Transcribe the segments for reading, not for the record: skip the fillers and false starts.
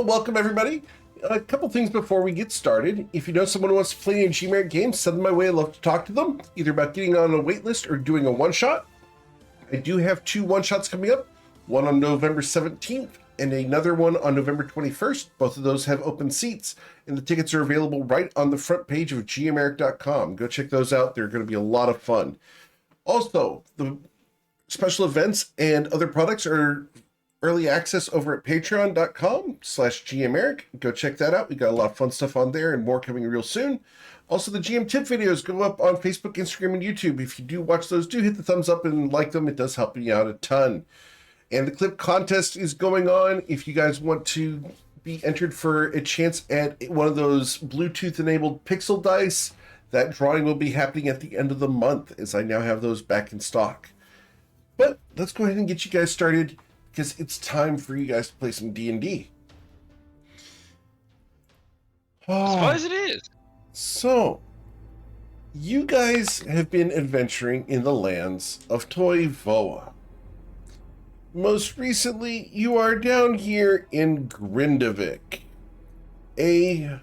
Well, welcome everybody. A couple things before we get started. If you know someone who wants to play a Gmerit game, send them my way. I'd love to talk to them, either about getting on a waitlist or doing a one-shot. I do have 2 one-shots coming up, one on November 17th and another one on November 21st. Both of those have open seats, and the tickets are available right on the front page of gmeric.com. Go check those out. They're going to be a lot of fun. Also, the special events and other products are early access over at patreon.com/gmeric. Go check that out. We got a lot of fun stuff on there and more coming real soon. Also, the GM tip videos go up on Facebook, Instagram, and YouTube. If you do watch those, do hit the thumbs up and like them. It does help me out a ton. And the clip contest is going on. If you guys want to be entered for a chance at one of those Bluetooth-enabled pixel dice, that drawing will be happening at the end of the month, as I now have those back in stock. But let's go ahead and get you guys started, because it's time for you guys to play some D&D. I suppose it is. So, you guys have been adventuring in the lands of Toivoa. Most recently, you are down here in Grindavik, a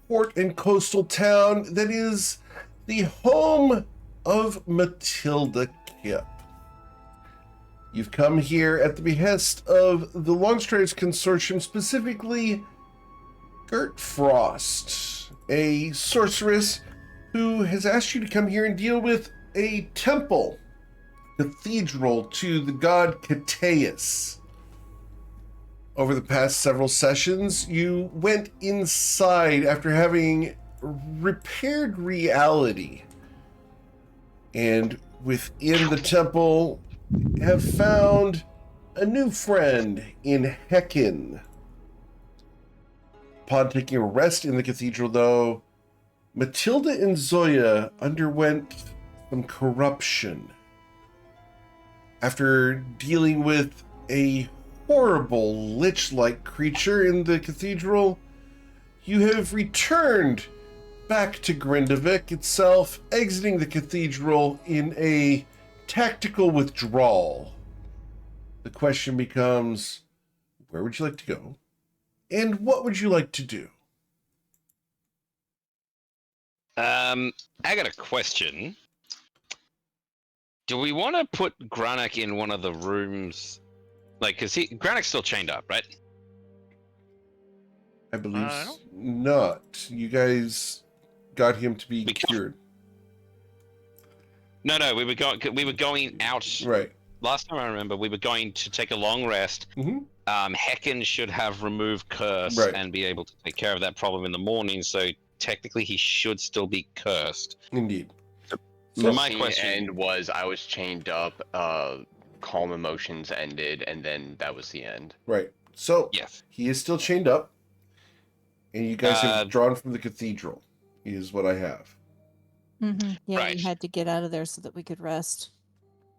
port and coastal town that is the home of Matilda Kip. You've come here at the behest of the Longstriders Consortium, specifically Gert Frost, a sorceress who has asked you to come here and deal with a temple cathedral to the god Cateus. Over the past several sessions, you went inside after having repaired reality, and within the temple have found a new friend in Hecken. Upon taking a rest in the cathedral, though, Matilda and Zoya underwent some corruption. After dealing with a horrible lich-like creature in the cathedral, you have returned back to Grindavik itself, exiting the cathedral in a tactical withdrawal. The question becomes, where would you like to go? And what would you like to do? I got a question. Do we want to put Granak in one of the rooms? Like, because Granak's still chained up, right? I believe not. You guys got him to be cured. No, we were going out. Right. Last time I remember, we were going to take a long rest. Mm-hmm. Hecken should have removed Curse and be able to take care of that problem in the morning, so technically he should still be cursed. Indeed. So my question was I was chained up, calm emotions ended, and then that was the end. Right. So yes, he is still chained up, and you guys have drawn from the cathedral, is what I have. Mm-hmm. Yeah, right. We had to get out of there so that we could rest.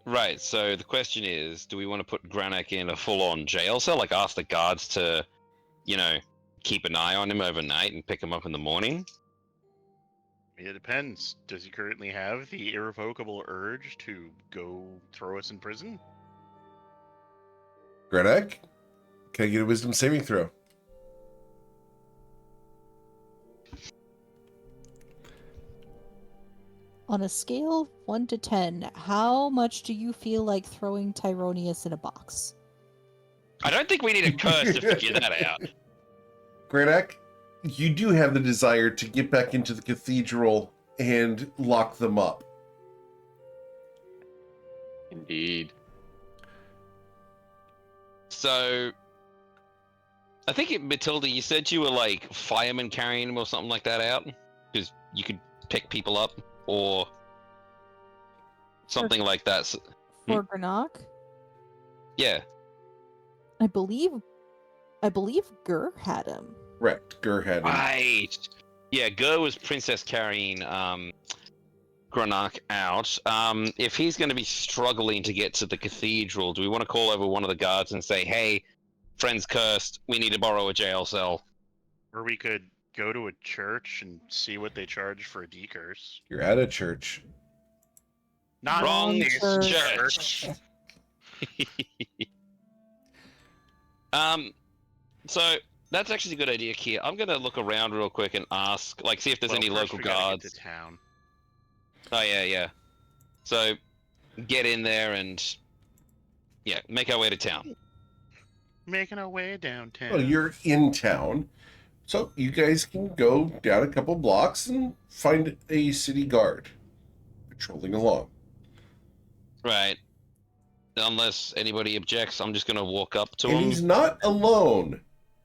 Right, so the question is, do we want to put Granak in a full-on jail cell, like ask the guards to, keep an eye on him overnight and pick him up in the morning? It depends. Does he currently have the irrevocable urge to go throw us in prison? Granak, can I get a wisdom saving throw? On a scale of 1 to 10, how much do you feel like throwing Tyronius in a box? I don't think we need a curse to figure that out. Granak, you do have the desire to get back into the cathedral and lock them up. Indeed. So, I think Matilda, you said you were like firemen carrying him or something like that out? Because you could pick people up or something like that. For Granak? Yeah. I believe Gur had him. Correct. Gur had him. Right. Yeah, Gur was princess carrying Granak out. If he's going to be struggling to get to the cathedral, do we want to call over one of the guards and say, hey, friend's cursed, we need to borrow a jail cell? Or we could go to a church and see what they charge for a decurse. You're at a church. Not Wrong this church. So That's actually a good idea, Kia. I'm gonna look around real quick and ask, like, see if there's any Well, first local we gotta guards. Get to town. Oh yeah. So, get in there and make our way to town. Making our way downtown. Well, you're in town, so you guys can go down a couple blocks and find a city guard patrolling along. Right. Unless anybody objects, I'm just gonna walk up to And him. he's not alone.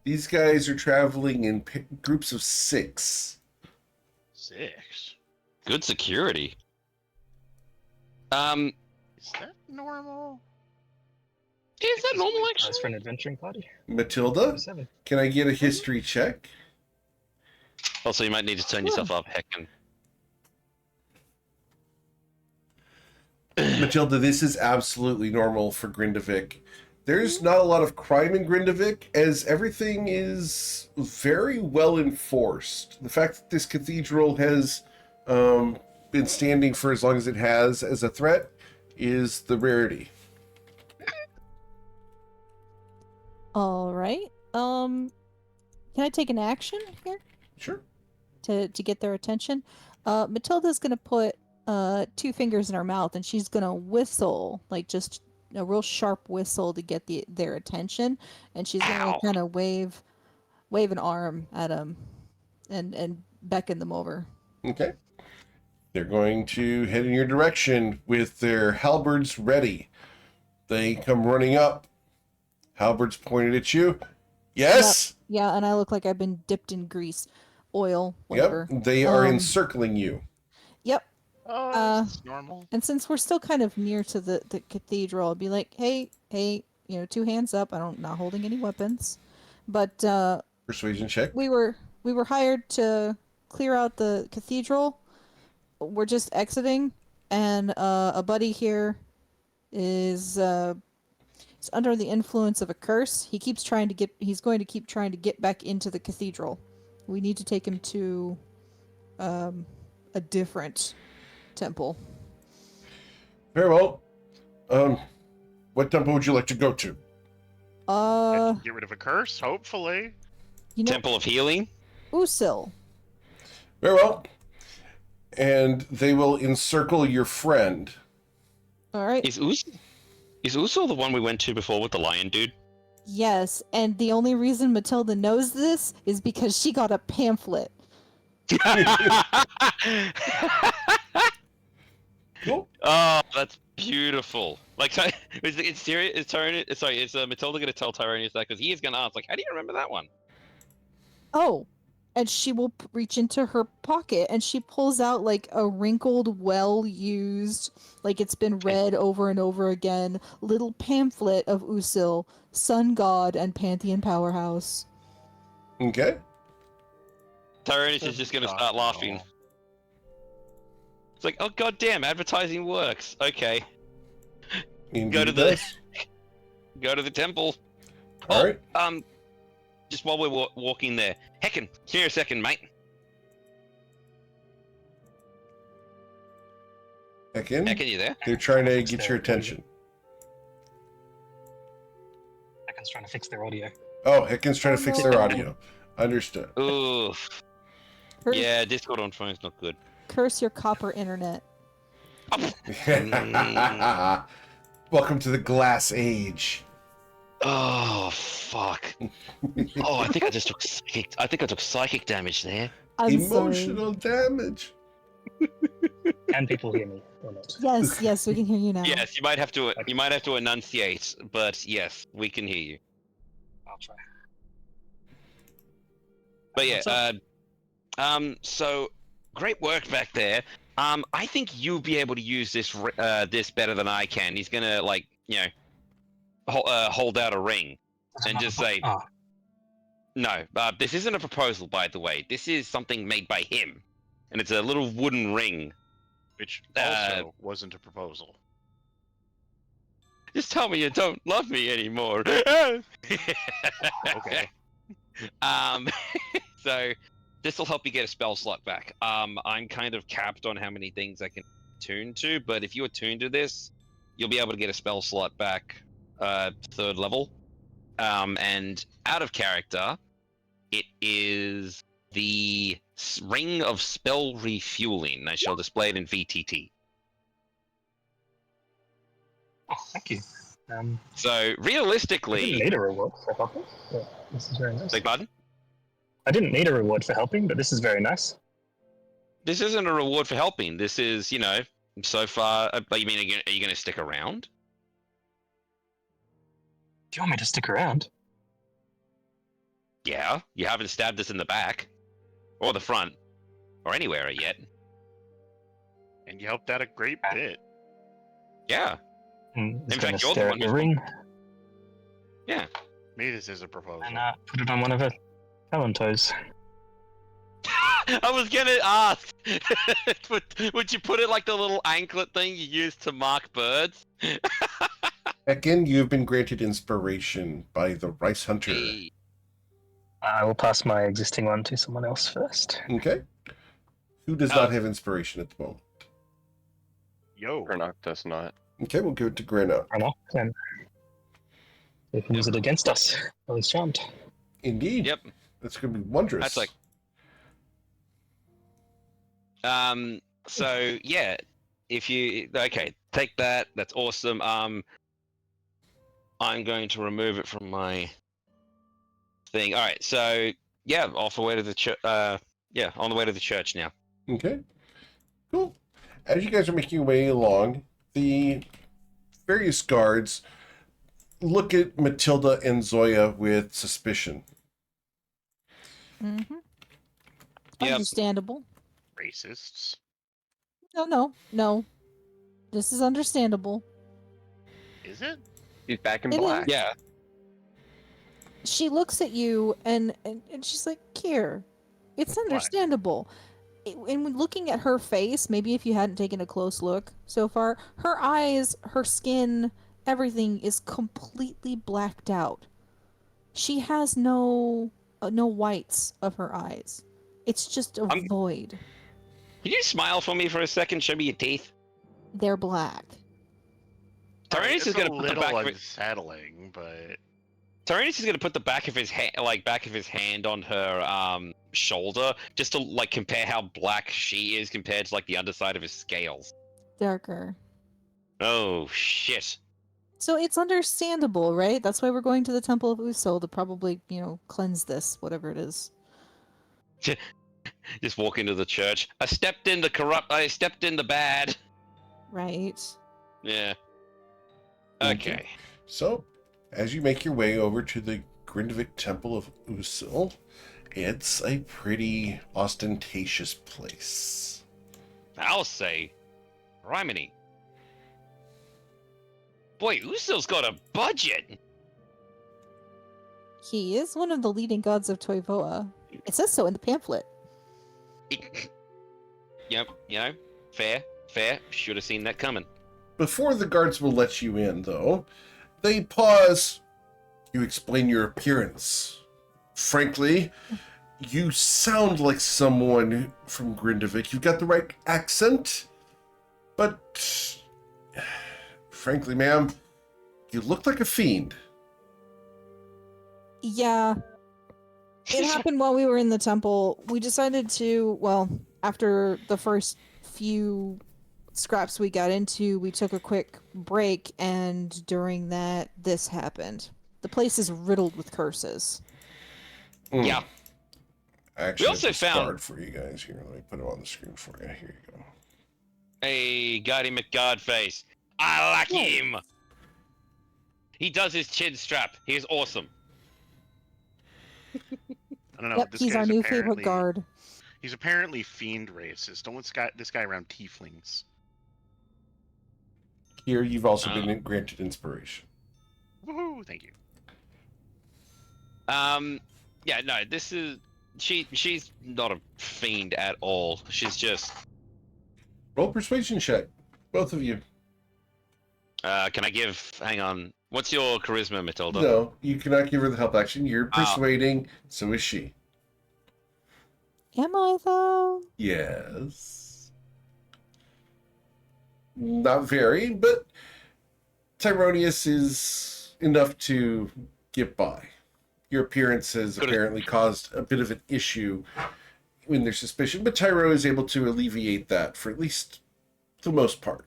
These guys are traveling in groups of 6. 6. Good security. Is that normal? Is that normal That's actually? for an adventuring party. Matilda, 7. can I get a history check? Also, you might need to turn yourself up, heckin'. Matilda, this is absolutely normal for Grindavik. There's not a lot of crime in Grindavik, as everything is very well enforced. The fact that this cathedral has been standing for as long as it has as a threat is the rarity. All right. Can I take an action here Sure. to get their attention? Matilda's gonna put 2 fingers in her mouth and she's gonna whistle, like just a real sharp whistle to get their attention, and she's gonna Ow. kind of wave an arm at them and beckon them over. Okay. They're going to head in your direction with their halberds ready. They come running up. Halberds pointed at you. Yes? Yeah, and I look like I've been dipped in grease, oil, whatever. Yep. They are Um, encircling you. Yep. Oh, that's normal. And since we're still kind of near to the cathedral, I'll be like, hey, 2 hands up. Not holding any weapons. But Persuasion check. we were hired to clear out the cathedral. We're just exiting, and a buddy here is under the influence of a curse. He's going to keep trying to get back into the cathedral. We need to take him to a different temple. Very well. What temple would you like to go to? Get rid of a curse, hopefully. Temple of Healing? Usil. Very well. And they will encircle your friend. All right. Is Uso the one we went to before with the lion dude? Yes, and the only reason Matilda knows this is because she got a pamphlet. Cool. Oh, that's beautiful. Like, it's serious. Is Matilda gonna tell Tyronius that? Because he is gonna ask, like, how do you remember that one? Oh, and she will reach into her pocket and she pulls out like a wrinkled, well-used, like it's been read over and over again, little pamphlet of Usil, Sun God and Pantheon Powerhouse. Okay. Tyronius is just gonna start laughing. It's like, oh goddamn, advertising works. Okay, Indeed go to it the does. go to the temple. All right. Just while we're walking there, Heckin, here a second, mate. Heckin, Heckin, you there? they're trying to get your attention. Heckin's trying to fix their audio. Oh, Heckin's trying to fix their audio. Understood. Ooh, Curse, yeah, Discord on phone's not good. curse your copper internet. Welcome to the Glass Age. Oh fuck. Oh, I think I took psychic damage there. I'm Emotional damage. Can people hear me or not? sorry. Yes, we can hear you now. Yes, you might have to enunciate, but yes, we can hear you. I'll try. But yeah, What's so great work back there. I think you'll be able to use this better than I can. He's gonna hold out a ring and just say, Ah, no, this isn't a proposal, by the way. This is something made by him, and it's a little wooden ring. Which also wasn't a proposal. Just tell me you don't love me anymore. Okay. So this will help you get a spell slot back. I'm kind of capped on how many things I can attune to, but if you attune to this, you'll be able to get a spell slot back, 3rd level. And out of character, It is the Ring of Spell Refueling. I shall display it in VTT. Oh, thank you. So I didn't realistically, need a reward for helping, but this is very nice. beg pardon? I didn't need a reward for helping, but this is very nice. This isn't a reward for helping. This is, so far. You mean are you going to stick around? Do you want me to stick around? Yeah, you haven't stabbed us in the back, or the front, or anywhere yet. And you helped out a great bit. Yeah. And In it's going fact, to you're the stare one at the who's- ring Maybe this is a proposal. and put it on one of her talon toes. I was gonna ask, would you put it like the little anklet thing you use to mark birds? Again, you have been granted inspiration by the Rice Hunter. Hey. I will pass my existing one to someone else first. Okay. Who does not have inspiration at the moment? Yo. Granok does not. Okay, we'll give it to Grana. I know. And they can use it against us. At least charmed. Indeed. Yep. That's going to be wondrous. That's like. So yeah, if you take that. That's awesome. I'm going to remove it from my thing. All right. So yeah, off the way to the church. Yeah, on the way to the church now. Okay. Cool. As you guys are making your way along, the various guards look at Matilda and Zoya with suspicion. Mm-hmm. Yep. Understandable. Racists. No. This is understandable. Is it? He's back in It black. Yeah. She looks at you and she's like, Kier, it's understandable. And when looking at her face, maybe if you hadn't taken a close look so far, her eyes, her skin, everything is completely blacked out. She has no whites of her eyes. It's just a void. Can you smile for me for a second? Show me your teeth. They're black. Tyrannus is going to a put the little back of it. unsettling, but Tyrannus is going to put the back of his hand on her shoulder, just to compare how black she is compared to the underside of his scales. Darker. Oh shit! So it's understandable, right? That's why we're going to the Temple of Usul to probably, cleanse this, whatever it is. Just walk into the church. I stepped in the bad. Right. Yeah. Okay. Okay. So, as you make your way over to the Grindavik Temple of Usul, it's a pretty ostentatious place. I'll say, Rimini. Boy, Usil's got a budget. He is one of the leading gods of Toivoa. It says so in the pamphlet. Yep. Fair. Should have seen that coming. Before the guards will let you in, though, they pause. You explain your appearance. Frankly, you sound like someone from Grindavik. You've got the right accent, but frankly, ma'am, you look like a fiend. Yeah. It happened while we were in the temple. We decided to, after the first few scraps we got into, we took a quick break, and during that, this happened. The place is riddled with curses. Yeah. Actually, We also there's a found- card for you guys here. Let me put it on the screen for you. Here you go. Hey, Guardy McGuardface. I like him. He does his chin strap. He is awesome. I don't know. Yep, this he's our guy's new favorite apparently- guard. He's apparently fiend racist. Don't want this guy around tieflings. Here, you've also been granted inspiration. Woohoo! Thank you. Yeah, no, this is she's not a fiend at all. She's just Roll persuasion check, both of you. can I hang on. What's your charisma, Matilda? No, you cannot give her the help action. You're persuading, so is she. Am I, though? Yes. Not very, but Tyronius is enough to get by. Your appearance has Good. apparently caused a bit of an issue in their suspicion, but Tyro is able to alleviate that for at least the most part.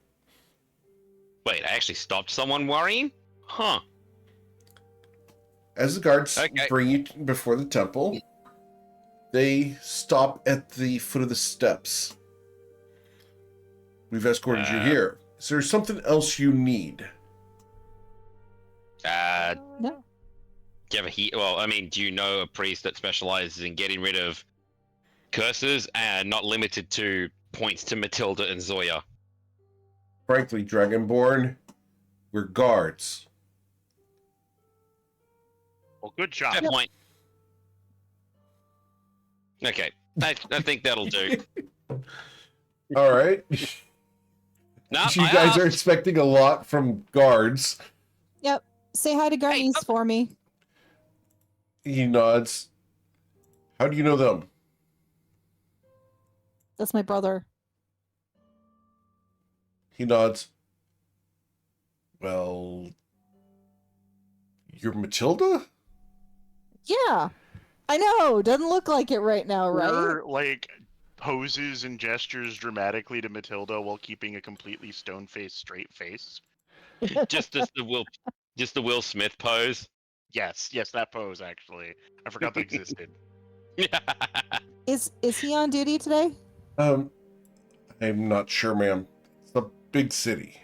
Wait, I actually stopped someone worrying? Huh. As the guards Okay. bring you before the temple, they stop at the foot of the steps. We've escorted you here. Is there something else you need? No. Do you have a well, I mean, do you know a priest that specializes in getting rid of curses and not limited to points to Matilda and Zoya? Frankly, Dragonborn, we're guards. Well, good job. Fair point. Okay, I think that'll do. All right. No, You guys are expecting a lot from guards. Yep. Say hi to Garnies for me. He nods. How do you know them? That's my brother. He nods. Well, you're Matilda? Yeah. I know. Doesn't look like it right now, right? Or, like, poses and gestures dramatically to Matilda while keeping a completely stone-faced, straight face. just the Will Smith pose. Yes, that pose, actually. I forgot that existed. Is he on duty today? I'm not sure, ma'am. It's a big city.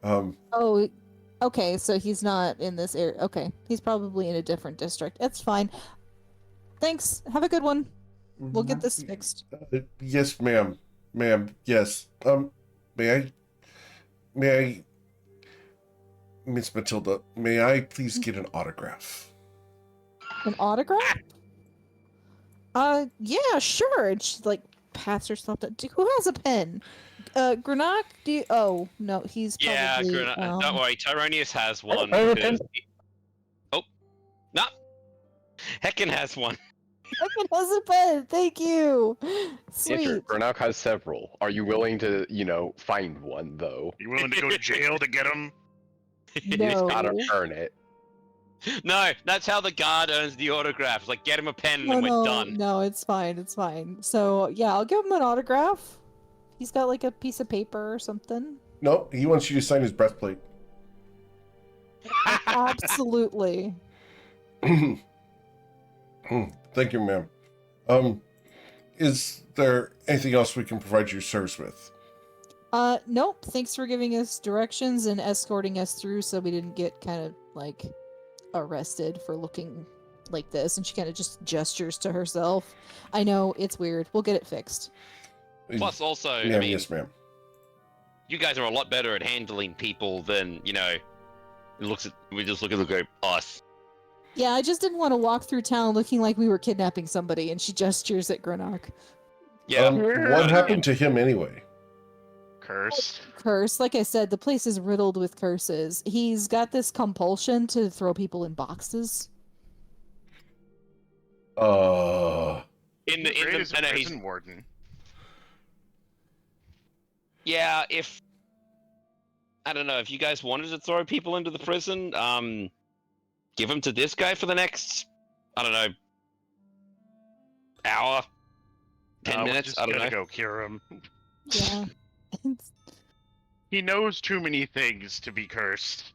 Oh, okay. So he's not in this area. Okay, he's probably in a different district. It's fine. Thanks. Have a good one. We'll get this fixed. Yes, ma'am. Ma'am, yes. May I, Miss Matilda, may I please get an autograph? An autograph? Yeah, sure. And she like pats herself down. Who has a pen? Grenache? Oh no, he's Yeah, probably. don't worry. Tyronius has one. I have a pen. Oh, no. Heckin has one. Heckin has a pen. Thank you. Andrew, Sweet. Granok has several. Are you willing to, find one, though? You willing to go to jail to get him? You No. gotta earn it. No, that's how the guard earns the autographs. Like, get him a pen No, and we're no, done. no, it's fine. It's fine. So yeah, I'll give him an autograph. He's got like a piece of paper or something. No, he wants you to sign his breastplate. Absolutely. Thank you, ma'am. Is there anything else we can provide your service with? Nope. Thanks for giving us directions and escorting us through so we didn't get kind of like arrested for looking like this. And she kind of just gestures to herself. I know, it's weird. We'll get it fixed. Plus, also, I Ma'am, mean, yes, ma'am. you guys are a lot better at handling people than, we just look at the group, us. Yeah, I just didn't want to walk through town looking like we were kidnapping somebody. And she gestures at Grenache. Yeah. What happened to him anyway? Curse. Curse. Like I said, the place is riddled with curses. He's got this compulsion to throw people in boxes. In the Great as a I know, prison warden. yeah, I don't know, if you guys wanted to throw people into the prison, give them to this guy for the next, I don't know, hour, 10 minutes, Just I don't know. go cure him. Yeah. He knows too many things to be cursed.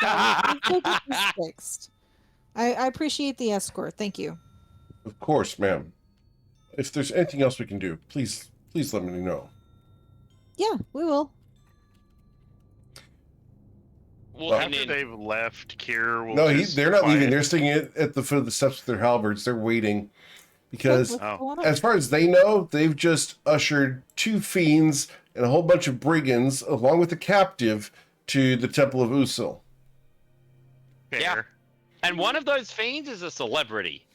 We'll get this fixed. I appreciate the escort. Thank you. Of course, ma'am. If there's anything else we can do, please let me know. Yeah, we will. Well, and After then- they've left, Kier will No, just they're not leaving. quiet- They're staying at the foot of the steps with their halberds. They're waiting. Because What's Oh. going on? as far as they know, they've just ushered 2 fiends and a whole bunch of brigands, along with the captive, to the Temple of Usul. Fair. Yeah. And one of those fiends is a celebrity.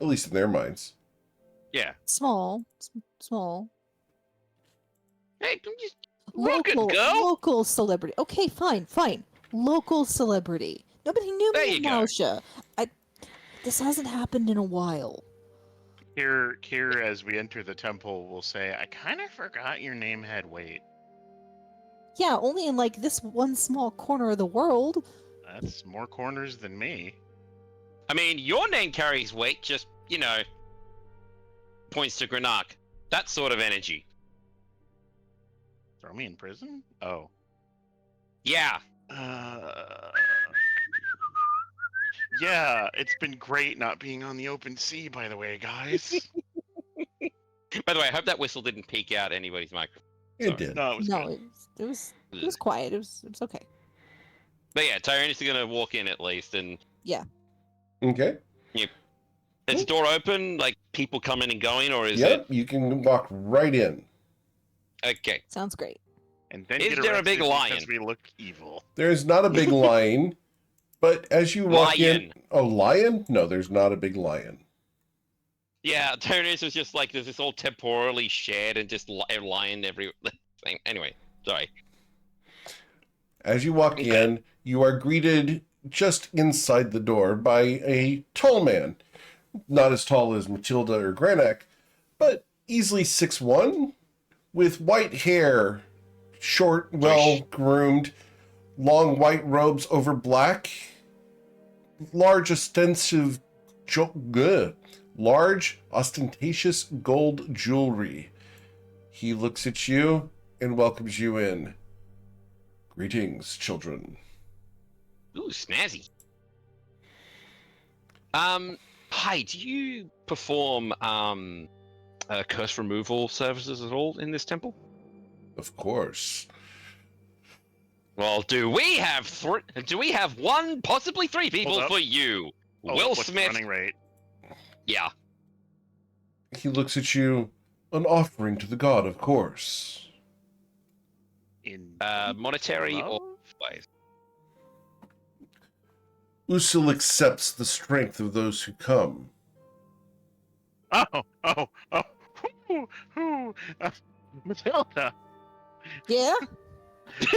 At least in their minds. Yeah. Small. Hey, just rock it, Local, girl. local celebrity. Okay, fine. Local celebrity. Nobody knew There me you in go. Nausea. This hasn't happened in a while. Kier, as we enter the temple, will say, I kind of forgot your name had weight. Yeah, only in like this one small corner of the world. That's more corners than me. I mean, your name carries weight, just, points to Greenock. That sort of energy. Throw me in prison? Oh. Yeah. Yeah, it's been great not being on the open sea, by the way, guys. By the way, I hope that whistle didn't peek out anybody's microphone. It Sorry. did. No, it was No, good. it was quiet. It was okay. But yeah, Tyrannus is gonna walk in at least, and Okay. is the door open? Like people coming and going, or is Yep, you can walk right in. it? Okay. Sounds great. And then Is get there a big arrested lion? because we look evil. There's not a big lion, but as you walk in... Lion. Oh, lion? No, there's not a big lion. Yeah, Tyrannus was just like, there's this all temporally shared and just lion every thing. Anyway, sorry. As you walk in, you are greeted just inside the door by a tall man. Not as tall as Matilda or Granak, but easily 6'1", with white hair, short, well-groomed, long white robes over black, large, ostentatious gold jewelry. He looks at you and welcomes you in. Greetings, children. Ooh, snazzy. Hi, do you perform curse removal services at all in this temple? Of course. Well, do we have one, possibly three people Hold up. for you? Oh, Will what's the Smith. running rate? Yeah. He looks at you. An offering to the god, of course. In Monetary or love? otherwise? Usul accepts the strength of those who come. Oh. Matilda. Yeah.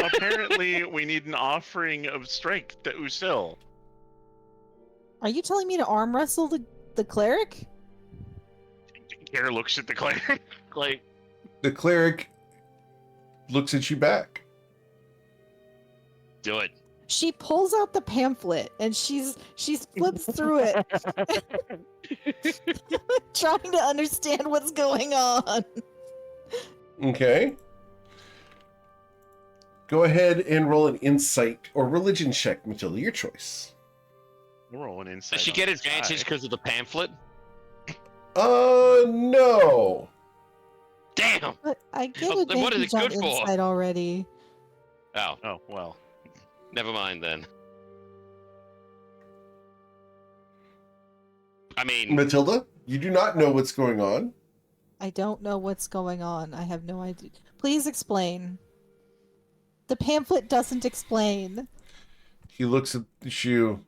Apparently, we need an offering of strength to Usil. Are you telling me to arm wrestle the cleric? Gare looks at the cleric like, The cleric looks at you back. Do it. She pulls out the pamphlet and she flips through it, trying to understand what's going on. Okay. Go ahead and roll an insight or religion check, Matilda, your choice. we're rolling inside. Does she on get this advantage guy. because of the pamphlet? No. Damn! But I get Oh, then what is it advantage on good for? insight already. Oh, Oh, well. never mind then. I mean, Matilda, you do not know what's going on. I don't know what's going on. I have no idea. Please explain. The pamphlet doesn't explain. He looks at you.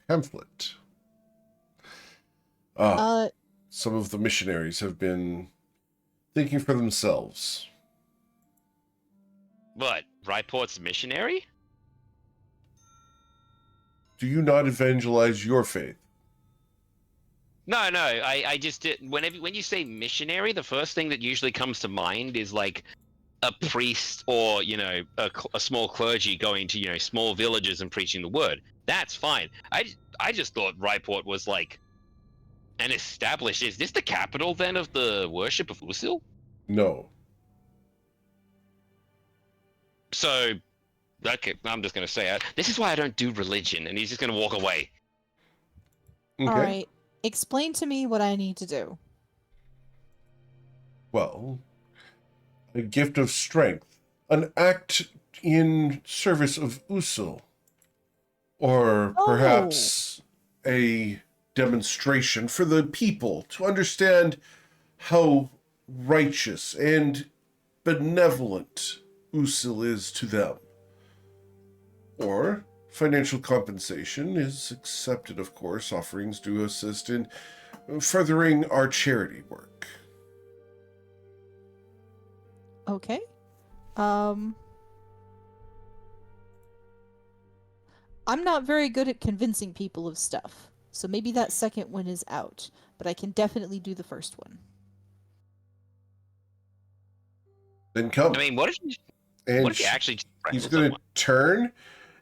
Pamphlet. Some of the missionaries have been thinking for themselves. what? Ryport's missionary? Do you not evangelize your faith? No, I just did. When you say missionary, the first thing that usually comes to mind is like a priest or a small clergy going to small villages and preaching the word. That's fine. I just thought Ryport was like an established. Is this the capital then of the worship of Usil? No. So, okay, I'm just gonna say it. This is why I don't do religion, and he's just gonna walk away. Okay. All right. Explain to me what I need to do. Well, a gift of strength, an act in service of Usul, or perhaps a demonstration for the people to understand how righteous and benevolent Usul is to them. Or financial compensation is accepted, of course. Offerings do assist in furthering our charity work. Okay. I'm not very good at convincing people of stuff, so maybe that second one is out, but I can definitely do the first one. Then come. I mean, what if you actually? He's wrestle going to someone? turn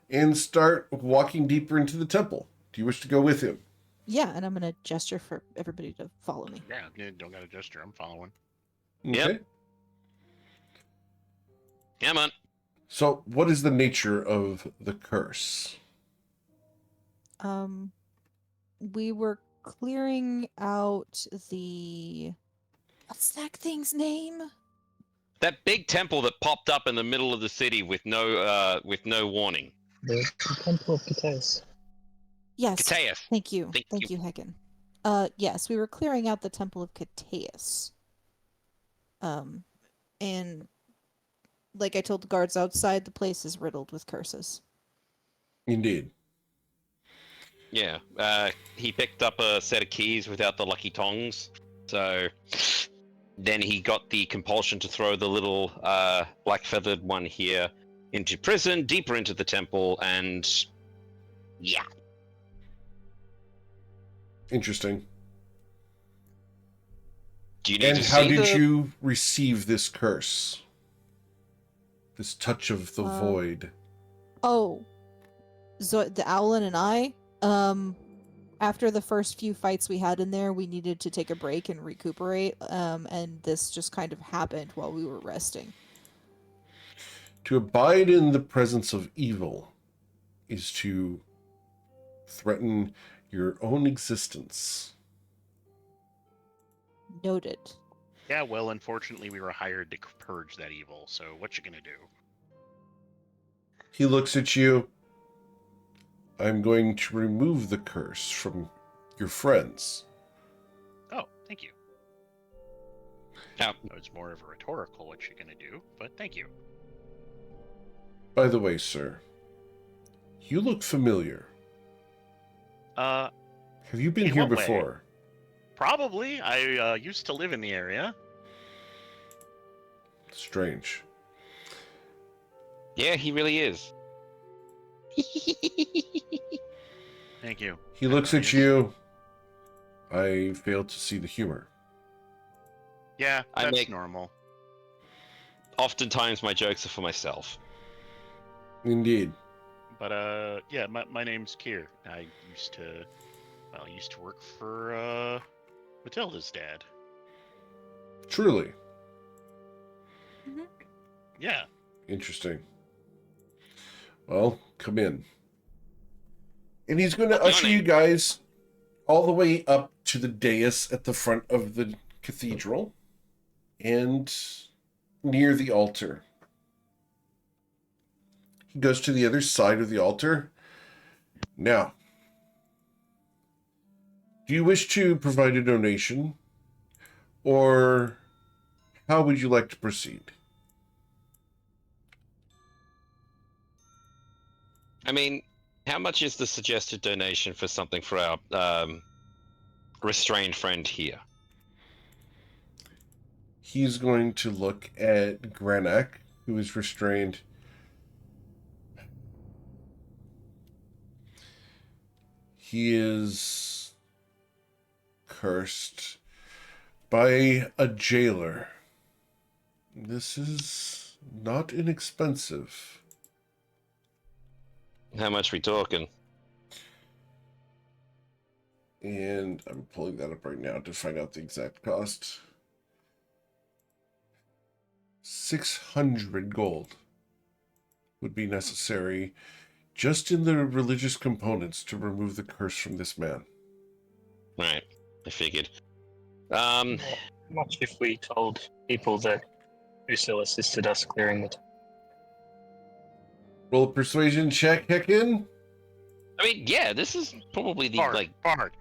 and start walking deeper into the temple. Do you wish to go with him? Yeah, and I'm gonna gesture for everybody to follow me. Yeah, don't got a gesture. I'm following. Okay. Yep. Come on. So, what is the nature of the curse? We were clearing out the what's that thing's name? That big temple that popped up in the middle of the city with no warning. The Temple of Cataeus. Yes. Cataeus. Thank you. Thank Thank you. you, Heckin. Yes, we were clearing out the Temple of Cataeus. And like I told the guards outside, the place is riddled with curses. Indeed. Yeah. He picked up a set of keys without the lucky tongs, so then he got the compulsion to throw the little black feathered one here into prison, deeper into the temple, and yeah. Interesting. Do you need And to how see did the... you receive this curse? This touch of the void. Oh, the Owlin and I, after the first few fights we had in there, we needed to take a break and recuperate, and this just kind of happened while we were resting. To abide in the presence of evil is to threaten your own existence. Noted. Yeah, well, unfortunately, we were hired to purge that evil. So what you gonna do? He looks at you. I'm going to remove the curse from your friends. Oh, thank you. Oh. So it's more of a rhetorical what you're gonna do, but thank you. By the way, sir, you look familiar. Have you been in here what way? before? Probably. I used to live in the area. Strange. Yeah, he really is. Thank you. He looks at you. I fail to see the humor. Yeah, I that's make- normal. Oftentimes my jokes are for myself. Indeed. But yeah, my name's Kier. I used to work for Matilda's dad. Truly. Yeah. Interesting. Well, come in. And he's going to usher you guys all the way up to the dais at the front of the cathedral and near the altar. He goes to the other side of the altar. Now, do you wish to provide a donation, or how would you like to proceed? I mean, how much is the suggested donation for something for our restrained friend here? He's going to look at Granak, who is restrained. He is cursed by a jailer. This is not inexpensive. How much we talking? And I'm pulling that up right now to find out the exact cost. 600 gold would be necessary just in the religious components to remove the curse from this man. Right, I figured. How much if we told people that Uso assisted us clearing the... Roll a persuasion check, Heckin. I mean, yeah, this is probably the, Bard, like... Bard.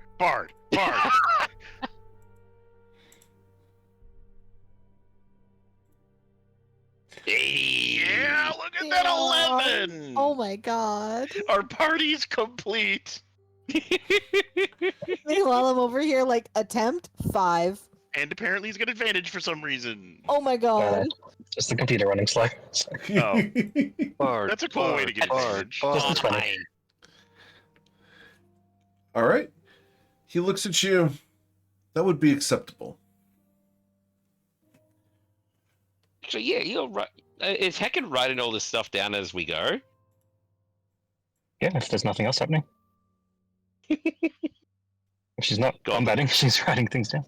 Yeah, look at that 11! Oh my god. Our party's complete! Meanwhile, I'm over here like attempt 5. And apparently he's got advantage for some reason. Oh my god. Just the computer running slow. So, Oh. Bard, That's a cool way to get advantage. just the 20. All right. He looks at you. That would be acceptable. Actually, yeah, you're right. Is Heckin writing all this stuff down as we go? Yeah, if there's nothing else happening. She's not Go on. combating, she's writing things down.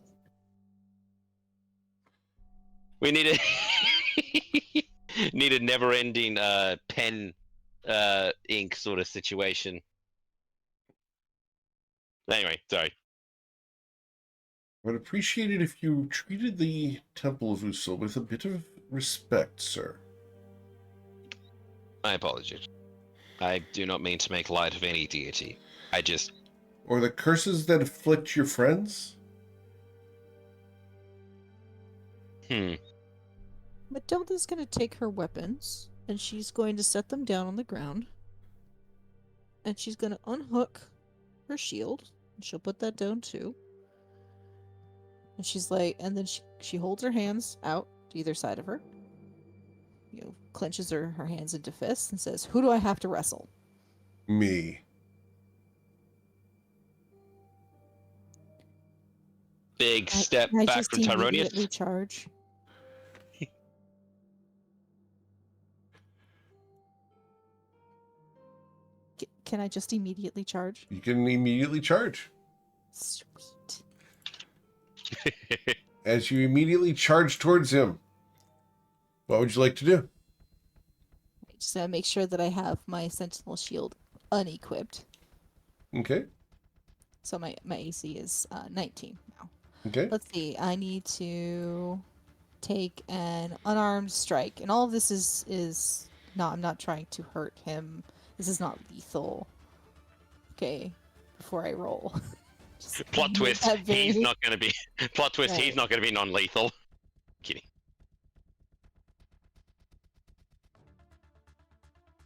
We need a need a never-ending pen ink sort of situation. Anyway, sorry. I would appreciate it if you treated the Temple of Usul with a bit of respect, sir. My apologies. I do not mean to make light of any deity. I just... Or the curses that afflict your friends? Matilda's going to take her weapons, and she's going to set them down on the ground. And she's going to unhook her shield, and she'll put that down too. And she's like, and then she holds her hands out to either side of her. You know, clenches her hands into fists and says, "Who do I have to wrestle?" Me. Big step I back just from Tyronius. immediately charge. Can I just immediately charge? You can immediately charge. Sweet. As you immediately charge towards him, what would you like to do? I just gotta make sure that I have my sentinel shield unequipped. Okay. So my AC is 19 now. Okay. Let's see. I need to take an unarmed strike, and all of this is not. I'm not trying to hurt him. This is not lethal. Okay. Before I roll. Just Plot make twist, that very- he's not going to be... Plot twist, Right. he's not going to be non-lethal. Kidding.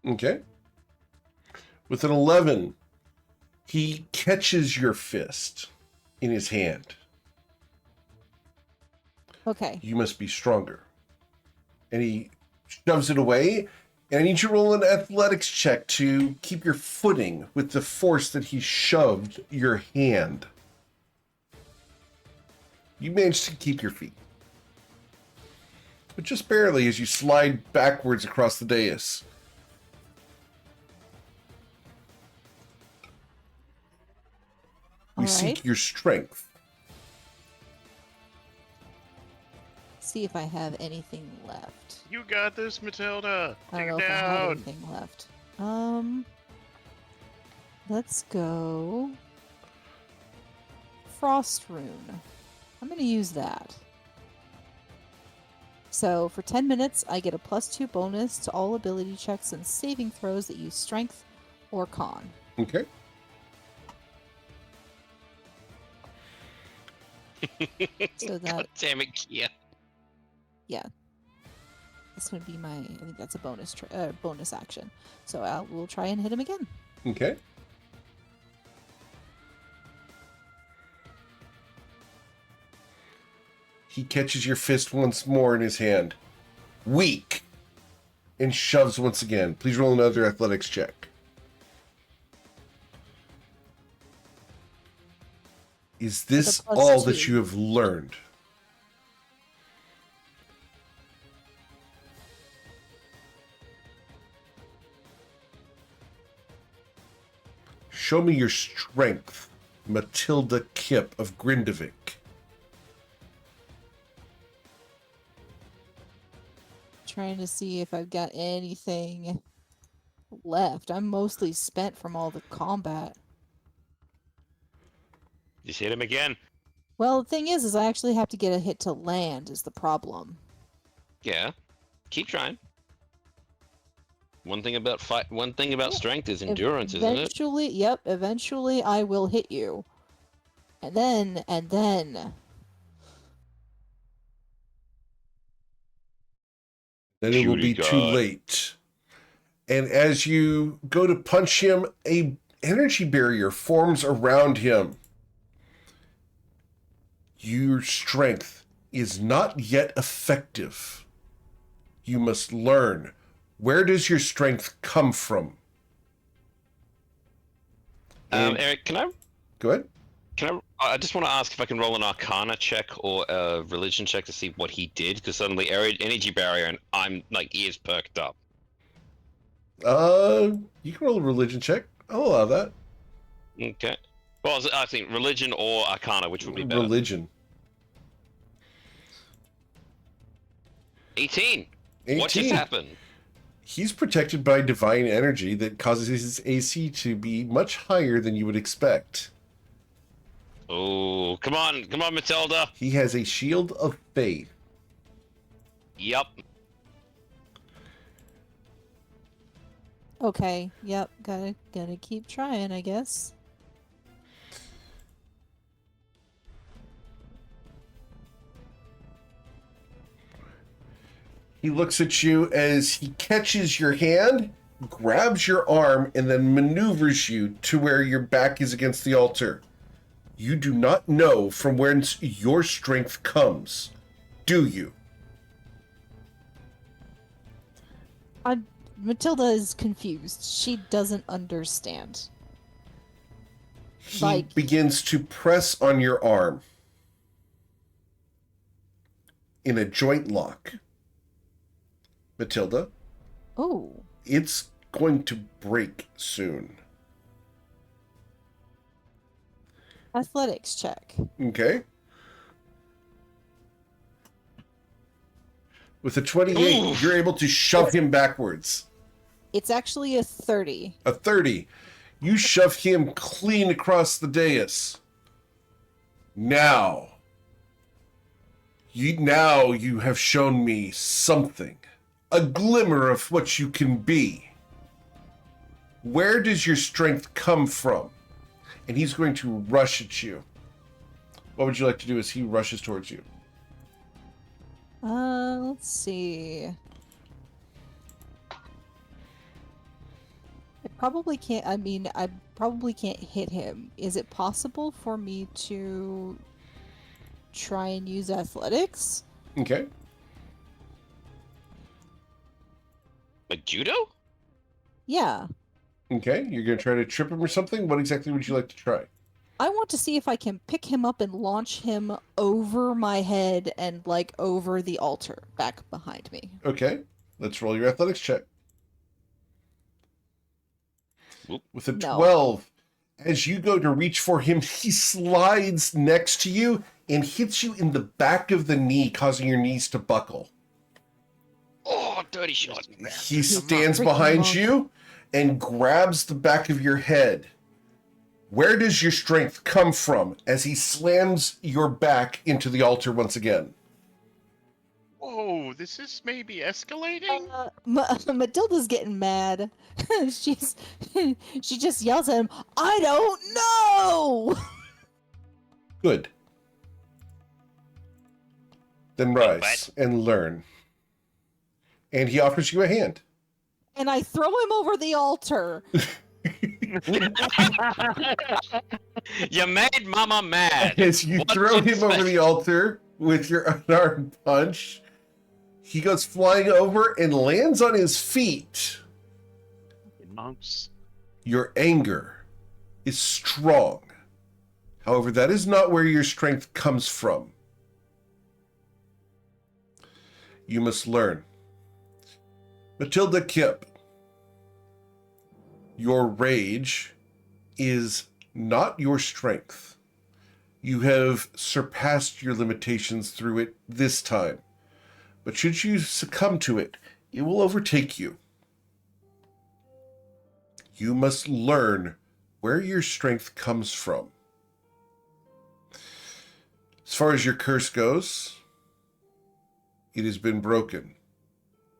Okay. With an 11, he catches your fist in his hand. Okay. You must be stronger. And he shoves it away. And I need you to roll an athletics check to keep your footing with the force that he shoved your hand. You managed to keep your feet. But just barely as you slide backwards across the dais. We All seek right. your strength. See if I have anything left. You got this, Matilda. I Take don't it know if I have down. anything left. Let's go. Frost rune. I'm gonna use that. So for 10 minutes, I get a +2 bonus to all ability checks and saving throws that use strength or con. Okay. So that, God damn it, Kia. that's gonna be my. I think that's a bonus action. So we'll try and hit him again. Okay. He catches your fist once more in his hand. Weak. And shoves once again. Please roll another athletics check. Is this With a all that +2. you have learned? Show me your strength, Matilda Kip of Grindavik. Trying to see if I've got anything left. I'm mostly spent from all the combat. Just hit him again. Well, the thing is I actually have to get a hit to land is the problem. Yeah. Keep trying. One thing about strength is endurance, isn't it? Eventually, yep, eventually I will hit you. And then Then it will Cutie be too God. late. And as you go to punch him, a energy barrier forms around him. Your strength is not yet effective. You must learn. Where does your strength come from? And- Eric, can I Go ahead. I just want to ask if I can roll an Arcana check or a Religion check to see what he did, because suddenly energy barrier and I'm like ears perked up. You can roll a religion check. I'll allow that. Okay. Well, I think religion or arcana, which would be better. Religion. 18. 18. What just happened? He's protected by divine energy that causes his AC to be much higher than you would expect. Oh, come on, Matilda. He has a shield of faith. Yup. Okay, yep, gotta keep trying, I guess. He looks at you as he catches your hand, grabs your arm, and then maneuvers you to where your back is against the altar. You do not know from whence your strength comes, do you? Matilda is confused. She doesn't understand. He begins to press on your arm in a joint lock. Matilda, Oh. it's going to break soon. Athletics check. Okay? With a 28, Oof. you're able to shove him backwards. It's actually a 30. A 30. You shove him clean across the dais. Now you have shown me something. A glimmer of what you can be. Where does your strength come from? And he's going to rush at you. What would you like to do as he rushes towards you? Let's see. I probably can't, I probably can't hit him. Is it possible for me to try and use athletics? Okay. Like judo? Yeah. Okay, you're going to try to trip him or something? What exactly would you like to try? I want to see if I can pick him up and launch him over my head and, like, over the altar back behind me. Okay, let's roll your athletics check. Whoop. With a No. 12, as you go to reach for him, he slides next to you and hits you in the back of the knee, causing your knees to buckle. Oh, dirty shot. He stands Freaking behind monk. you and grabs the back of your head. Where does your strength come from as he slams your back into the altar once again? Whoa, this is maybe escalating? Matilda's getting mad. She just yells at him, I don't know! Good. Then rise and learn. And he offers you a hand. And I throw him over the altar. You made Mama mad. As you What throw did him you over say? the altar with your unarmed punch, he goes flying over and lands on his feet. Monks. Your anger is strong. However, that is not where your strength comes from. You must learn. Matilda Kip, your rage is not your strength. You have surpassed your limitations through it this time. But should you succumb to it, it will overtake you. You must learn where your strength comes from. As far as your curse goes, it has been broken.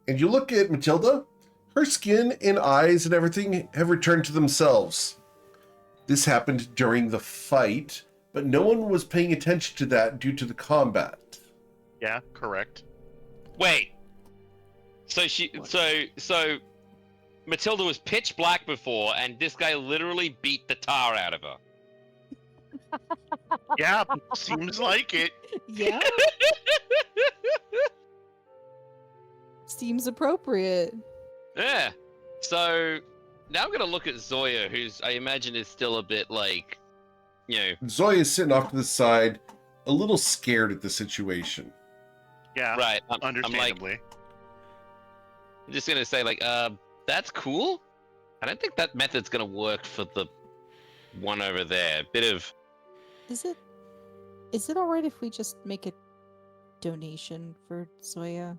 And you look at Matilda, her skin and eyes and everything have returned to themselves. This happened during the fight, but no one was paying attention to that due to the combat. Yeah, correct. Wait. So Matilda was pitch black before, and this guy literally beat the tar out of her. Yeah, seems like it. Yeah. Seems appropriate. Yeah. So now I'm gonna look at Zoya, who's I imagine is still a bit like, you know. Zoya's sitting off to the side, a little scared at the situation. Yeah, Right. I'm like, understandably. I'm just gonna say like, that's cool. I don't think that method's gonna work for the one over there. Bit of Is it all right if we just make a donation for Zoya?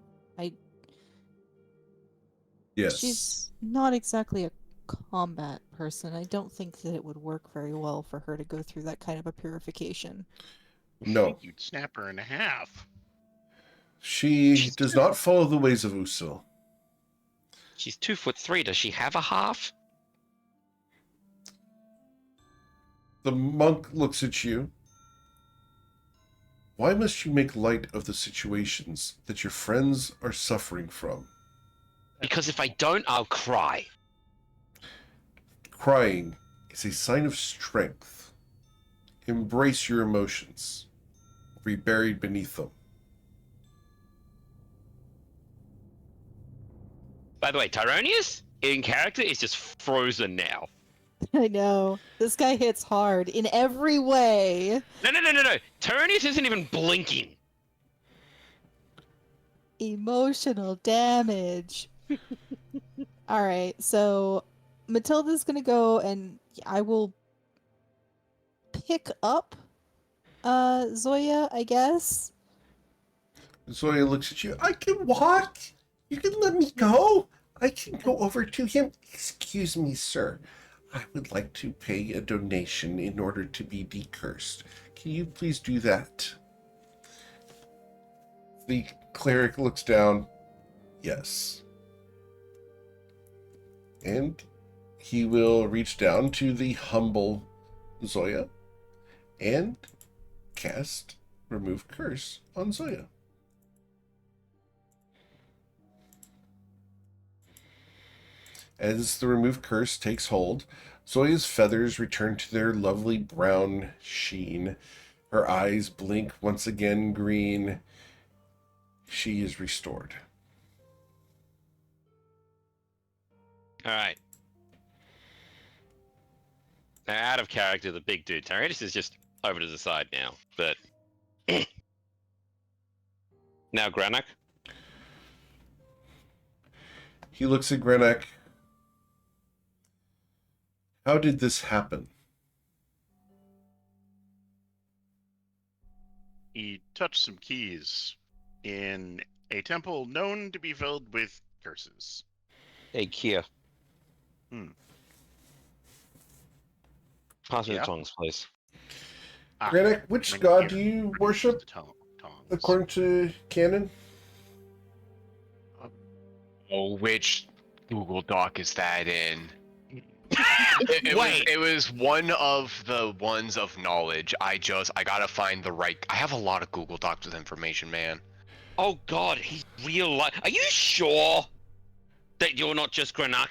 Yes. She's not exactly a combat person. I don't think that it would work very well for her to go through that kind of a purification. I No. think you'd snap her in half. She does not follow the ways of Usul. she's 2'3". Does she have a half? The monk looks at you. Why must you make light of the situations that your friends are suffering from? Because if I don't, I'll cry. Crying is a sign of strength. Embrace your emotions. Be buried beneath them. By the way, Tyronius, in character, is just frozen now. I know. This guy hits hard in every way. No. Tyronius isn't even blinking. Emotional damage. Alright, so Matilda's gonna go and I will pick up Zoya, I guess. Zoya looks at you. I can walk. You can let me go. I can go over to him. Excuse me, sir. I would like to pay a donation in order to be decursed. Can you please do that? The cleric looks down. Yes. And he will reach down to the humble Zoya and cast Remove Curse on Zoya. As the Remove Curse takes hold, Zoya's feathers return to their lovely brown sheen. Her eyes blink once again green. She is restored. Alright. Now, out of character, the big dude. Tyranius is just over to the side now, but... now, Granak. He looks at Grenek. How did this happen? He touched some keys in a temple known to be filled with curses. Hey, Kia. Pass me Yeah? the tongs, please. Grenek, which when god here, do you produce worship, the tongs. according to canon? Oh, which Google Doc is that in? Wait. It was one of the ones of knowledge. I gotta find the right. I have a lot of Google Docs with information, man. Oh god, he's real life. Are you sure that you're not just Granak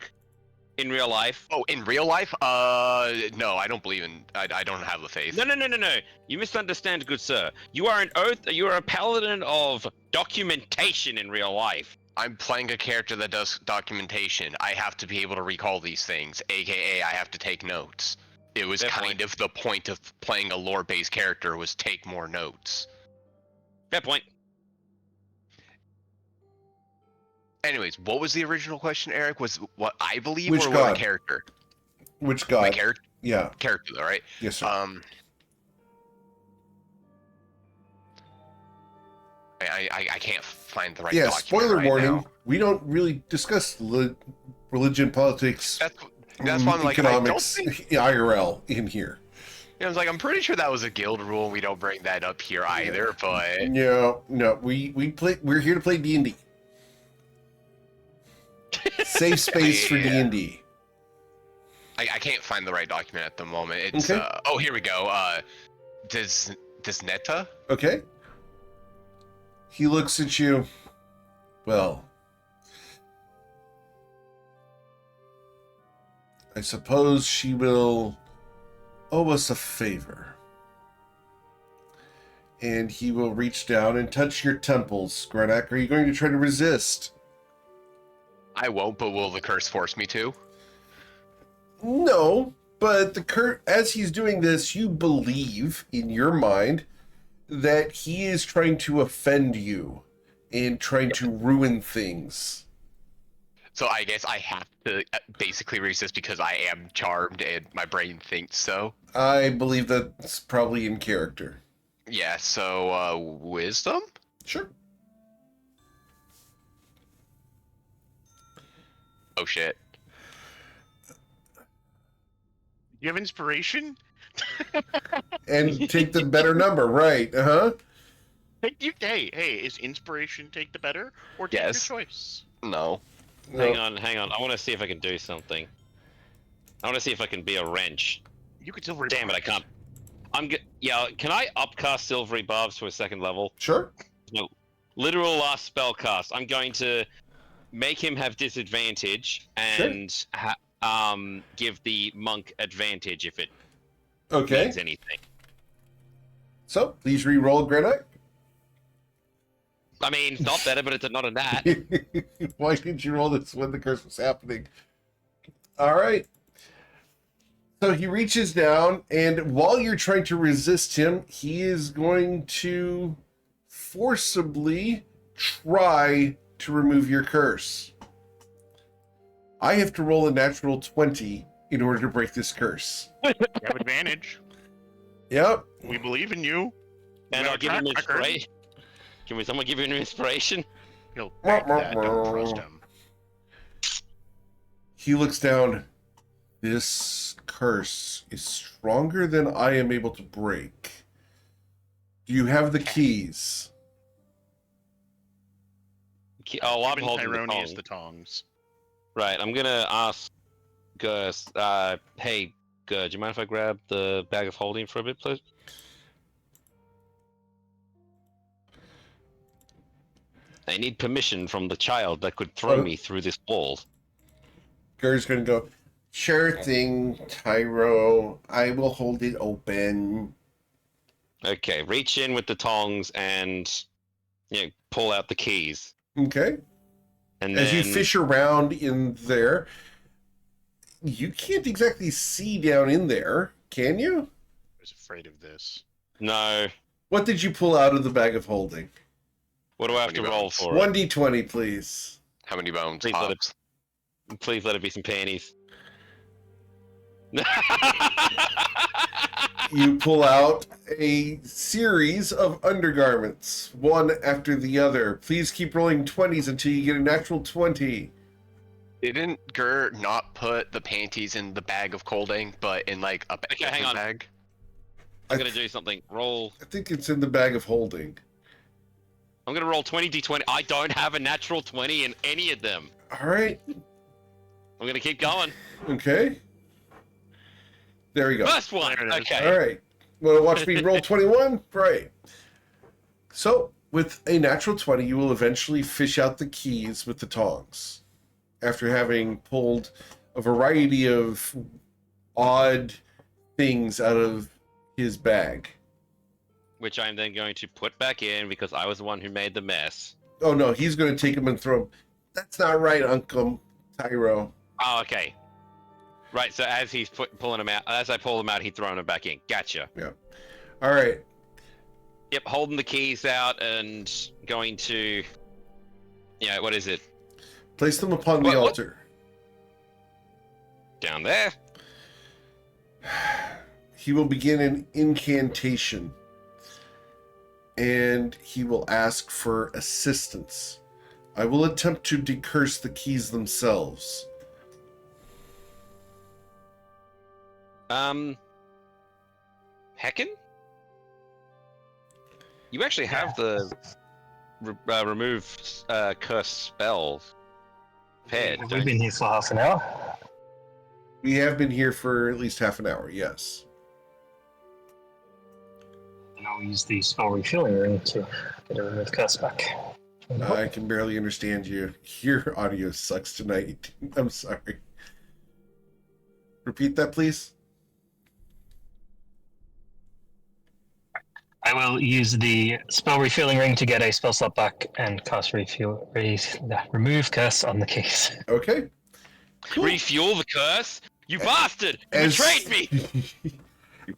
in real life? Oh, in real life? No, I don't believe in. I don't have the faith. No. You misunderstand, good sir. You are an oath. You are a paladin of documentation in real life. I'm playing a character that does documentation. I have to be able to recall these things, aka I have to take notes. It was Fair kind point. of the point of playing a lore-based character was take more notes. Fair point. Anyways, what was the original question, Eric? Was what I believe Which or god? what a character? Which My god? character, Yeah. though, right? Yes, sir. I can't find the right Yeah, document spoiler right warning. now. We don't really discuss religion, politics, That's why I'm like, economics, I don't think. IRL in here. I was like, I'm pretty sure that was a guild rule. We don't bring that up here either. But No, we play. We're here to play D&D. Safe space for Yeah. D&D. I can't find the right document at the moment. It's Okay. oh, here we go. Does Netta? Okay. He looks at you. Well, I suppose she will owe us a favor. And he will reach down and touch your temples, Grenek. Are you going to try to resist? I won't, but will the curse force me to? No, but as he's doing this, you believe in your mind that he is trying to offend you and trying to ruin things. So I guess I have to basically resist because I am charmed and my brain thinks so. I believe that's probably in character. Yeah, so wisdom? Sure. Oh shit. You have inspiration? And take the better number, right? Uh-huh. Hey, is inspiration take the better or take Yes. your choice? No. Hang on. I want to see if I can do something. I want to see if I can be a wrench. You could silver. Damn it, I can't. Yeah, can I upcast Silvery Barbs to a 2nd level? Sure. No. Literal last spell cast. I'm going to make him have disadvantage and give the monk advantage if it Okay. means anything. So, please re-roll, Granite. I mean, not better, but it's not a nat. Why didn't you roll this when the curse was happening? All right. So he reaches down, and while you're trying to resist him, he is going to forcibly try to remove your curse. I have to roll a natural 20 in order to break this curse. You have advantage. Yep. We believe in you. And We I'll are give him track record. inspiration. Can someone give you an inspiration? He'll break that. Don't trust him. He looks down. This curse is stronger than I am able to break. Do you have the keys? Oh, I'm Even holding the Tyrone is tongs. the tongs. Right, I'm gonna ask Gus, hey, Gus, do you mind if I grab the bag of holding for a bit, please? I need permission from the child that could throw me through this wall. Ger's gonna go, sure thing, Tyro. I will hold it open. Okay, reach in with the tongs and pull out the keys. Okay. And As then you fish around in there, you can't exactly see down in there, can you? I was afraid of this. No. What did you pull out of the bag of holding? What do I have to Many roll bones. for it? 1d20, please. How many bones? Please let Hops? Please let it be some panties. You pull out a series of undergarments, one after the other. Please keep rolling 20s until you get a natural 20. Didn't Gur not put the panties in the bag of holding, but in like a Okay, hang on. bag? I'm gonna do something. Roll. I think it's in the bag of holding. I'm gonna roll 20 d20. I don't have a natural 20 in any of them. All right. I'm gonna keep going. Okay. There we go. First one. There it is. Okay. All right. Want to watch me roll 21? Right. So, with a natural 20, you will eventually fish out the keys with the tongs. After having pulled a variety of odd things out of his bag. Which I'm then going to put back in because I was the one who made the mess. Oh no, he's going to take them and throw them. That's not right, Uncle Tyro. Oh, okay. Right. So as he's pulling them out, as I pull them out, he's throwing them back in. Gotcha. All right. Yep. Holding the keys out and going to. Yeah. What is it? Place them upon the What- altar. Down there. He will begin an incantation. And he will ask for assistance. I will attempt to decurse the keys themselves. Heckin? You actually have the remove curse spells paired. We've don't been here for half an hour. We have been here for at least half an hour, yes. And I'll use the spell refilling ring to get a remove curse back. I can barely understand you. Your audio sucks tonight. I'm sorry. Repeat that, please. I will use the spell refilling ring to get a spell slot back and cast remove curse on the keys. Okay. Cool. Refuel the curse? You bastard! You As- betrayed me!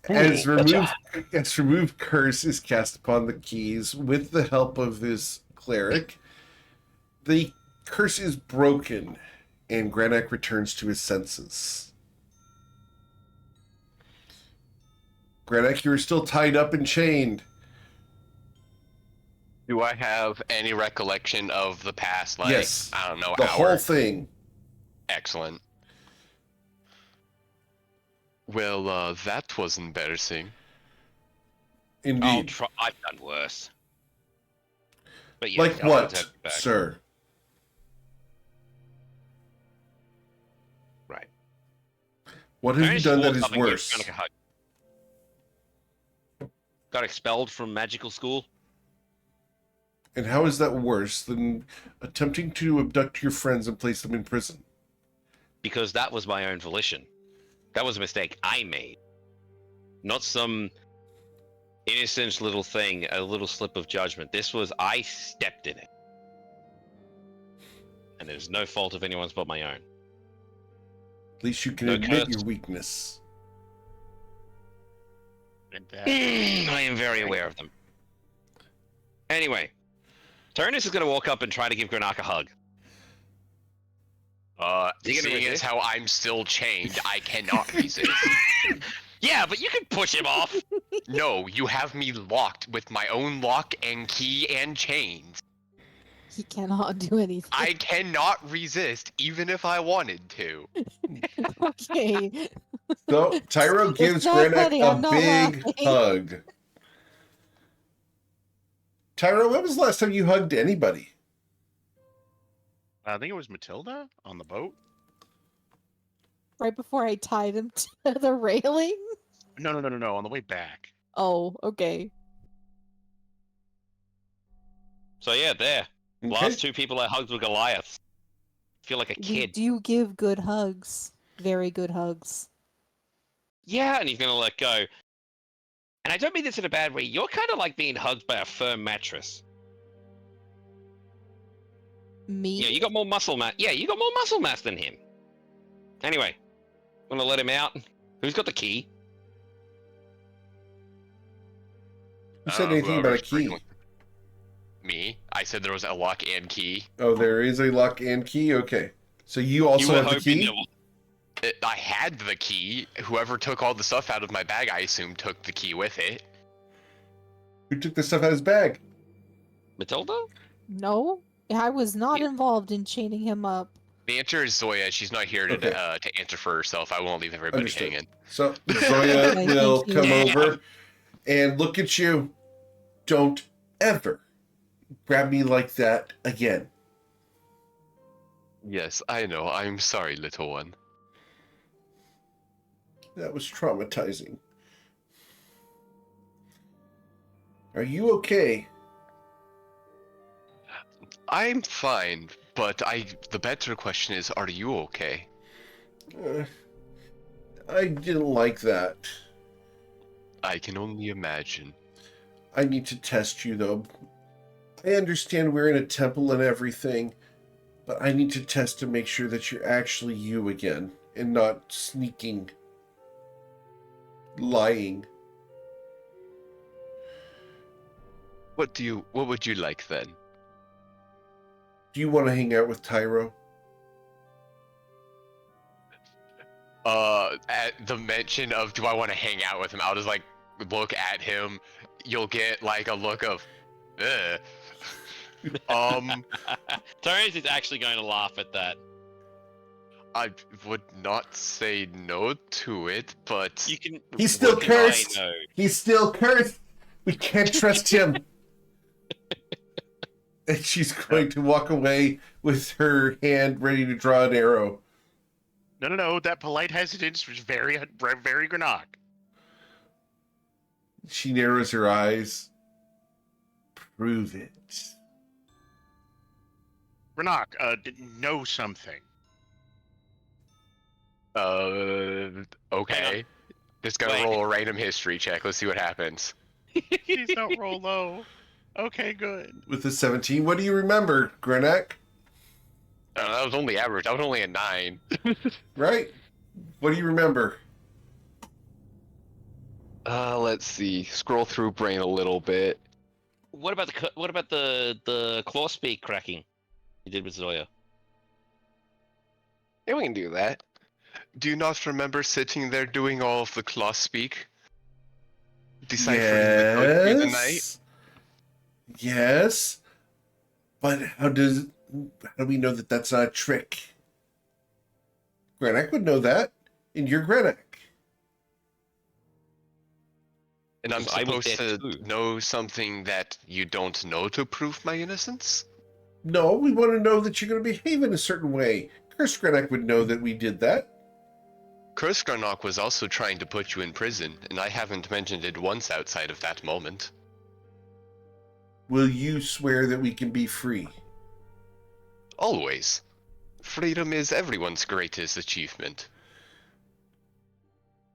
As Gotcha. remove curse is cast upon the keys with the help of this cleric, the curse is broken, and Granak returns to his senses. Granak, you are still tied up and chained. Do I have any recollection of the past, like, Yes. I don't know, The hour? whole thing. Excellent. Well, that was embarrassing. Indeed. I've done worse. But yeah, Like I'll what, take it back. sir? Right. What have you Ernest done that walked is up and gave worse? Granak a hug. Got expelled from magical school. And how is that worse than attempting to abduct your friends and place them in prison? Because that was my own volition. That was a mistake I made. Not some innocent little thing, a little slip of judgment. This was, I stepped in it. And there's no fault of anyone's but my own. At least you can No admit curse. your weakness. And that, I am very aware of them. Anyway, Turnus is going to walk up and try to give Granak a hug. You gonna Seeing as resist? how I'm still chained, I cannot resist. Yeah, but you can push him off. No, you have me locked with my own lock and key and chains. He cannot do anything. I cannot resist, even if I wanted to. Okay. So Tyro gives not Granak funny, a I'm not big laughing. hug. Tyro, when was the last time you hugged anybody? I think it was Matilda on the boat. Right before I tied him to the railing? No, on the way back. Oh, okay. So yeah, there. Okay. Last two people I hugged were Goliaths. Feel like a We kid. do give good hugs. Very good hugs. Yeah, and he's gonna let go. And I don't mean this in a bad way. You're kind of like being hugged by a firm mattress. Me? Yeah, you got more muscle mass. Yeah, you got more muscle mass than him. Anyway, I'm gonna let him out. Who's got the key? Who said anything about a Whoever's key? bringing- Me? I said there was a lock and key. Oh, there is a lock and key? Okay. So you also you were have the hoping key? that- I had the key. Whoever took all the stuff out of my bag, I assume, took the key with it. Who took the stuff out of his bag? Matilda? No? I was not Yeah. involved in chaining him up. The answer is Zoya. She's not here to Okay. to answer for herself. I won't leave everybody Understood. hanging. So Zoya Okay, will thank you. come Yeah. over and look at you. Don't ever grab me like that again. Yes, I know. I'm sorry, little one. That was traumatizing. Are you okay? I'm fine, but the better question is, are you okay? I didn't like that. I can only imagine. I need to test you, though. I understand we're in a temple and everything, but I need to test to make sure that you're actually you again and not sneaking, lying. What would you like then? Do you want to hang out with Tyro? At the mention of do I want to hang out with him, I'll just like look at him. You'll get like a look of, ugh. Turnus is actually going to laugh at that. I would not say no to it, but You can. He's still what can I cursed. know? He's still cursed. We can't trust him. And she's going to walk away with her hand ready to draw an arrow. No. That polite hesitance was very Granak. She narrows her eyes. Prove it. Granak, know something. Okay. Just gonna Wait. roll a random history check. Let's see what happens. Please don't roll low. Okay, good. With a 17, what do you remember, Granak? That was only average. That was only a 9. Right? What do you remember? Let's see. Scroll through brain a little bit. What about the claw speak cracking you did with Zoya? Yeah, we can do that. Do you not remember sitting there doing all of the claw speak? Deciphering the code through the night? Yes. But how do we know that that's not a trick? Granak would know that, and you're Granak. And I'm Because I was supposed there to too. know something that you don't know to prove my innocence? No, we want to know that you're going to behave in a certain way. Curse Granak would know that we did that. Kurskarnok was also trying to put you in prison, and I haven't mentioned it once outside of that moment. Will you swear that we can be free? Always. Freedom is everyone's greatest achievement.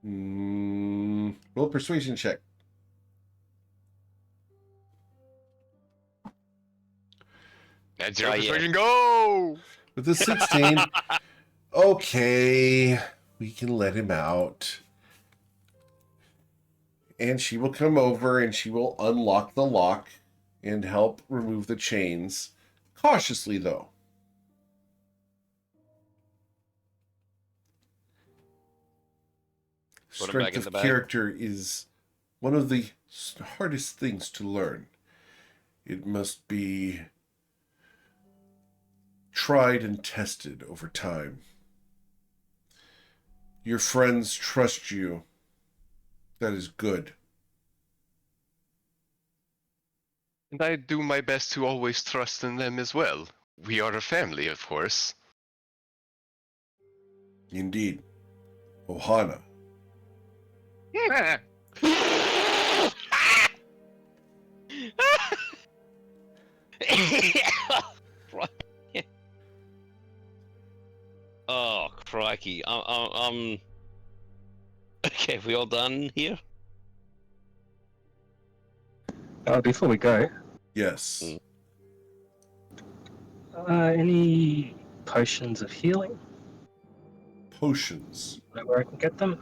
Roll a persuasion check. At zero Yeah. persuasion, go! With a 16, okay, we can let him out. And she will come over and she will unlock the lock and help remove the chains. Cautiously, though. Put him back Strength in of the bag. character is one of the hardest things to learn. It must be tried and tested over time. Your friends trust you. That is good. And I do my best to always trust in them as well. We are a family, of course. Indeed. Ohana. Oh, crikey. Okay, we all done here? Before we go, Yes. any potions of healing? Potions. Know where I can get them?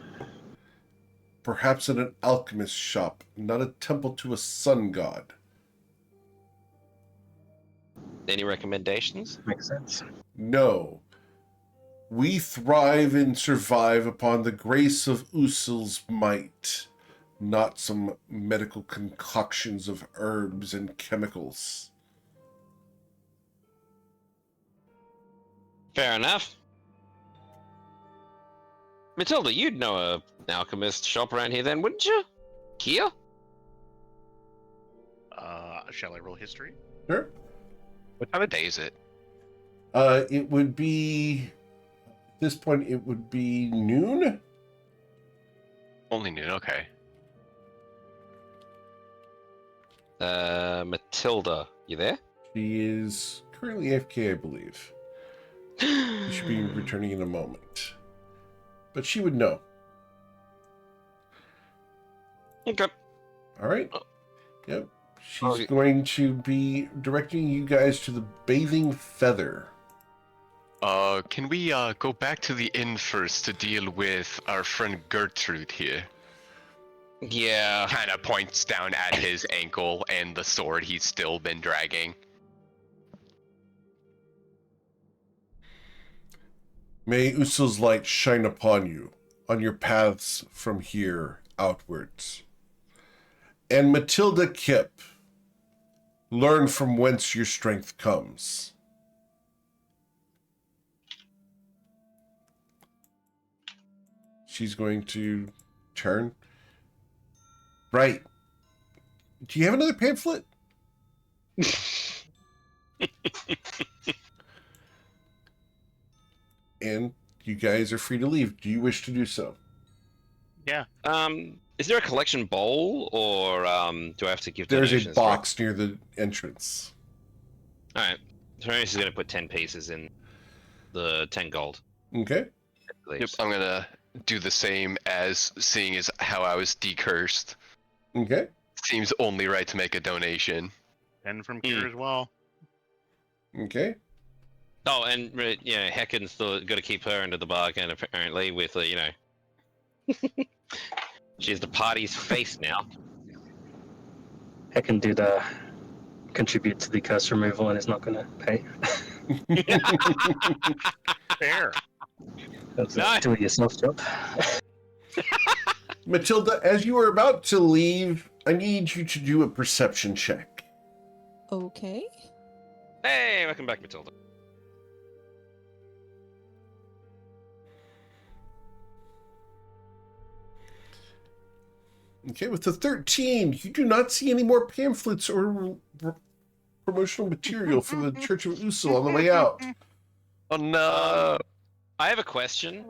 Perhaps in an alchemist shop, not a temple to a sun god. Any recommendations? Makes sense. No. We thrive and survive upon the grace of Usul's might, not some medical concoctions of herbs and chemicals. Fair enough. Matilda, you'd know an alchemist shop around here then, wouldn't you? Here? Shall I roll history? Sure. What time of day is it? It would be, at this point, it would be noon? Only noon, okay. Matilda, you there? She is currently AFK, I believe. She should be returning in a moment. But she would know. Okay. All right. Oh. Yep. She's Oh, going to be directing you guys to the Bathing Feather. Can we go back to the inn first to deal with our friend Gertrude here? Yeah. Kind of points down at his ankle and the sword he's still been dragging. May Usul's light shine upon you, on your paths from here outwards. And Matilda Kipp, learn from whence your strength comes. She's going to turn. Right. Do you have another pamphlet? And you guys are free to leave. Do you wish to do so? Yeah. Is there a collection bowl, or do I have to give There's a donations? box near the entrance. Alright. Therese is going to put 10 pieces in the 10 gold. Okay. Yep, I'm gonna do the same as seeing as how I was decursed. Okay. Seems only right to make a donation. 10 from Kier as well. Okay. Oh, and Hecken's still got to keep her into the bargain, apparently, with, she's the party's face now. Hecken did contribute to the curse removal and is not going to pay. Fair. That's No. a do-it-yourself job. Matilda, as you are about to leave, I need you to do a perception check. Okay. Hey, welcome back, Matilda. Okay, with the 13, you do not see any more pamphlets or promotional material for the Church of Usul on the way out. Oh no! I have a question.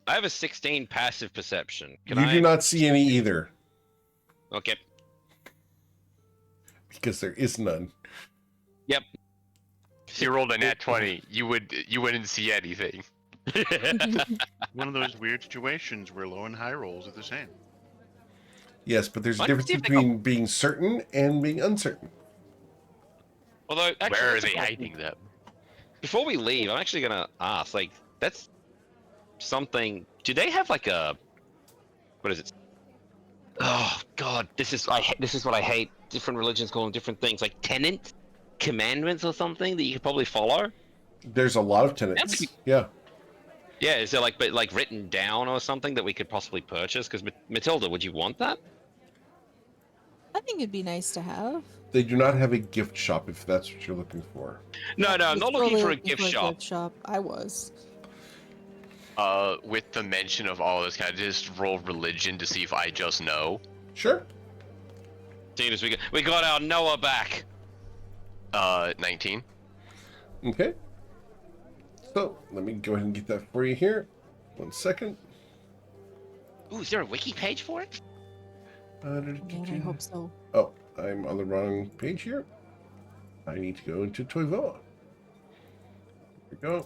I have a 16 passive perception. Can You I? do not see any either, Okay. because there is none. Yep. If you rolled a nat 20, you wouldn't see anything. One of those weird situations where low and high rolls are the same. Yes, but there's a Why difference don't you between being certain and being uncertain. Although, actually, Where are that's they a question. hiding them? Before we leave, I'm actually gonna ask. Like, that's something. Do they have like a? What is it? Oh God, this is what I hate. Different religions call them different things, like tenets, commandments, or something that you could probably follow. There's a lot of tenants. Yeah. Yeah, is there like written down or something that we could possibly purchase? Because Matilda, would you want that? I think it'd be nice to have. They do not have a gift shop if that's what you're looking for. No, I'm was not looking totally for a gift shop. I was. With the mention of all this, can I just roll religion to see if I just know? Sure. Seeing as we got our Noah back. 19. Okay. So, let me go ahead and get that for you here. 1 second. Ooh, is there a wiki page for it? Man, I hope so. Oh, I'm on the wrong page here. I need to go into Toivoa. Here we go.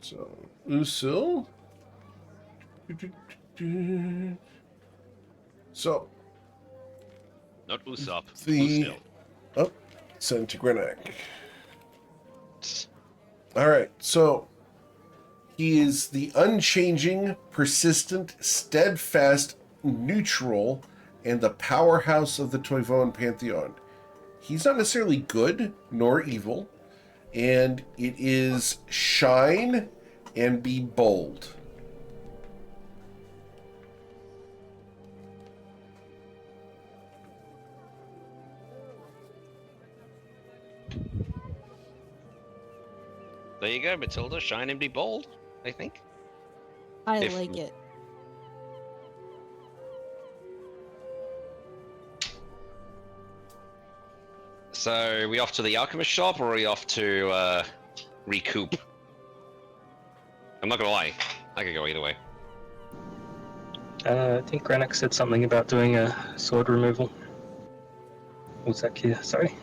So, Usul. So, Not Usopp. the... Usil. Oh, send to Grenak. Alright, so... He is the unchanging, persistent, steadfast, neutral, and the powerhouse of the Toivoan Pantheon. He's not necessarily good nor evil, and it is shine and be bold. There you go, Matilda. Shine and be bold, I think. I If- like it. So, are we off to the alchemist shop, or are we off to recoup? I'm not gonna lie, I could go either way. I think Granik said something about doing a sword removal. Was that clear? Sorry.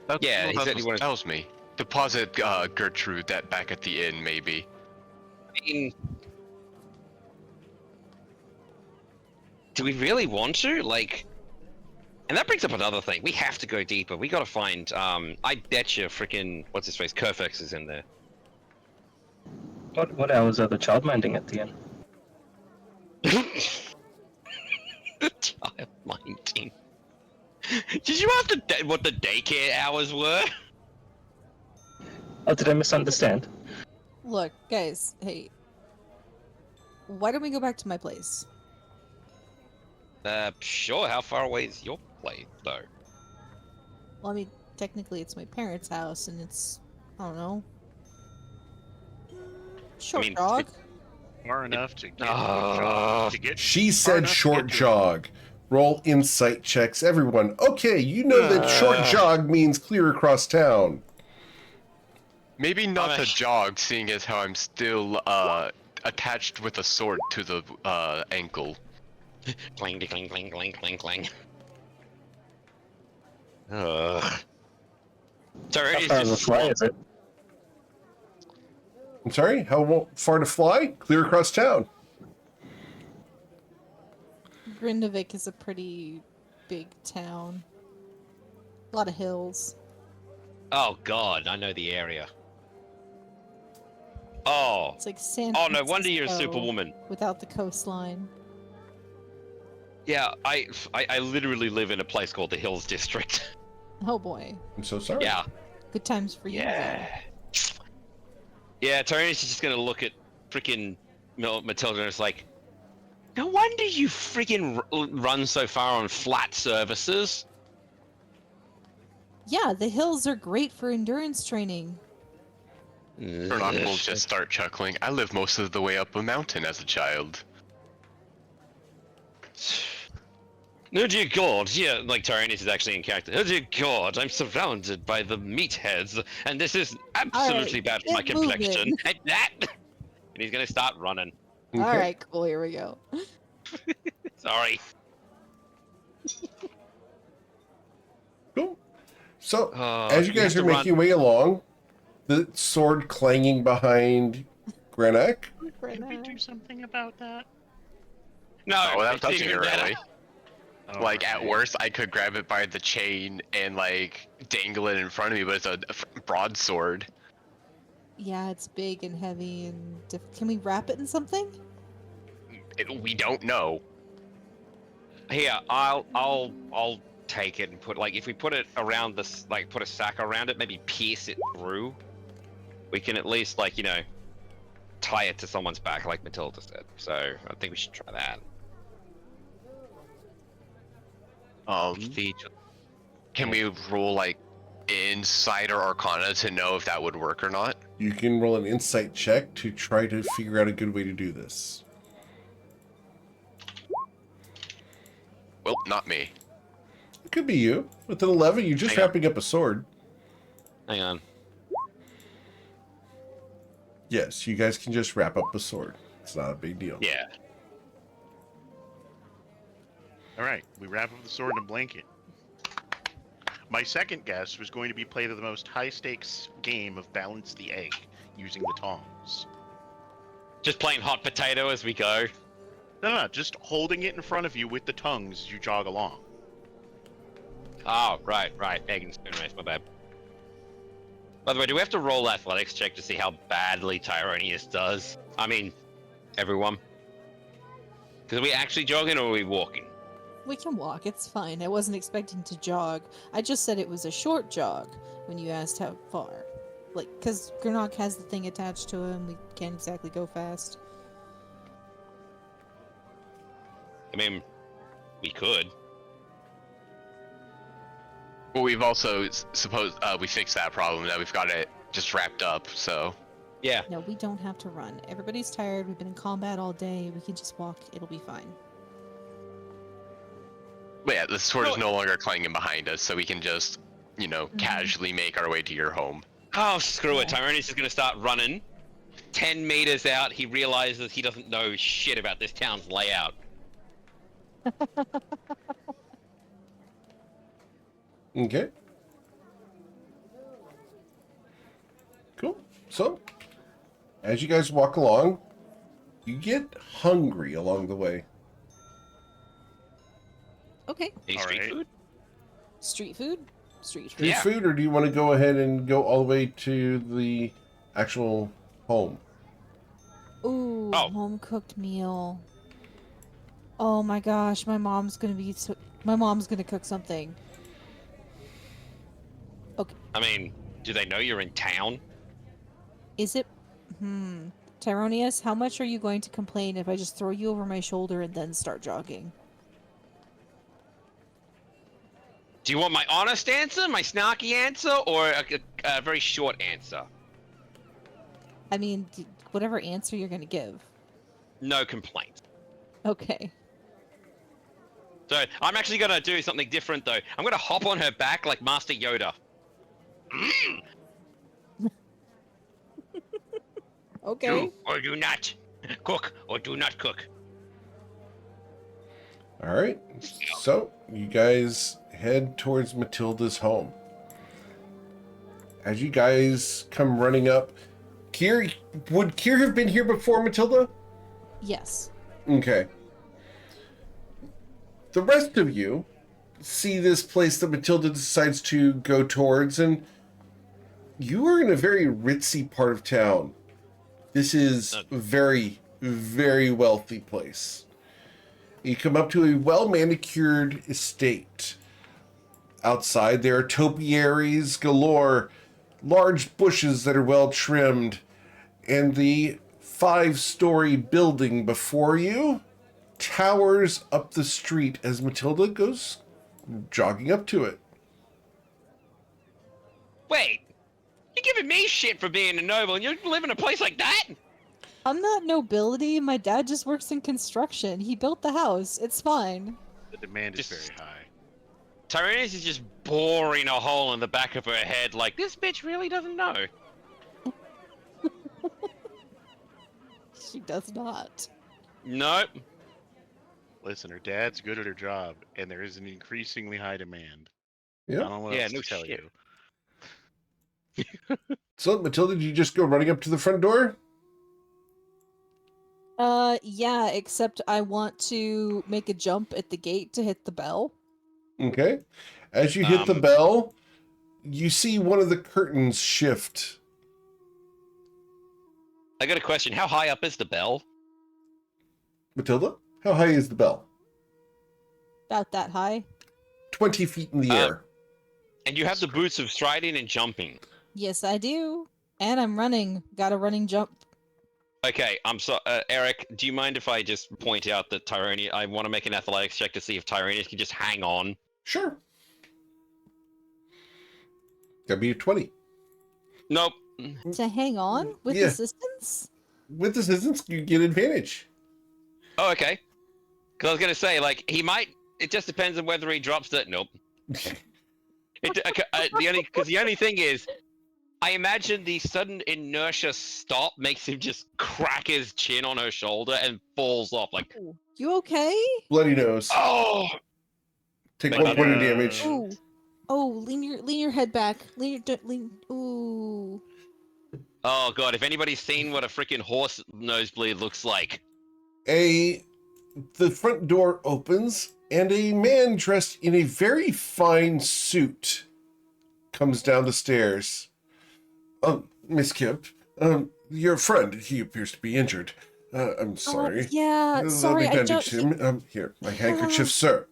That's Yeah, what he said that he wanted- tells me. Deposit Gertrude that back at the inn, maybe. I mean, do we really want to? Like, and that brings up another thing. We have to go deeper. We gotta find. I bet you, freaking what's his face, Kerfex is in there. What hours are the child minding at the inn? Child minding. Did you ask what the daycare hours were? Oh, did I misunderstand? Look, guys, hey. Why don't we go back to my place? Sure. How far away is your place, though? Well, I mean, technically it's my parents' house, and it's, I don't know. Short mean, jog. Far enough to get Ah. to get. She far said enough to short get to- jog. Roll insight checks, everyone. Okay, you know that short jog means clear across town. Maybe not I'm the a- jog, seeing as how I'm still attached with a sword to the ankle. Clang, clang, clang, clang, clang, clang. Ugh. Sorry, How it's far of a just fly is it? I'm sorry, how far to fly? Clear across town. Grindavik is a pretty big town. A lot of hills. Oh God, I know the area. Oh, It's like San oh no wonder you're a Francisco superwoman. without the coastline. Yeah, I literally live in a place called the Hills District. Oh boy. I'm so sorry. Yeah. Good times for you. though. Yeah. Yeah, Tony's just gonna look at freaking Matilda and it's like, no wonder you freaking run so far on flat surfaces. Yeah, the hills are great for endurance training. Vernon will just start chuckling. I lived most of the way up a mountain as a child. Oh dear God, yeah, like Tyrannus is actually in character. Oh dear God, I'm surrounded by the meatheads, and this is absolutely bad for my get complexion. moving. And that, and he's gonna start running. Okay. All right, cool. Here we go. Sorry. Cool. So, Uh, as you guys are making your way along, the sword clanging behind Grenak, Can we do something about that? No, without it's touching it even better. really. Like at worst, I could grab it by the chain and like dangle it in front of me, but it's a broadsword. Yeah, it's big and heavy and can we wrap it in something? We don't know. Here, I'll take it and put if we put it around this, put a sack around it, maybe pierce it through. We can at least tie it to someone's back, like Matilda said. So I think we should try that. Can we roll like insight or arcana to know if that would work or not? you can roll an insight check to try to figure out a good way to do this. Well, not me. It could be you. With an 11, you're just Hang on. wrapping up a sword. Hang on. Yes, you guys can just wrap up a sword. It's not a big deal. Yeah. All right, we wrap up the sword in a blanket. My second guess was going to be play the most high-stakes game of balance the egg using the tongs. Just plain hot potato as we go. No, just holding it in front of you with the tongues as you jog along. Oh, right. Egg and spoon race, my bad. By the way, do we have to roll athletics check to see how badly Tyronius does? I mean, everyone. Because are we actually jogging or are we walking? We can walk. It's fine. I wasn't expecting to jog. I just said it was a short jog when you asked how far. Because Gernok has the thing attached to him. We can't exactly go fast. I mean, we could. Well, we've also we fixed that problem. Now we've got it just wrapped up. So Yeah. No, we don't have to run. Everybody's tired. We've been in combat all day. We can just walk. It'll be fine. but yeah, the sword is no longer clanging behind us, so we can just Mm-hmm. casually make our way to your home. Oh, screw it. Yeah. Tyronius is going to start running. 10 meters out, he realizes he doesn't know shit about this town's layout. Okay. Cool. So, as you guys walk along, you get hungry along the way. Okay. Any All street right. food? Street food? Street food. Street Yeah. food, or do you want to go ahead and go all the way to the actual home? Ooh, Oh. home cooked meal. Oh my gosh, my mom's gonna cook something. I mean, do they know you're in town? Is it? Tyronius, how much are you going to complain if I just throw you over my shoulder and then start jogging? Do you want my honest answer, my snarky answer, or a very short answer? I mean, whatever answer you're gonna give. No complaint. Okay. So, I'm actually going to do something different, though. I'm going to hop on her back like Master Yoda. Okay. Do or do not. Cook or do not cook. All right. So, you guys head towards Matilda's home. As you guys come running up, would Kier have been here before Matilda? Yes. Okay. The rest of you see this place that Matilda decides to go towards, and you are in a very ritzy part of town. This is a very, very wealthy place. You come up to a well-manicured estate. Outside, there are topiaries galore, large bushes that are well-trimmed, And the 5-story building before you towers up the street as Matilda goes jogging up to it. Wait, you're giving me shit for being a noble, and you live in a place like that? I'm not nobility. My dad just works in construction. He built the house. It's fine. The demand is Just- very high. Tyrannus is just boring a hole in the back of her head like, this bitch really doesn't know. She does not. Nope. Listen, her dad's good at her job, and there is an increasingly high demand. I Yeah. don't know what Yeah, else no to tell shit. you. So, Matilda, did you just go running up to the front door? Yeah, except I want to make a jump at the gate to hit the bell. Okay. As you hit the bell, you see one of the curtains shift. I got a question. How high up is the bell? Matilda, how high is the bell? About that high. 20 feet in the air. And you have the boots of striding and jumping. Yes, I do. And I'm running. Got a running jump. Okay, I'm so Eric, do you mind if I just point out that Tyrone, I want to make an athletics check to see if Tyrone can just hang on? Sure. Gotta be a 20. Nope. To hang on with Yeah. assistance? With assistance, you get advantage. Oh, okay. Because I was gonna say, like, he might. It just depends on whether he drops it. Nope. The only thing is, I imagine the sudden inertia stop makes him just crack his chin on her shoulder and falls off. Like, You okay? Bloody nose. oh, Take Bloody 1 point of nose. damage. Ooh. Oh, lean your head back. Lean. Ooh. oh god! If anybody's seen what a freaking horse nosebleed looks like, The front door opens, and a man dressed in a very fine suit comes down the stairs. Miss Kip, your friend, he appears to be injured. I'm sorry. Yeah, sorry. Let me I bandage don't. him. Here, my handkerchief, sir.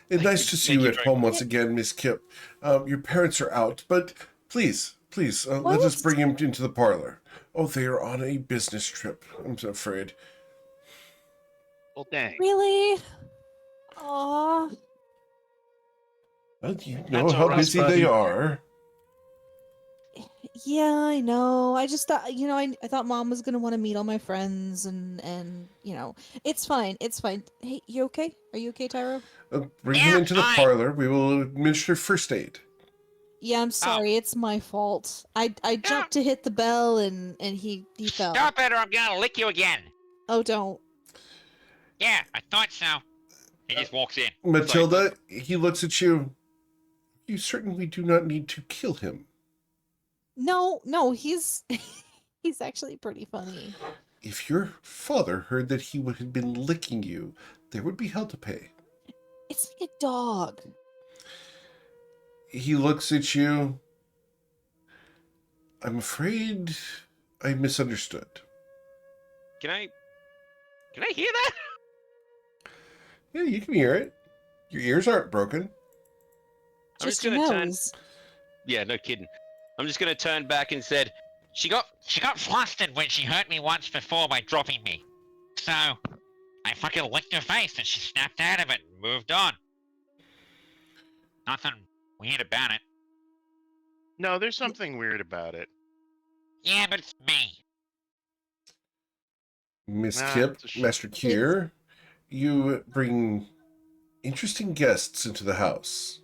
It's nice to see Thank you you at very home once again, Miss Kip. Your parents are out, but please, let us What? bring him into the parlor. Oh, they are on a business trip, I'm so afraid. Well, dang. Really? Aw. Well, you know That's how all right, busy buddy. they are. Yeah, I know. I just thought, I thought Mom was gonna want to meet all my friends, and it's fine. It's fine. Hey, you okay? Are you okay, Tyro? Bring him into the parlor. We will administer first aid. Yeah, I'm sorry. It's my fault. I jumped to hit the bell, and he fell. Stop it or I'm gonna lick you again. Oh, don't. Yeah, I thought so. He just walks in. Matilda, he looks at you. You certainly do not need to kill him. No, he's he's actually pretty funny. If your father heard that he had been licking you, there would be hell to pay. It's like a dog. He looks at you. I'm afraid I misunderstood. can I hear that? Yeah, you can hear it. Your ears aren't broken. I'm Just just your gonna turn. nose. Yeah, no kidding. I'm just gonna turn back and said, She got flustered when she hurt me once before by dropping me. So, I fucking licked her face and she snapped out of it and moved on. Nothing weird about it. No, there's something weird about it. Yeah, but it's me. Miss Nah, Kip, it's a Master Kier, you bring interesting guests into the house.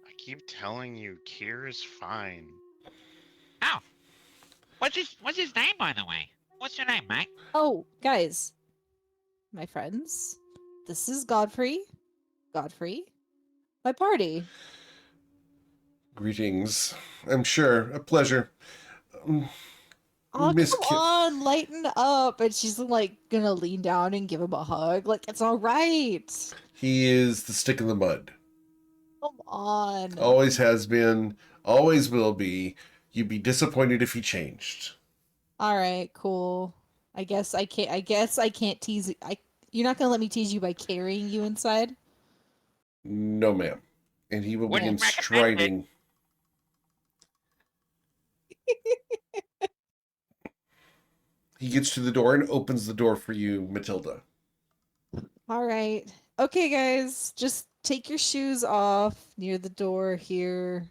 I keep telling you, Kier is fine. Oh. What's his name, by the way? What's your name, mate? Oh, guys, my friends, this is Godfrey. My party. Greetings. I'm sure. A pleasure. Oh, Miss come Kip. on, lighten up. And she's like gonna lean down and give him a hug. Like, it's all right. He is the stick in the mud. Come on. Always has been, always will be. You'd be disappointed if he changed. All right, cool. I guess I can't tease. You're not gonna let me tease you by carrying you inside. No, ma'am. And he will begin Wouldn't recommend striding. He gets to the door and opens the door for you, Matilda. All right. Okay, guys, just take your shoes off near the door here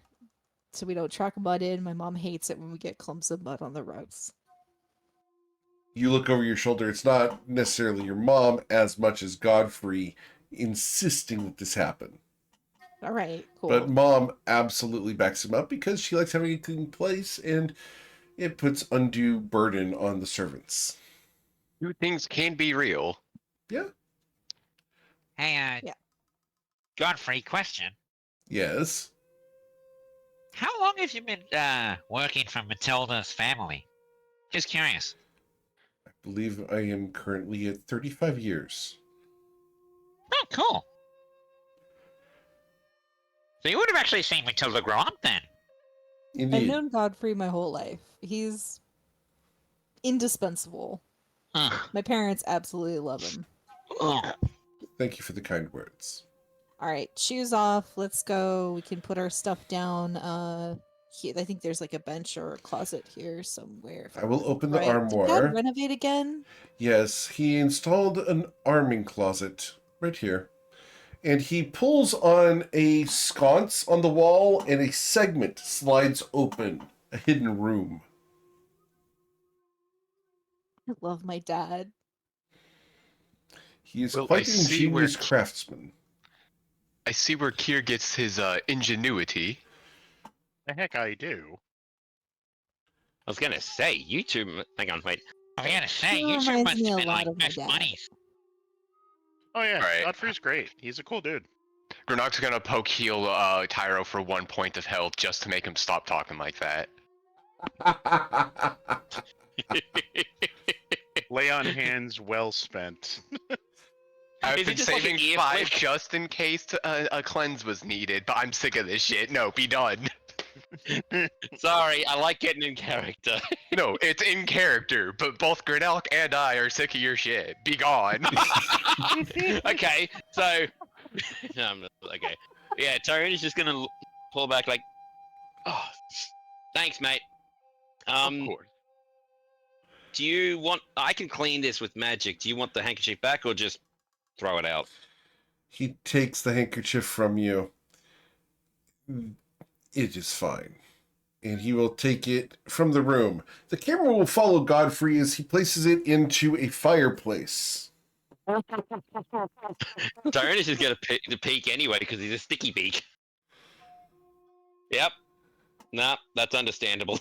so we don't track mud in. My mom hates it when we get clumps of mud on the rugs. You look over your shoulder. It's not necessarily your mom as much as Godfrey insisting that this happen. All right, cool. But mom absolutely backs him up because she likes having a clean place, and it puts undue burden on the servants. Two things can be real. Yeah. Hey, Yeah. Godfrey, question. Yes. How long have you been working for Matilda's family? Just curious. I believe I am currently at 35 years. Oh, cool. So you would have actually seen Matilda grow up then. I've Indeed. known Godfrey my whole life. He's indispensable. Ugh. My parents absolutely love him. Ugh. Thank you for the kind words. All right, shoes off. Let's go. We can put our stuff down. Here, I think there's like a bench or a closet here somewhere. I will open the Right. Did armoire. Dad renovate again? Yes, he installed an arming closet right here. And he pulls on a sconce on the wall, and a segment slides open. A hidden room. I love my dad. He is Well, I quite an see where- ingenious craftsman. I see where Kier gets his ingenuity. The heck I do. I was gonna say, you two. Hang on, wait. I was gonna say, He you two reminds must me a have been lot like of my best dad. buddies. Oh yeah, Alright. Godfrey's great. He's a cool dude. Granok's gonna poke heal Tyro for 1 point of health just to make him stop talking like that. Lay on hands, well spent. I've Is it been just like saving an ear 5 flick? just in case a cleanse was needed, but I'm sick of this shit. No, be done. Sorry, I like getting in character. No, it's in character, but both Granok and I are sick of your shit. Be gone. Okay, so. Okay. Yeah, Tyrone's just gonna pull back like. Oh, thanks, mate. Of course. Do you want? I can clean this with magic. Do you want the handkerchief back or just throw it out? He takes the handkerchief from you. It is fine. And he will take it from the room. The camera will follow Godfrey as he places it into a fireplace. Tyrone is just gonna peek anyway because he's a sticky beak. Yep. Nah, that's understandable.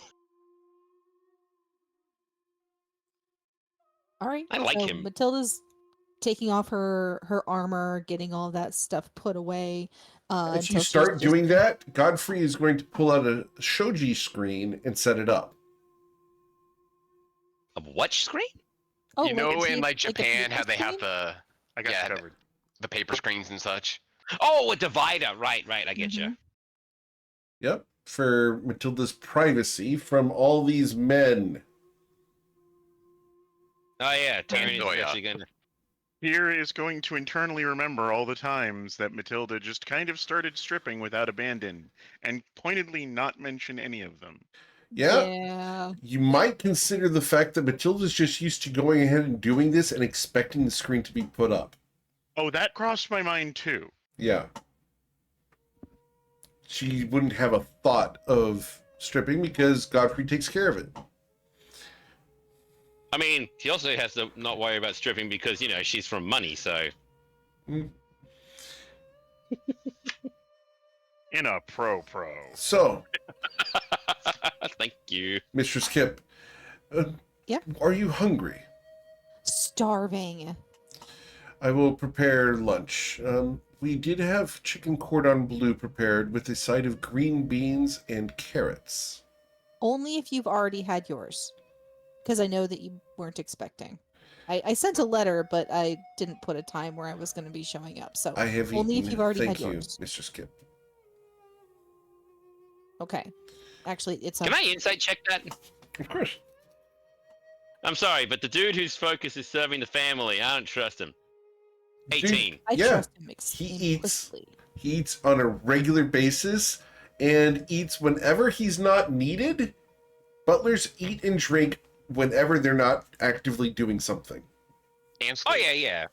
All right. I like so him. Matilda's taking off her armor, getting all that stuff put away. As until you she's start just- doing that, Godfrey is going to pull out a shoji screen and set it up. A what screen? Oh, You know, a in tape- like a Japan, paper how they have screen? I got Yeah, you covered. the paper screens and such. Oh, a divider. Right, I get you. Mhm. Yep. For Matilda's privacy from all these men. Oh yeah, Tyrone is Zoya. actually gonna. Here is going to internally remember all the times that Matilda just kind of started stripping without abandon, and pointedly not mention any of them. Yeah. Yeah. You might consider the fact that Matilda's just used to going ahead and doing this and expecting the screen to be put up. Oh, that crossed my mind too. Yeah. She wouldn't have a thought of stripping because Godfrey takes care of it. I mean, she also has to not worry about stripping because she's from money. So Mm. In a pro. So, thank you. Mistress Kip, Yeah? are you hungry? Starving. I will prepare lunch. We did have chicken cordon bleu prepared with a side of green beans and carrots. Only if you've already had yours. Because I know that you weren't expecting. I sent a letter, but I didn't put a time where I was going to be showing up. So I have only eaten. if you've already Thank had you, yours. Mistress Kip. Okay. Actually, it's Can I insight check that? Of course. I'm sorry, but the dude whose focus is serving the family, I don't trust him. 18. I Yeah, trust him he eats. implicitly. He eats on a regular basis and eats whenever he's not needed. Butlers eat and drink whenever they're not actively doing something. And Oh sleep. yeah.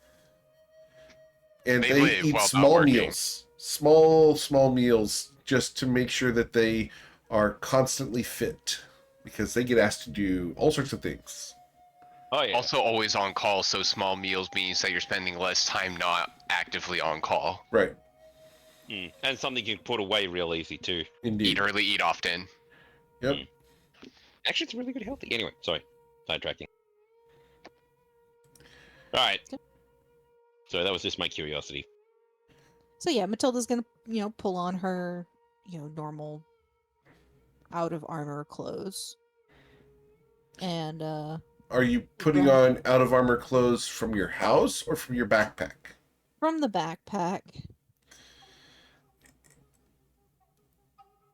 And They they live eat while not small working. meals. Small meals just to make sure that they are constantly fit. Because they get asked to do all sorts of things. Oh yeah. Also always on call, so small meals means that you're spending less time not actively on call. Right. And something you can put away real easy too. Indeed. Eat early, eat often. Yep. Actually, it's really good healthy. Anyway, sorry, sidetracking. All right. So that was just my curiosity. So yeah, Matilda's gonna, pull on her, normal out of armor clothes. And Are you putting on out of armor clothes from your house or from your backpack? from the backpack.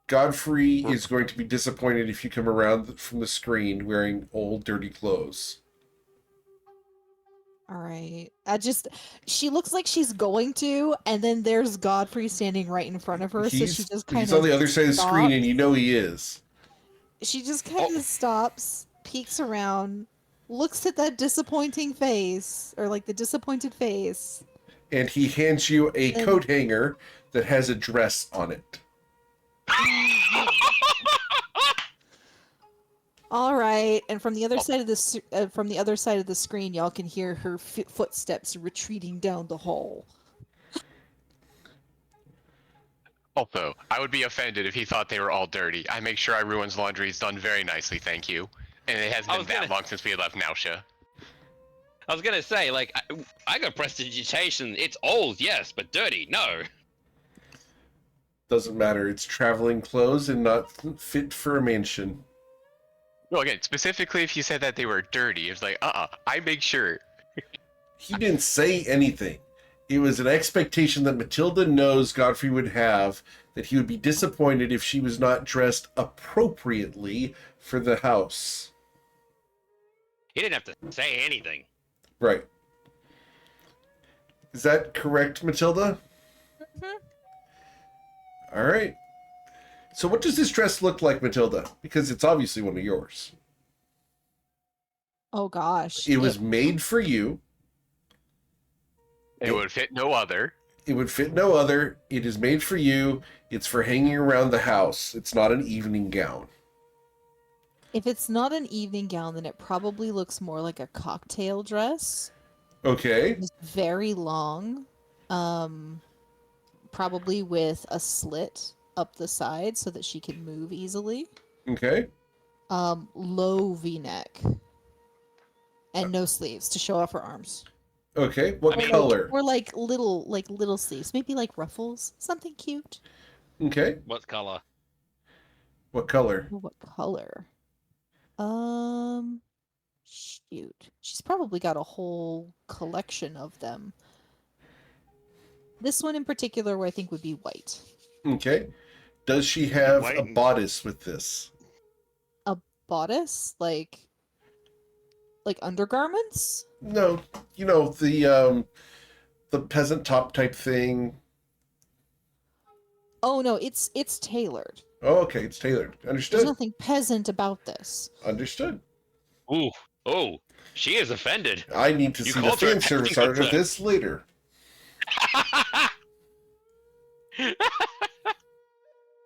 Godfrey is going to be disappointed if you come around from the screen wearing old, dirty clothes. All right. She looks like she's going to, and then there's Godfrey standing right in front of her, so she just kind He's of on the other side of the screen, stops. and you know he is. She just kind of stops, peeks around, looks at that disappointing face, or like the disappointed face. And he hands you a coat hanger that has a dress on it. All right, and from the other side of the screen, y'all can hear her footsteps retreating down the hall. Also, I would be offended if he thought they were all dirty. I make sure everyone's laundry is done very nicely, thank you. And it hasn't been that long since we left Nausea. I was gonna say, like, I got prestidigitation. It's old, yes, but dirty, no. Doesn't matter. It's traveling clothes and not fit for a mansion. Well, again, specifically if you said that they were dirty, it's like, I make sure. He didn't say anything. It was an expectation that Matilda knows Godfrey would have, that he would be disappointed if she was not dressed appropriately for the house. He didn't have to say anything. Right. Is that correct, Matilda? Mm-hmm. All right. So what does this dress look like, Matilda? Because it's obviously one of yours. Oh gosh. It was made for you. It would fit no other. It would fit no other. It is made for you. It's for hanging around the house. It's not an evening gown. If it's not an evening gown, then it probably looks more like a cocktail dress. Okay. It's very long. Probably with a slit up the side so that she can move easily. Okay. Low V-neck. And no sleeves to show off her arms. Okay. What I mean, color? Or like little sleeves. Maybe like ruffles. Something cute. Okay. What color? What color? Oh, what color? Shoot. She's probably got a whole collection of them. This one in particular, I think, would be white. Okay. Does she have White a and- bodice with this? A bodice? Like undergarments? No. You know, the peasant top type thing. Oh no, it's tailored. Oh, okay. It's tailored. There's Understood. nothing peasant about this. Understood. Ooh, oh, she is offended. I need to You see the called her a fan service peasant, art of sir. this later.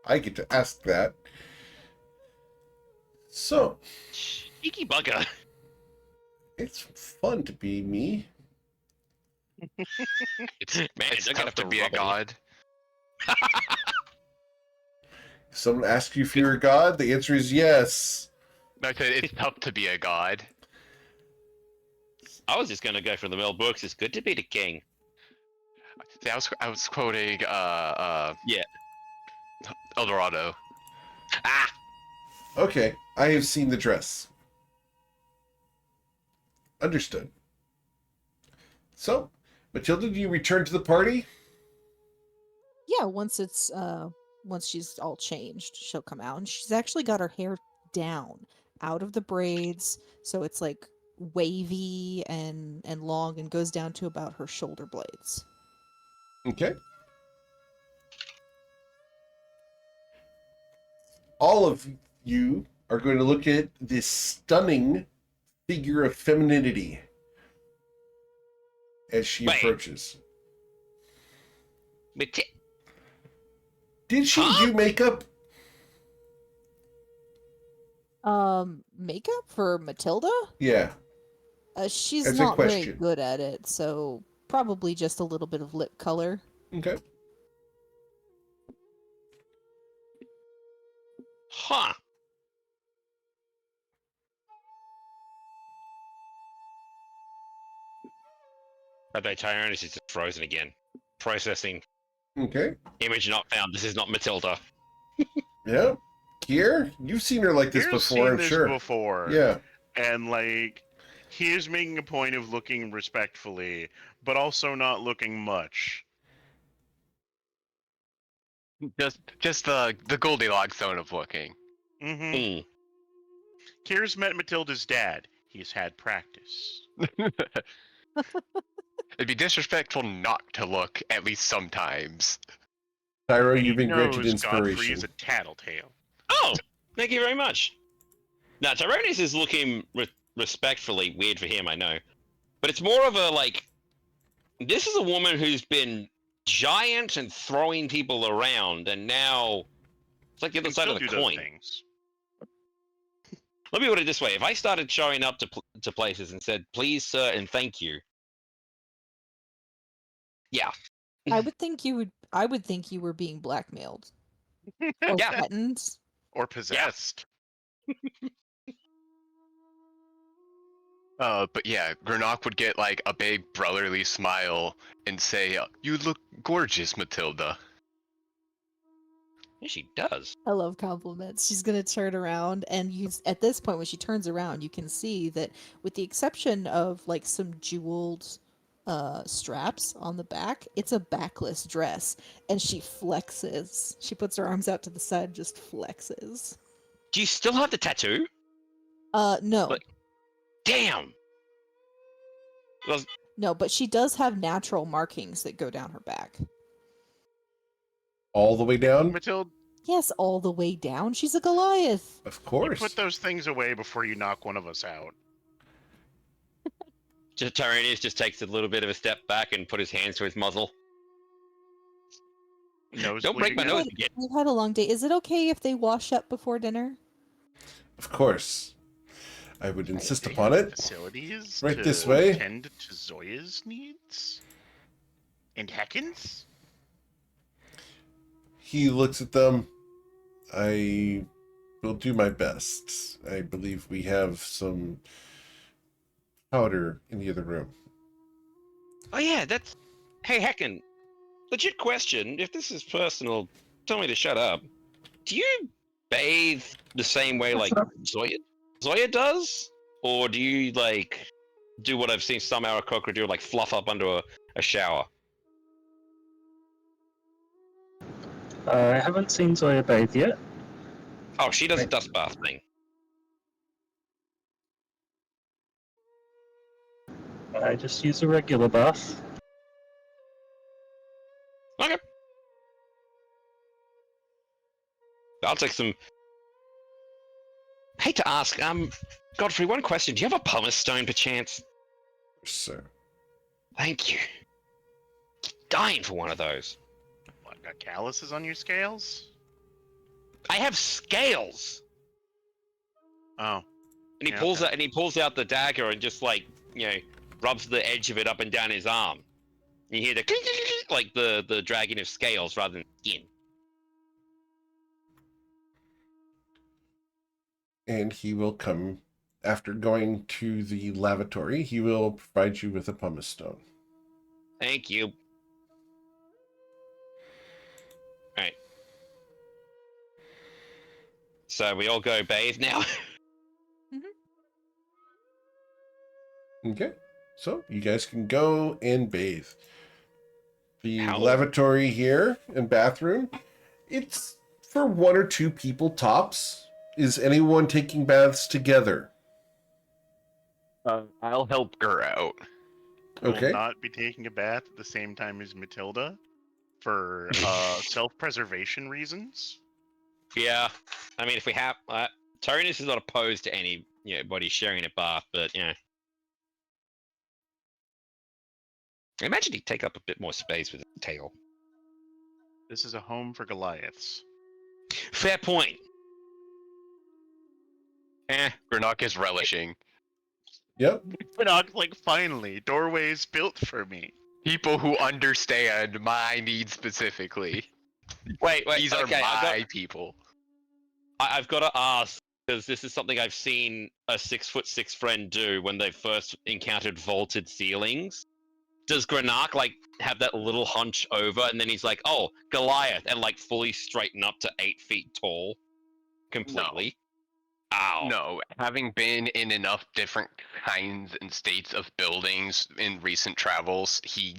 I get to ask that. So, Cheeky bugger. it's fun to be me. It's, Man, it's they're gonna tough to have to be a rub it. god. If someone asks you if you're a god, the answer is yes. No, I said it's tough to be a god. I was just gonna go from the Mel Brooks. It's good to be the king. See, I was quoting Yeah. El Dorado. Ah, Okay, I have seen the dress. Understood. So, Matilda, do you return to the party? Yeah, once she's all changed, she'll come out, and she's actually got her hair down, out of the braids, so it's like wavy and long, and goes down to about her shoulder blades. Okay. All of you are going to look at this stunning figure of femininity as she Wait. approaches. Did she Huh? do makeup? Makeup for Matilda? Yeah. She's As a not very question. good at it, so probably just a little bit of lip color. Okay. Huh. I bet Tyrannus is just frozen again. Processing. Okay. Image not found. This is not Matilda. Yeah. Kier, you've seen her like this Here's before, seen I'm this sure. before. Yeah. And like, he is making a point of looking respectfully, but also not looking much. Just the Goldilocks zone of looking. Mm-hmm. Hmm. Kier's met Matilda's dad. He's had practice. It'd be disrespectful not to look at least sometimes. Tyro, And you've he been granted knows Godfrey inspiration. is a tattletale. Oh, thank you very much. Now, Tyrannus is looking respectfully weird for him, I know. But it's more of a, like, this is a woman who's been giant and throwing people around, and now it's like the other Can side still of the do those coin. things. Let me put it this way: if I started showing up to places and said, "Please, sir," and "Thank you," yeah, I would think you were being blackmailed or yeah, threatened. Or possessed. But yeah, Granok would get like a big brotherly smile and say, "You look gorgeous, Matilda." yeah, she does. I love compliments. She's gonna turn around and use at this point when she turns around, you can see that with the exception of like some jeweled straps on the back, it's a backless dress and she flexes. She puts her arms out to the side and just flexes. Do you still have the tattoo? No. Like- Damn. Well, No, but she does have natural markings that go down her back. All the way down? Matilda, Yes, all the way down. She's a Goliath. Of you course. put those things away before you knock one of us out. Tyrannus just takes a little bit of a step back and put his hands to his muzzle. Nose Don't break my bleeding? nose again. We've had a long day. Is it okay if they wash up before dinner? Of course. I would insist They upon have it. Facilities Right to this way. tend to Zoya's needs? And Heckin's? He looks at them. I will do my best. I believe we have some powder in the other room. Oh yeah, that's. Hey, Heckin. Legit question. If this is personal, tell me to shut up. Do you bathe the same way like Zoya does, or do you like do what I've seen some Aarakocra do, like fluff up under a shower? I haven't seen Zoya bathe yet. Oh, she does a dust bath thing. I just use a regular bath. Okay. I'll take some. Hate to ask, Godfrey, one question. Do you have a pumice stone, perchance? Sir. Thank you. Dying for one of those. What, got calluses on your scales? I have scales. Oh. And he Yeah, pulls okay. out and he pulls out the dagger and just like, rubs the edge of it up and down his arm. And you hear the clink, clink, clink, like the dragging of scales rather than skin. And he will come after going to the lavatory. He will provide you with a pumice stone. Thank you. Alright. So we all go bathe now. Okay. So you guys can go and bathe. The How- lavatory here and bathroom, it's for 1 or 2 people tops. Is anyone taking baths together? I'll help her out. Okay. Will not be taking a bath at the same time as Matilda for self-preservation reasons. Yeah. I mean, if we have... Tyrannus is not opposed to any body sharing a bath, but yeah. I imagine he'd take up a bit more space with his tail. This is a home for Goliaths. Fair point. Granok is relishing. Yep. Granok, like, finally, doorways built for me. People who understand my needs specifically. Wait. These are okay, my people. I've got to ask, because this is something I've seen a 6'6" friend do when they first encountered vaulted ceilings. Does Granark like have that little hunch over, and then he's like, "Oh, Goliath," and like fully straighten up to 8 feet tall, completely? Ow. No, having been in enough different kinds and states of buildings in recent travels, he,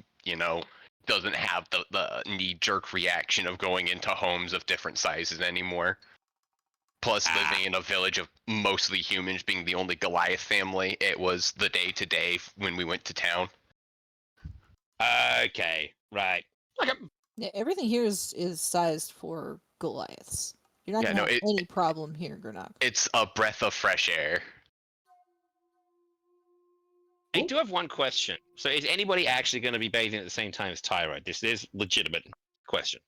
doesn't have the knee-jerk reaction of going into homes of different sizes anymore. Plus, living in a village of mostly humans, being the only Goliath family, it was the day-to-day when we went to town. Okay, right. Okay. Yeah, everything here is sized for Goliaths. You're not gonna have any problem here, Granok. It's a breath of fresh air. I do have one question. So, is anybody actually going to be bathing at the same time as Tyra? This is legitimate question.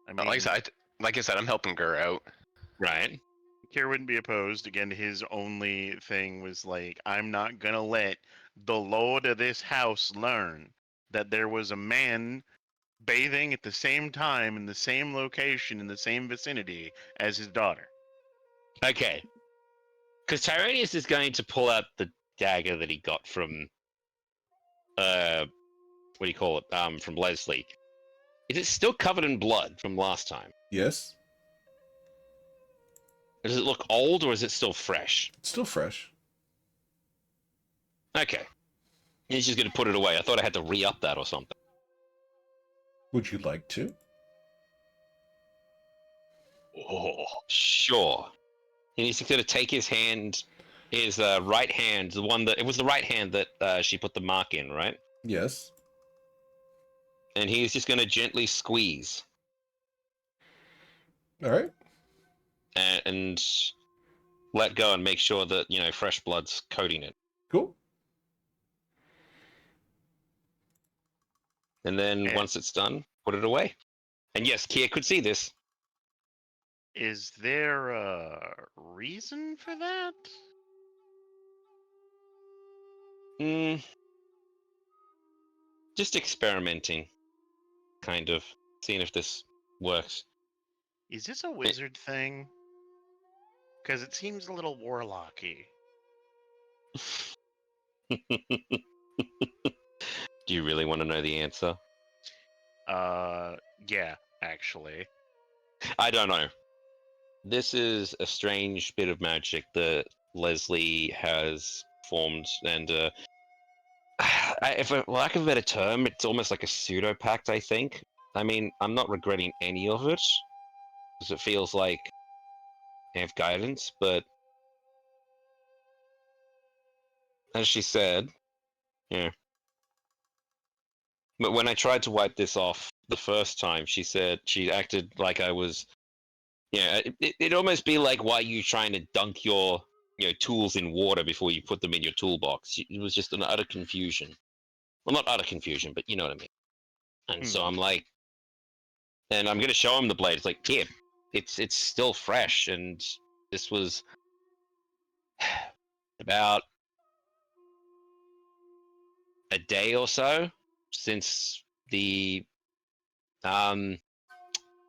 I mean, like I said, I'm helping Gur out. Right. Kier wouldn't be opposed. Again, his only thing was like, I'm not gonna let the lord of this house learn that there was a man bathing at the same time in the same location in the same vicinity as his daughter. Okay. Because Tyranius is going to pull out the dagger that he got from, what do you call it? From Leslie. Is it still covered in blood from last time? Yes. Does it look old, or is it still fresh? It's still fresh. Okay. He's just going to put it away. I thought I had to re-up that or something. Would you like to? Oh, sure. And he's going to take his hand, his right hand, it was the right hand that she put the mark in, right? Yes. And he's just going to gently squeeze. All right. And let go and make sure that, fresh blood's coating it. Cool. And then once it's done, put it away. And yes, Kia could see this. Is there a reason for that? Just experimenting, kind of, seeing if this works. Is this a wizard thing? Because it seems a little warlocky. Do you really want to know the answer? Yeah, actually. I don't know. This is a strange bit of magic that Leslie has formed, and if for lack of a better term, it's almost like a pseudo-pact, I think. I mean, I'm not regretting any of it, because it feels like I have guidance, but as she said, yeah. But when I tried to wipe this off the first time, she said she acted like I was. Yeah, it'd almost be like why you trying to dunk your tools in water before you put them in your toolbox. It was just an utter confusion. Well, not utter confusion, but you know what I mean. And so I'm like, and I'm gonna show him the blade. It's like, here, it's still fresh, and this was about a day or so since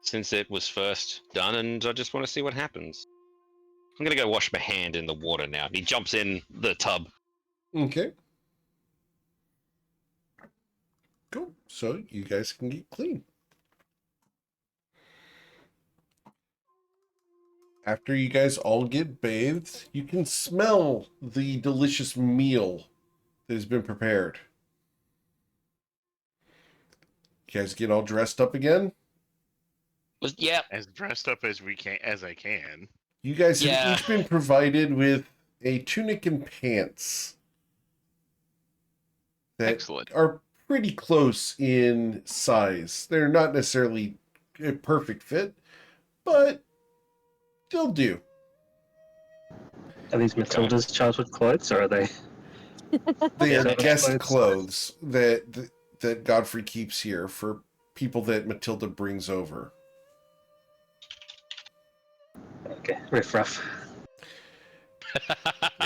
since it was first done, and I just want to see what happens. I'm gonna go wash my hand in the water now. He jumps in the tub. Okay. Cool. So you guys can get clean. After you guys all get bathed, you can smell the delicious meal that has been prepared. You guys get all dressed up again? Yeah. As dressed up as I can. You guys have each been provided with a tunic and pants that are pretty close in size. They're not necessarily a perfect fit, but they'll do. Are these Matilda's childhood clothes, or are they? They are Yeah. guest clothes that Godfrey keeps here for people that Matilda brings over. Okay, riffraff.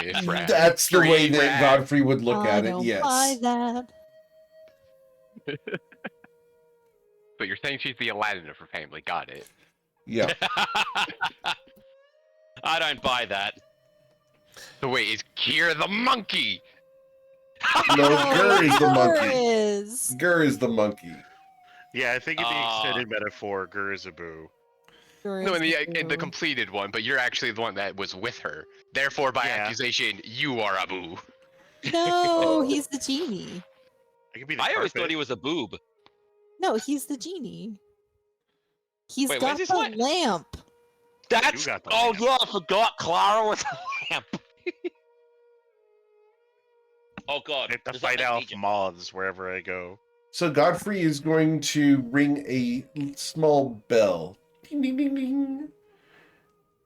Riff-raff. That's the way Street that rat. Godfrey would look I at it, don't buy yes. that. But you're saying she's the Aladdin of her family. Got it. Yeah. I don't buy that. So wait, is Kier the monkey? No, Gur is the Gur monkey. is. Gur is the monkey. Yeah, I think in the extended metaphor, Gur is a boo. Gur No, is in the boo. completed one, but you're actually the one that was with her. Therefore, by Yeah. accusation, you are a boo. No, he's the genie. I could be the I always thought carpet. he was a boob. No, he's the genie. He's Wait, got where's his the light? lamp. That's. got the Oh lamp. yeah, I forgot. Clara with a lamp. Oh god. I have to does that fight make off me j- moths wherever I go. So Godfrey is going to ring a small bell. Ding, ding, ding, ding.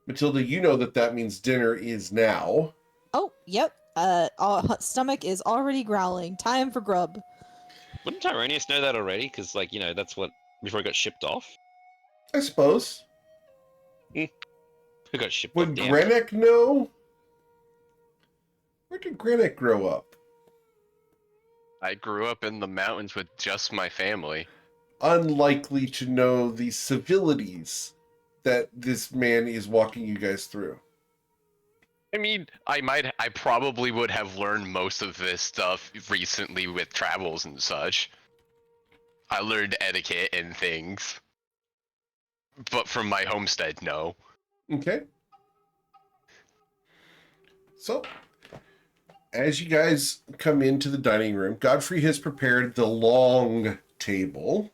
Matilda, you know that means dinner is now. Oh, yep. Stomach is already growling. Time for grub. Wouldn't Tyronius know that already? Because, like, that's what before he got shipped off. I suppose. Who got shipped Would off? Damn. Grenick know? Where did Grenick grow up? I grew up in the mountains with just my family. Unlikely to know the civilities that this man is walking you guys through. I mean, I probably would have learned most of this stuff recently with travels and such. I learned etiquette and things. But from my homestead, no. Okay. So, as you guys come into the dining room, Godfrey has prepared the long table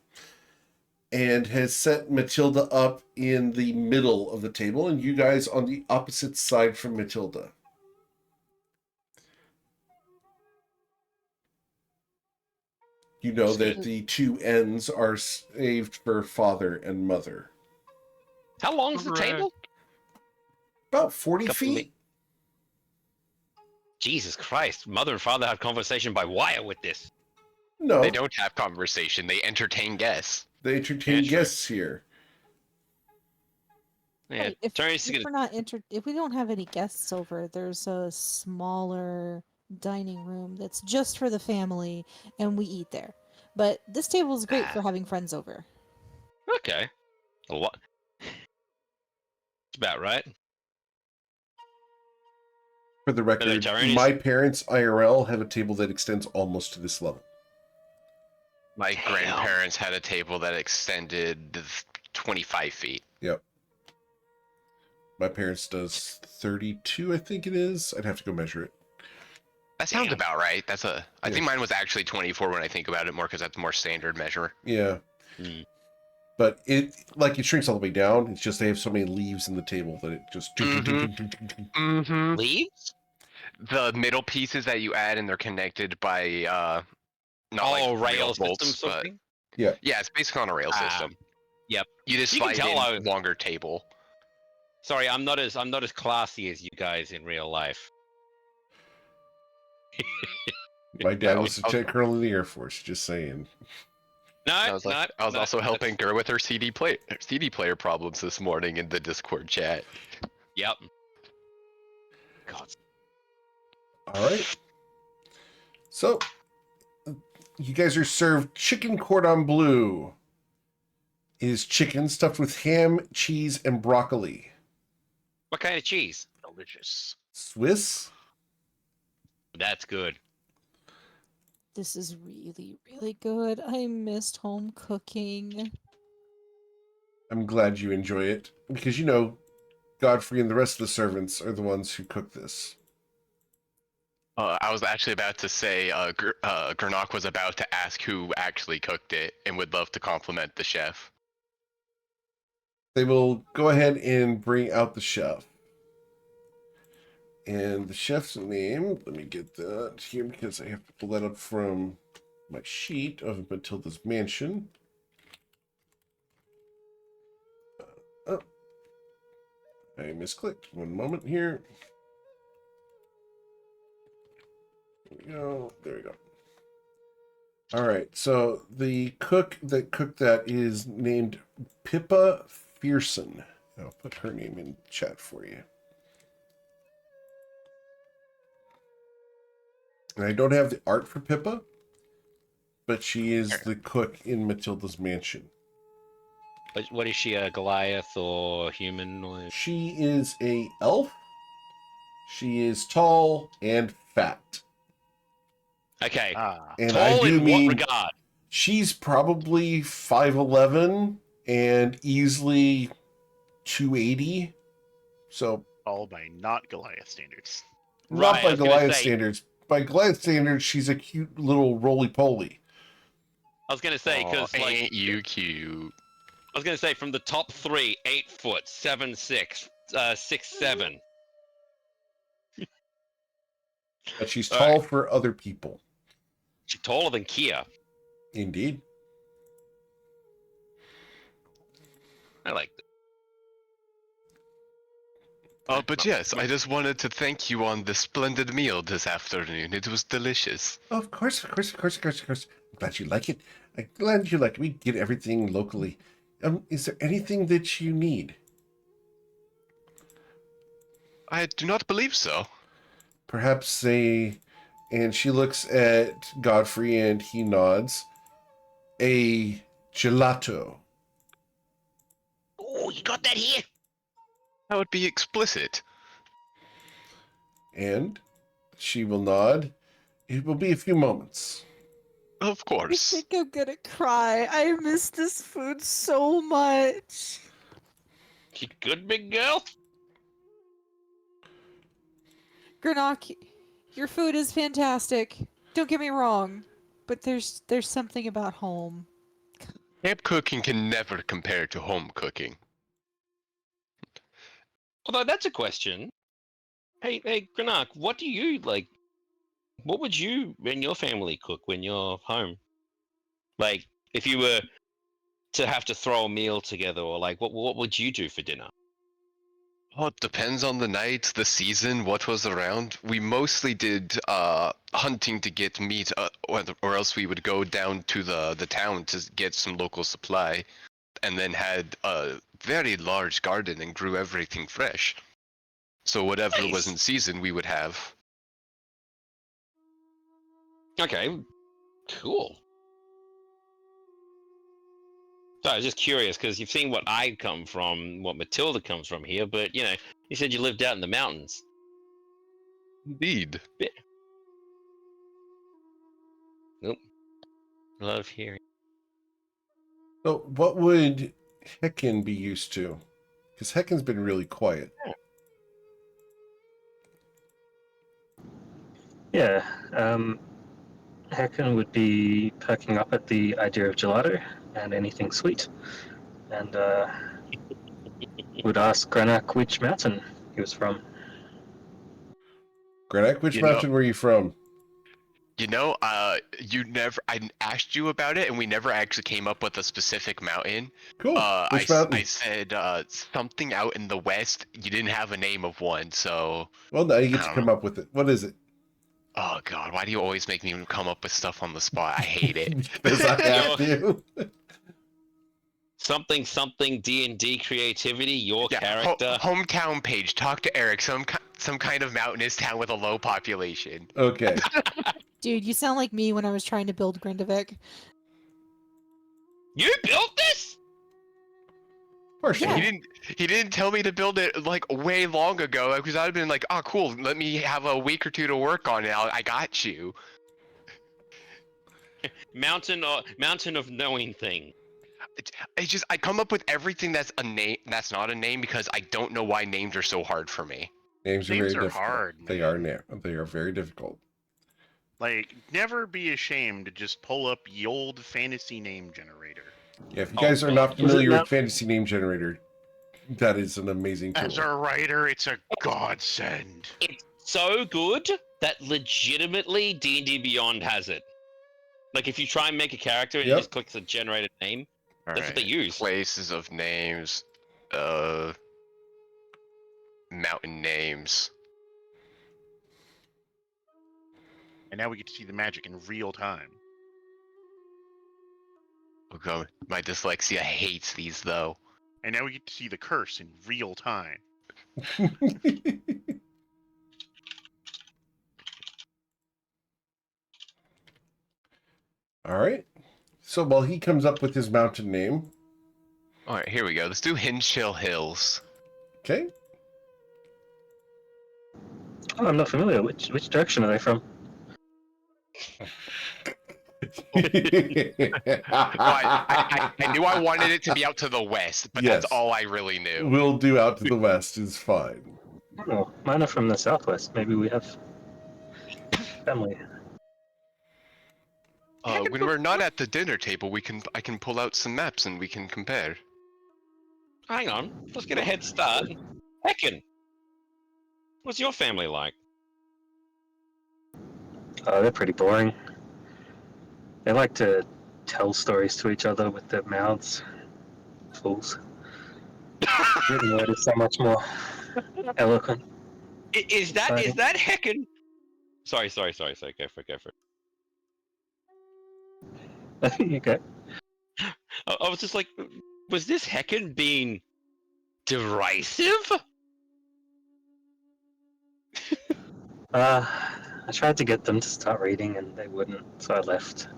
and has set Matilda up in the middle of the table, and you guys on the opposite side from Matilda. You know that the two ends are saved for father and mother. How long's the Right. table? About 40 Couple feet. Jesus Christ! Mother and father have conversation by wire with this. No, They don't have conversation, they entertain guests. they entertain Yeah, true. guests here. Yeah, Wait, if Tyronius is we're gonna. not if we don't have any guests over, there's a smaller dining room that's just for the family, and we eat there. But this table is great for having friends over. Okay. A lot. It's about right. For the record, Tyronius- my parents IRL have a table that extends almost to this level. My Damn. grandparents had a table that extended 25 feet. Yep. My parents does 32, I think it is. I'd have to go measure it. That sounds Damn. about right. I Yeah. think mine was actually 24 when I think about it more because that's a more standard measure. Yeah. Hmm. But it shrinks all the way down. It's just they have so many leaves in the table that it just... Mm-hmm. Leaves? The middle pieces that you add and they're connected by not like rail system bolts, but something. yeah, it's basically on a rail Ah, system. yep. You just You can slide tell in longer table. Sorry, I'm not as classy as you guys in real life. My dad I was was- a lieutenant colonel in the Air Force, just saying. No, I was, not, I was not- also that's- helping Gur with her CD player problems this morning in the Discord chat. Yep. God. All right. So, you guys are served chicken cordon bleu. It is chicken stuffed with ham, cheese, and broccoli. What kind of cheese? Delicious. Swiss? That's good. This is really, really good. I missed home cooking. I'm glad you enjoy it, because Godfrey and the rest of the servants are the ones who cook this. I was actually about to say Gernok was about to ask who actually cooked it and would love to compliment the chef. They will go ahead and bring out the chef. And the chef's name, let me get that here because I have to pull that up from my sheet of Matilda's mansion. Oh, I misclicked. One moment here. There we go. All right. So the cook that cooked that is named Pippa Fearson. I'll put her name in chat for you. And I don't have the art for Pippa, but she is the cook in Matilda's mansion. What is she, a Goliath or human? Or... She is a elf. She is tall and fat. Okay. And Tall I do in mean what regard? she's probably 5'11" and easily 280. So All by not Goliath standards. not Right, I by was gonna Goliath say- standards. By Goliath standards, she's a cute little roly-poly. I was gonna say, because Aw, like, ain't you cute? I was gonna say from the top three, 8 foot, 7'6", 6'7". But she's All tall right. for other people. She's taller than Kia. Indeed. I like that. But yes, I just wanted to thank you on the splendid meal this afternoon. It was delicious. Of course. I'm glad you like it. I'm glad you like it. We get everything locally. Is there anything that you need? I do not believe so. Perhaps and she looks at Godfrey and he nods. A gelato. Oh, you got that here? That would be explicit. And she will nod. It will be a few moments. Of I course. think I'm gonna cry. I miss this food so much. You good, big girl? Granok, your food is fantastic. Don't get me wrong, but there's something about home. Camp cooking can never compare to home cooking. Although that's a question. Hey, Granak, what do you like? What would you and your family cook when you're home? Like, if you were to have to throw a meal together, or like, what would you do for dinner? Oh, it depends on the night, the season, what was around. We mostly did hunting to get meat, or else we would go down to the town to get some local supply, and then had a very large garden and grew everything fresh. So whatever was Nice. in season, we would have. Okay, cool. So I was just curious because you've seen what I come from, what Matilda comes from here, but you said you lived out in the mountains. Indeed. Nope. Love hearing. So what would Heckin be used to? Because Heckin's been really quiet. Yeah, Hacken would be perking up at the idea of gelato and anything sweet, and would ask Granak which mountain he was from. Granak, which You know- mountain were you from? I asked you about it, and we never actually came up with a specific mountain. Cool. Which I mountain? said something out in the west. You didn't have a name of one, so. Well, now you get I to don't come up with it. What is it? Oh God, why do you always make me come up with stuff on the spot? I hate it. Because I have to. Something D&D creativity, your Yeah, character. hometown page. Talk to Eric. Some kind of mountainous town with a low population. Okay. Dude, you sound like me when I was trying to build Grindavik. You built this? Partially. Yeah. He didn't tell me to build it like way long ago because I'd have been like, oh cool, let me have a week or two to work on it. I got you. Mountain of knowing thing. I come up with everything that's a name that's not a name because I don't know why names are so hard for me. Names are Names very are difficult. hard, They man. They are very difficult. Like, never be ashamed to just pull up the old fantasy name generator. Yeah, if you Oh, guys are not God. familiar Was it with Fantasy Name Generator, that is an amazing tool. As a writer, it's a godsend. It's so good that legitimately D&D Beyond has it. Like if you try and make a character and you Yep. just click the generated name, that's what they use. Places of names, mountain names. And now we get to see the magic in real time. Oh god, my dyslexia hates these though. And now we get to see the curse in real time. All right. So while he comes up with his mountain name, All right, here we go. Let's do Hinchill Hills. okay. Oh, I'm not familiar. Which direction are they from? I knew I wanted it to be out to the west, but Yes. that's all I really knew. We'll do out to the west is fine. Oh, mine are from the southwest. Maybe we have family. When we're not at the dinner table, I can pull out some maps and we can compare. Hang on, let's get a head start. Heckin, what's your family like? They're pretty boring. They like to tell stories to each other with their mouths. Fools. Written word is so much more eloquent. Is that Heckin? Sorry. Go for it. Okay. I was just like, was this Heckin being derisive? I tried to get them to start reading and they wouldn't, so I left.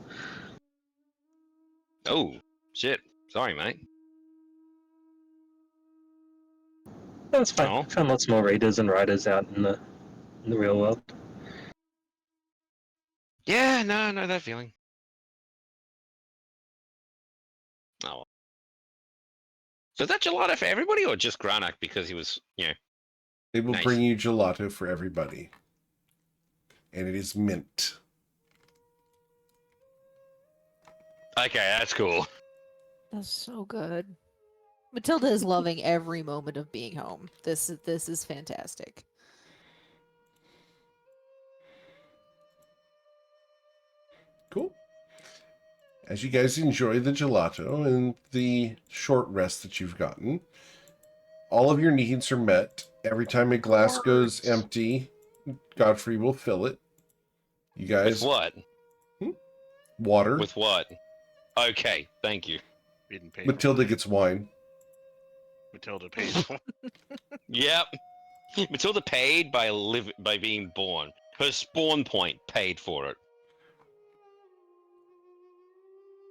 Oh, shit. Sorry, mate. That's fine. Oh. Found lots more readers and writers out in the real world. Yeah, no, that feeling. Oh. Well. So is that gelato for everybody or just Granak because he was, They will Nice. bring you gelato for everybody. And it is mint. Okay, that's cool. That's so good. Matilda is loving every moment of being home. This is fantastic. Cool. As you guys enjoy the gelato and the short rest that you've gotten, all of your needs are met. Every time a glass goes empty, Godfrey will fill it. You guys... With what? Water. With what? Okay, thank you. We didn't pay Matilda gets wine. Matilda pays for it. Yep. Matilda paid by being born. Her spawn point paid for it.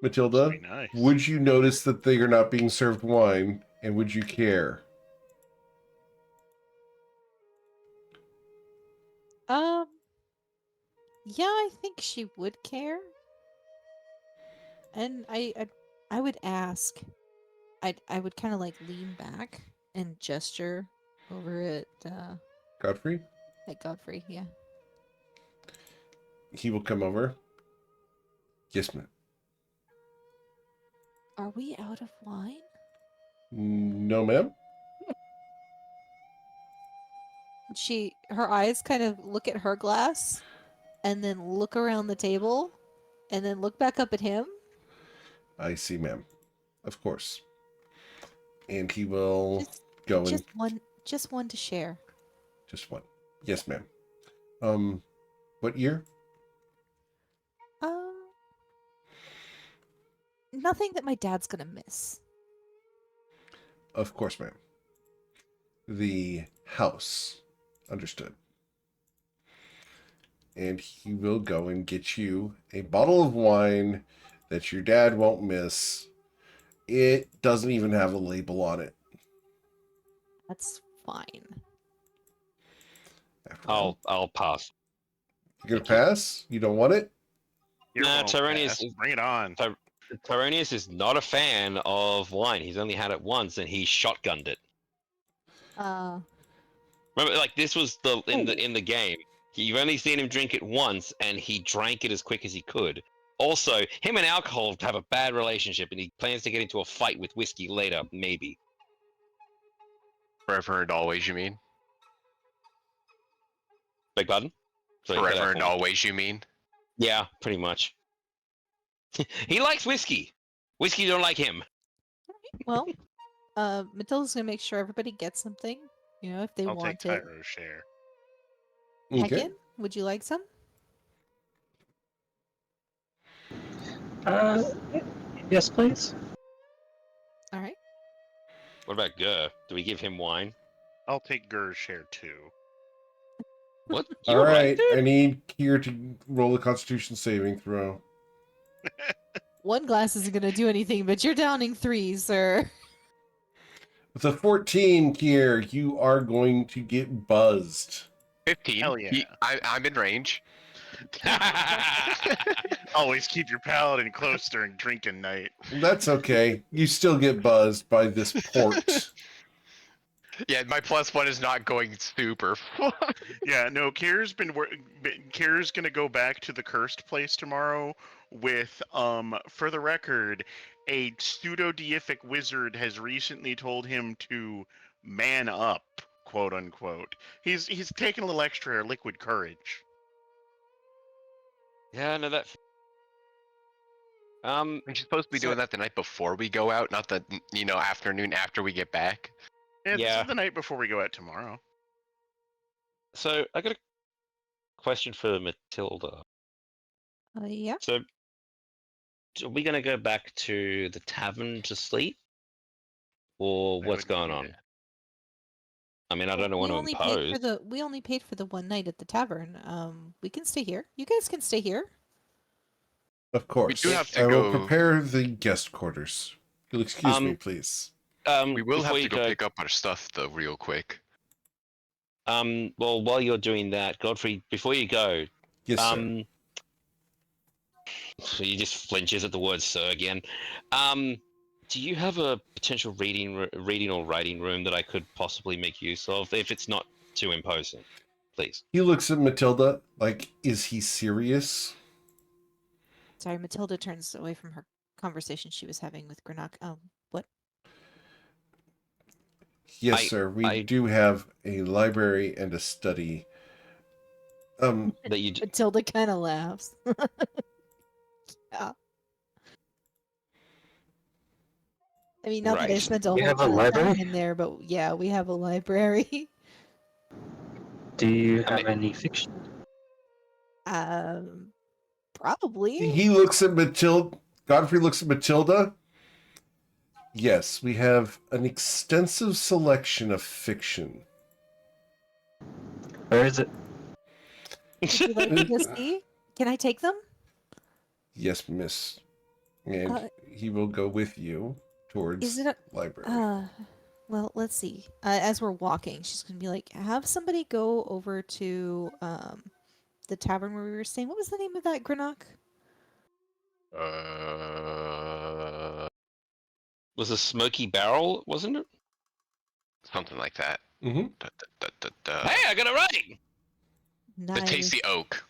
Matilda, Be nice. would you notice that they are not being served wine, and would you care? Yeah, I think she would care. And I would ask. I would kind of like lean back and gesture over Godfrey? at Godfrey. Yeah. He will come over. Yes, ma'am. Are we out of wine? No, ma'am. Her eyes kind of look at her glass, and then look around the table, and then look back up at him. I see, ma'am. Of course. And he will go and... Just one to share. Just one. Yes, ma'am. What year? Nothing that my dad's gonna miss. Of course, ma'am. The house. Understood. And he will go and get you a bottle of wine that your dad won't miss. It doesn't even have a label on it. That's fine. After all, I'll pass. you're gonna pass? You don't want it? You're Nah, wrong, Tyranius- Cass. Bring it on. Tyranius is not a fan of wine. He's only had it once, and he shotgunned it. Remember, like this was in the game. You've only seen him drink it once, and he drank it as quick as he could. Also, him and alcohol have a bad relationship, and he plans to get into a fight with whiskey later, maybe. Forever and always, you mean? Beg pardon? Sorry, cut out Forever for and me. always, you mean? Yeah, pretty much. He likes whiskey. Whiskey don't like him. Well, Matilda's gonna make sure everybody gets something. You know, if they I'll take want it. Tyro's share. Okay. Heckin, would you like some? Uh, yes, please. All right. What about Gur? Do we give him wine? I'll take Gur's share too. What? All You alright, right, I dude? need Kier to roll a Constitution saving throw. One glass isn't gonna do anything, but you're downing 3, sir. With a 14, Kier, you are going to get buzzed. 15. Hell yeah. I'm in range. Always keep your paladin close during drinking night. That's okay. You still get buzzed by this port. Yeah, my +1 is not going super. Yeah, no, Kier's Kier's gonna go back to the cursed place tomorrow with, for the record, a pseudo-deific wizard has recently told him to man up, quote unquote. He's taken a little extra liquid courage. Yeah, no, that. Aren't you supposed to be So- doing that the night before we go out, not the afternoon after we get back? Yeah, this Yeah. is the night before we go out tomorrow. So I got a question for Matilda. Yeah. So, are we gonna go back to the tavern to sleep, or Why what's would we going do on? that? I mean, I don't want to impose. We only paid for the one night at the tavern. We can stay here. You guys can stay here. Of course. do have to I will go- prepare the guest quarters. You'll excuse me, please. We will have before to you go pick up our stuff though, real quick. Well, while you're doing that, Godfrey, before you go, Yes, sir. so you just flinches at the word "sir" again. Do you have a potential reading or writing room that I could possibly make use of, if it's not too imposing, please? He looks at Matilda like, is he serious? Sorry, Matilda turns away from her conversation she was having with Greenock. What? Yes, sir. We do have a library and a study. That you Matilda kind of laughs. Yeah. I mean, not that I Right. spent a We whole have a ton of library? time in there, but yeah, we have a library. Do you I have mean- any fiction? Probably. He looks at Matilda. Godfrey looks at Matilda. Yes, we have an extensive selection of fiction. Where is it? Would you like me to see? Can I take them? Yes, miss. And he will go with you towards Is it a- library. Well, let's see. As we're walking, she's gonna be like, "Have somebody go over to the tavern where we were staying. What was the name of that, Greenock? was a Smoky Barrel, wasn't it? Something like that. Mm-hmm. Hey, I got it right. The Tasty Oak.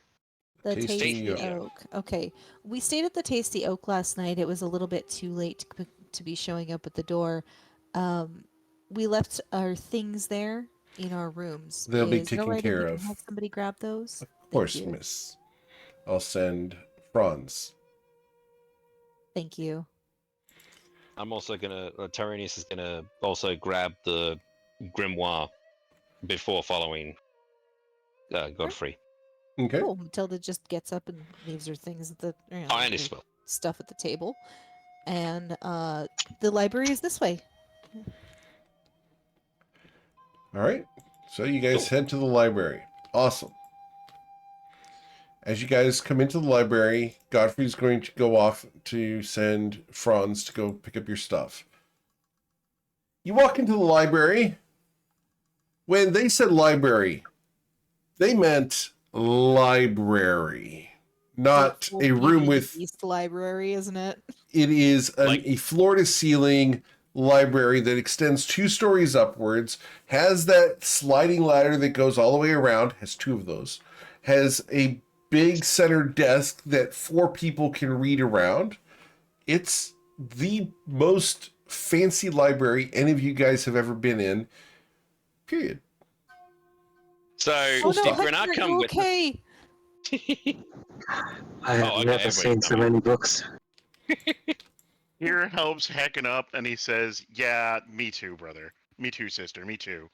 The Tasty Tasty Oak. Oak. Okay, we stayed at the Tasty Oak last night. It was a little bit too late to be showing up at the door. We left our things there in our rooms. They'll be Is it taken alright if care we can of. have somebody grab those? Of course, Thank you. miss. I'll send Franz. Thank you. I'm also gonna. Tyranius is gonna also grab the grimoire before following Godfrey. Okay. Cool. Matilda just gets up and leaves her things at the I her understand. stuff at the table, and the library is this way. All right. So you guys Cool. head to the library. Awesome. As you guys come into the library, Godfrey's going to go off to send Franz to go pick up your stuff. You walk into the library. When they said library, they meant library, not Like a full room Beauty with. Beast library, isn't it? It is Like- a floor-to-ceiling library that extends 2 stories upwards, has that sliding ladder that goes all the way around, has 2 of those, has a big center desk that 4 people can read around. It's the most fancy library any of you guys have ever been in, period. So Oh did no, Grenard Hunter, come you with okay? I have okay, never everybody's seen so coming. many books. Here helps hecking up, and he says, "Yeah, me too, brother. Me too, sister. Me too."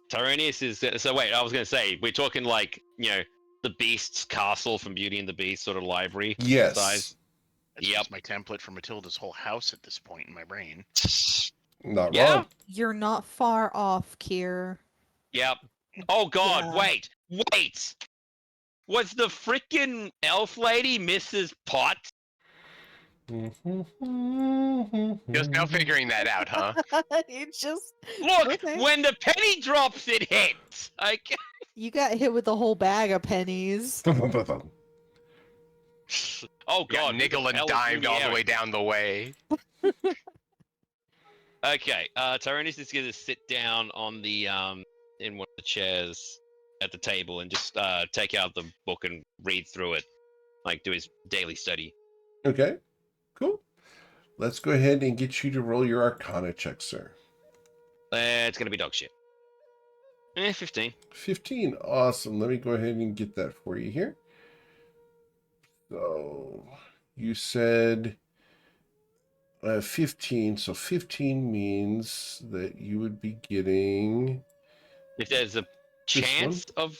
Tyranius is. So wait, I was gonna say we're talking like the Beast's castle from Beauty and the Beast sort of library Yes. size. That's Yep. just my template for Matilda's whole house at this point in my brain. Not Yeah. wrong. You're not far off, Kier. Yep. Oh God! Yeah. Wait! Was the frickin' elf lady Mrs. Potts? Just now figuring that out, huh? It just Look, Okay. when the penny drops, it hits. Like, You got hit with a whole bag of pennies. oh Got God, nickel and dimed all the way down the way. Okay, Tyrannus is gonna sit down on the in one of the chairs at the table and just take out the book and read through it, like do his daily study. Okay, cool. Let's go ahead and get you to roll your Arcana check, sir. It's gonna be dog shit. 15. 15. Awesome. Let me go ahead and get that for you here. So you said 15. So 15 means that you would be getting If there's a This chance of,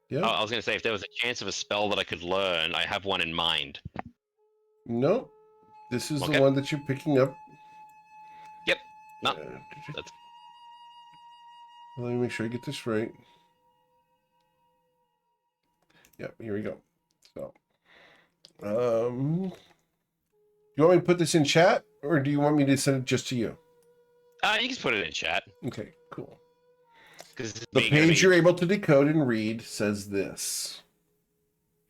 yeah. I was gonna say if there was a chance of a spell that I could learn, I have one in mind. No. This is Okay. the one that you're picking up. Yep. No. That's... Let me make sure I get this right. Yep, here we go. So, you want me to put this in chat, or do you want me to send it just to you? You can put it in chat. Okay, cool. Because The page you're able to decode and read says this.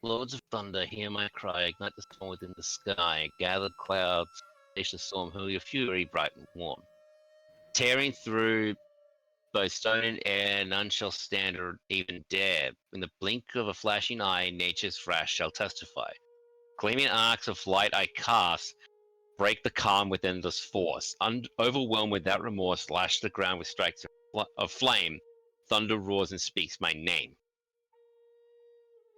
Lords of thunder, hear my cry, ignite the storm within the sky, gathered clouds, unleash the storm, hurl your fury bright and warm. Tearing through both stone and air, none shall stand or even dare. In the blink of a flashing eye, nature's wrath shall testify. Gleaming arcs of light I cast, break the calm within this force. Overwhelmed without remorse, lash the ground with strikes of flame. Thunder roars and speaks my name.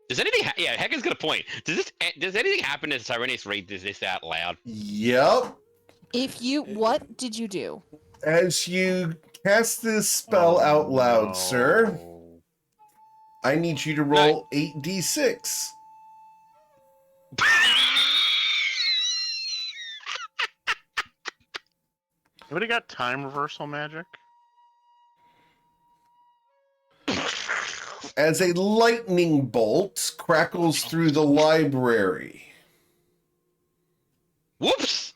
Does anything? Yeah, Hecker's got a point. Does anything happen as Tyrannus reads this out loud? Yep. What did you do? As you cast this spell out loud, sir, I need you to roll 8d6. Anybody got time reversal magic? As a lightning bolt crackles through the library. Whoops!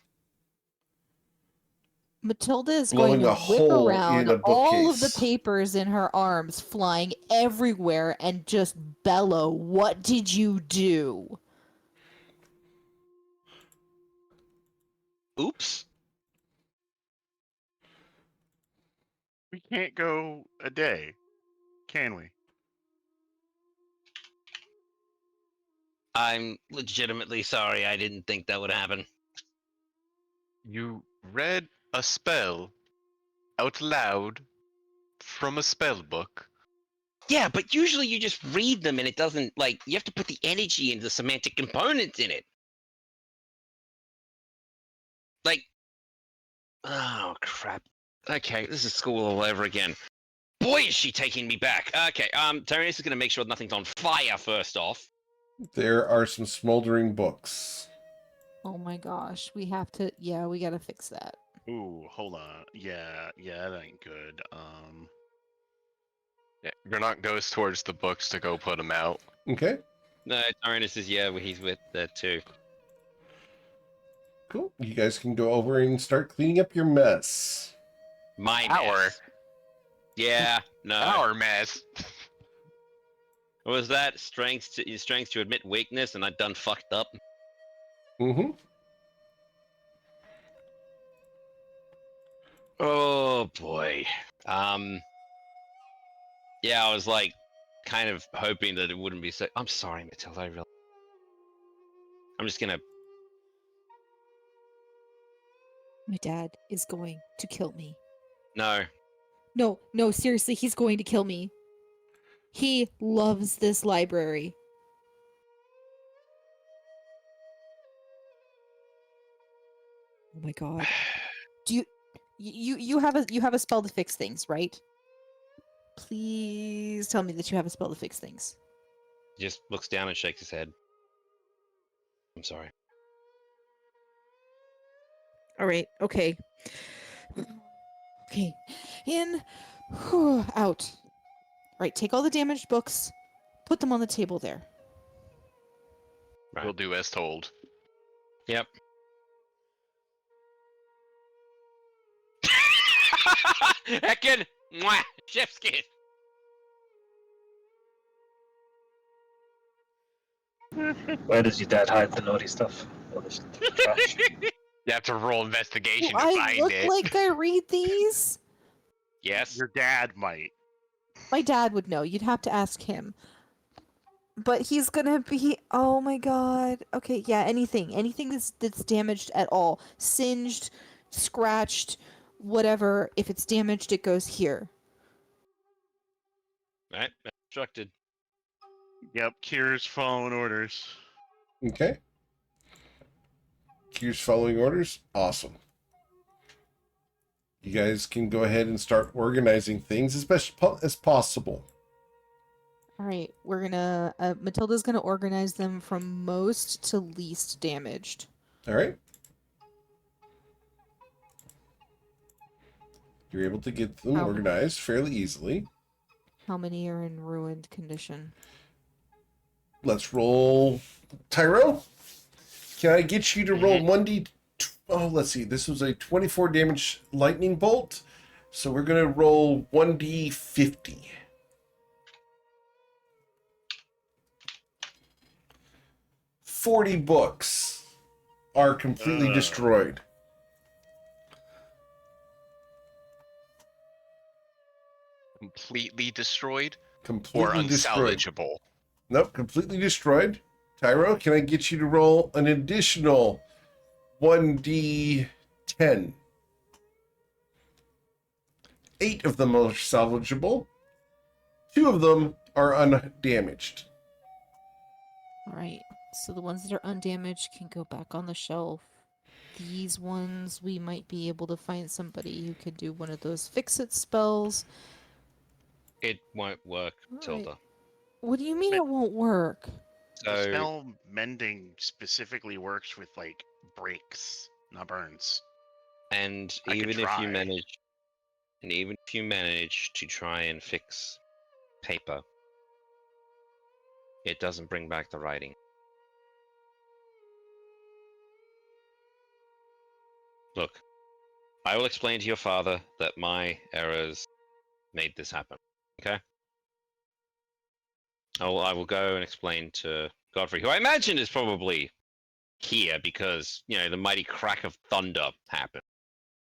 Matilda is Blowing going to a whip hole around in a all of the bookcase. papers in her arms, flying everywhere, and just bellow, "What did you do?" Oops. We can't go a day, can we? I'm legitimately sorry. I didn't think that would happen. You read a spell out loud from a spell book. Yeah, but usually you just read them and it doesn't, like, you have to put the energy into the semantic components in it. Like, oh, crap. Okay, this is school all over again. Boy, is she taking me back. Okay, Tyrannus is going to make sure nothing's on fire first off. There are some smoldering books. Oh my gosh, we gotta fix that. Ooh, hold on. Yeah, that ain't good. Yeah, Granok goes towards the books to go put them out. Okay, No, Tyrannus is, yeah, he's with that too. cool. You guys can go over and start cleaning up your mess. My Our mess. Yeah, no. our mess. Was that strength to admit weakness and I done fucked up? Mm-hmm. Oh boy. Yeah, I was like kind of hoping that it wouldn't be so. I'm sorry, Matilda. I'm just gonna. My dad is going to kill me. No. No, seriously, he's going to kill me. He loves this library. Oh my god. Do you have a spell to fix things, right? Please tell me that you have a spell to fix things. He just looks down and shakes his head. I'm sorry. All right. Okay. Okay. In. Out. All right. Take all the damaged books. Put them on the table there. Right. We'll do as told. Yep. Heckin! Mwah! Chef's kiss! Where does your dad hide the naughty stuff? All this trash? You have to roll Do investigation to I find look it. like I read these? Yes. Your dad might. My dad would know. You'd have to ask him. But he's gonna be. Oh my god. Okay, yeah. Anything that's damaged at all, singed, scratched, whatever. If it's damaged, it goes here. Right. Instructed. Yep, Kier's following orders. Okay. Kier's following orders. Awesome. You guys can go ahead and start organizing things as best as possible. All right, we're gonna. Matilda's gonna organize them from most to least damaged. All right. You're able to get them How- organized fairly easily. How many are in ruined condition? Let's roll. Tyro, can I get you to roll 1d? Oh, let's see. This was a 24 damage lightning bolt. So we're going to roll 1d50. $40 books are completely destroyed. Completely destroyed or Completely destroyed. unsalvageable. Nope, completely destroyed. Tyro, can I get you to roll an additional 1d10? 8 of them are salvageable. 2 of them are undamaged. All right, so the ones that are undamaged can go back on the shelf. These ones, we might be able to find somebody who could do one of those fix-it spells. It won't work, All right. Tilda. What do you mean it won't work? The So spell mending specifically works with like breaks, not burns. and I could even if you try. manage to try and fix paper, it doesn't bring back the writing. Look, I will explain to your father that my errors made this happen. Okay? I will go and explain to Godfrey, who I imagine is probably here because, you know, the mighty crack of thunder happened.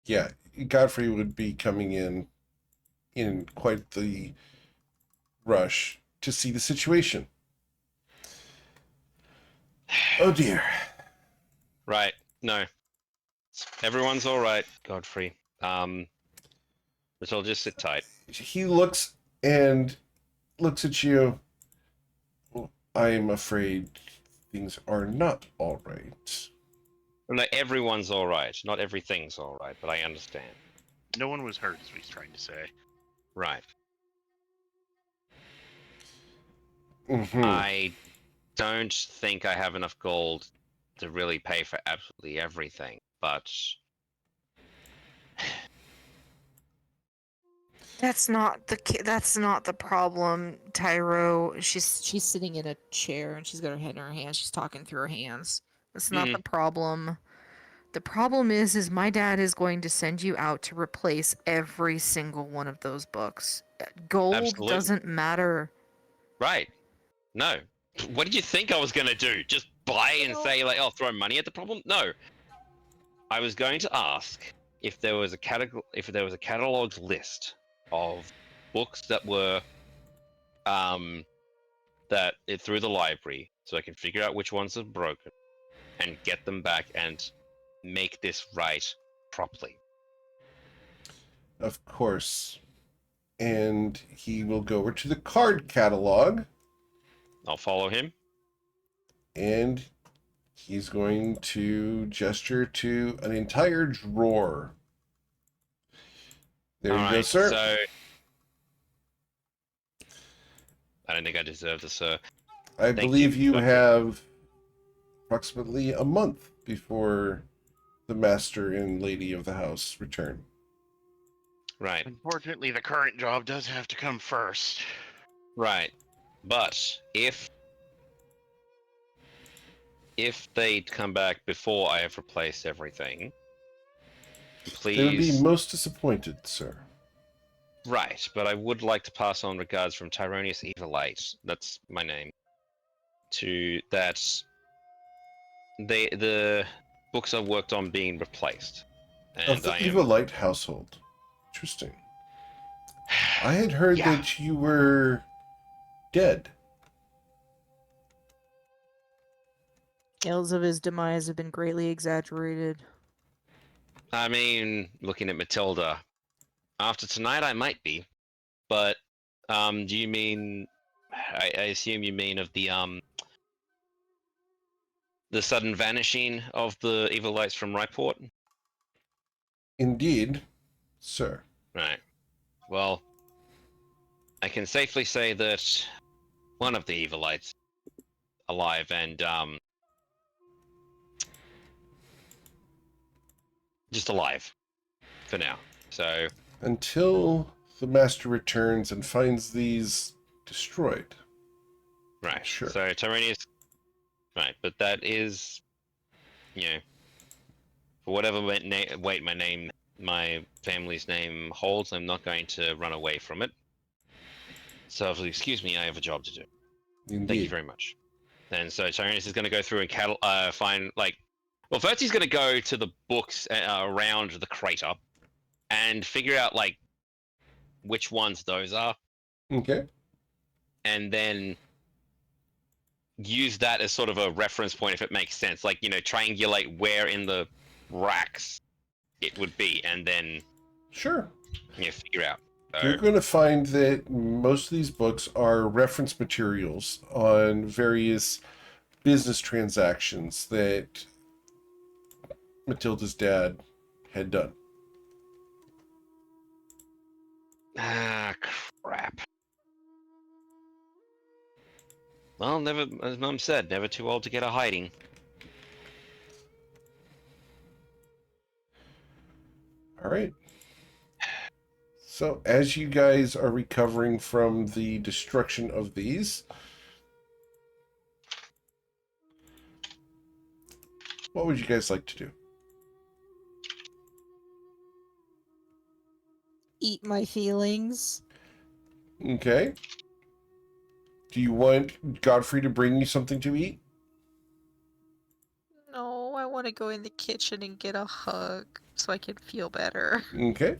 Yeah, Godfrey would be coming in quite the rush to see the situation. Oh dear. Right. No. Everyone's all right, Godfrey. But I'll just sit tight. He looks at you. I'm afraid things are not all right. No, everyone's all right. Not everything's all right, but I understand. No one was hurt, is what he's trying to say. Right. Mhm. I don't think I have enough gold to really pay for absolutely everything, but That's not the problem, Tyro. She's sitting in a chair and she's got her head in her hands. She's talking through her hands. That's not the problem. The problem is my dad is going to send you out to replace every single one of those books. Gold Absolutely. doesn't matter. right. No. What did you think I was gonna do? Just buy and say like, oh, throw money at the problem? No. I was going to ask if there was a catalog list of books that were through the library, so I can figure out which ones are broken and get them back and make this right properly. Of course. And he will go over to the card catalog I'll follow him. and he's going to gesture to an entire drawer. There you go, Alright, sir. So I don't think I deserve this, sir. I Thank believe you Okay. have approximately a month before the master and lady of the house return. Right. Unfortunately, the current job does have to come first. Right. But if they come back before I have replaced everything, They would be please. most disappointed, sir. Right, but I would like to pass on regards from Tyronius Evilite. That's my name. To that, the books I worked on being replaced, Of and the I am Evilite household. Interesting. I had heard Yeah. that you were dead. Tales of his demise have been greatly exaggerated. I mean, looking at Matilda, after tonight I might be, but do you mean? I assume you mean of the sudden vanishing of the Evilites from Ryport. Indeed, sir. Right. Well, I can safely say that one of the Evilites alive and just alive for now. So Until the master returns and finds these destroyed. right. Sure. So Tyranius. Right, but that is, for whatever weight my family's name holds, I'm not going to run away from it. So if you'll excuse me, I have a job to do. Indeed. Thank you very much. And so Tyranius is going to go through and find well, first he's going to go to the books around the crater and figure out which ones those are, Okay. and then use that as sort of a reference point if it makes sense. Triangulate where in the racks it would be, and then Sure. figure out. You're going to find that most of these books are reference materials on various business transactions that Matilda's dad had done. Ah, crap. Well, never, as Mum said, never too old to get a hiding. All right. So, as you guys are recovering from the destruction of these, what would you guys like to do? Eat my feelings. Okay. Do you want Godfrey to bring you something to eat? No, I want to go in the kitchen and get a hug so I can feel better. Okay.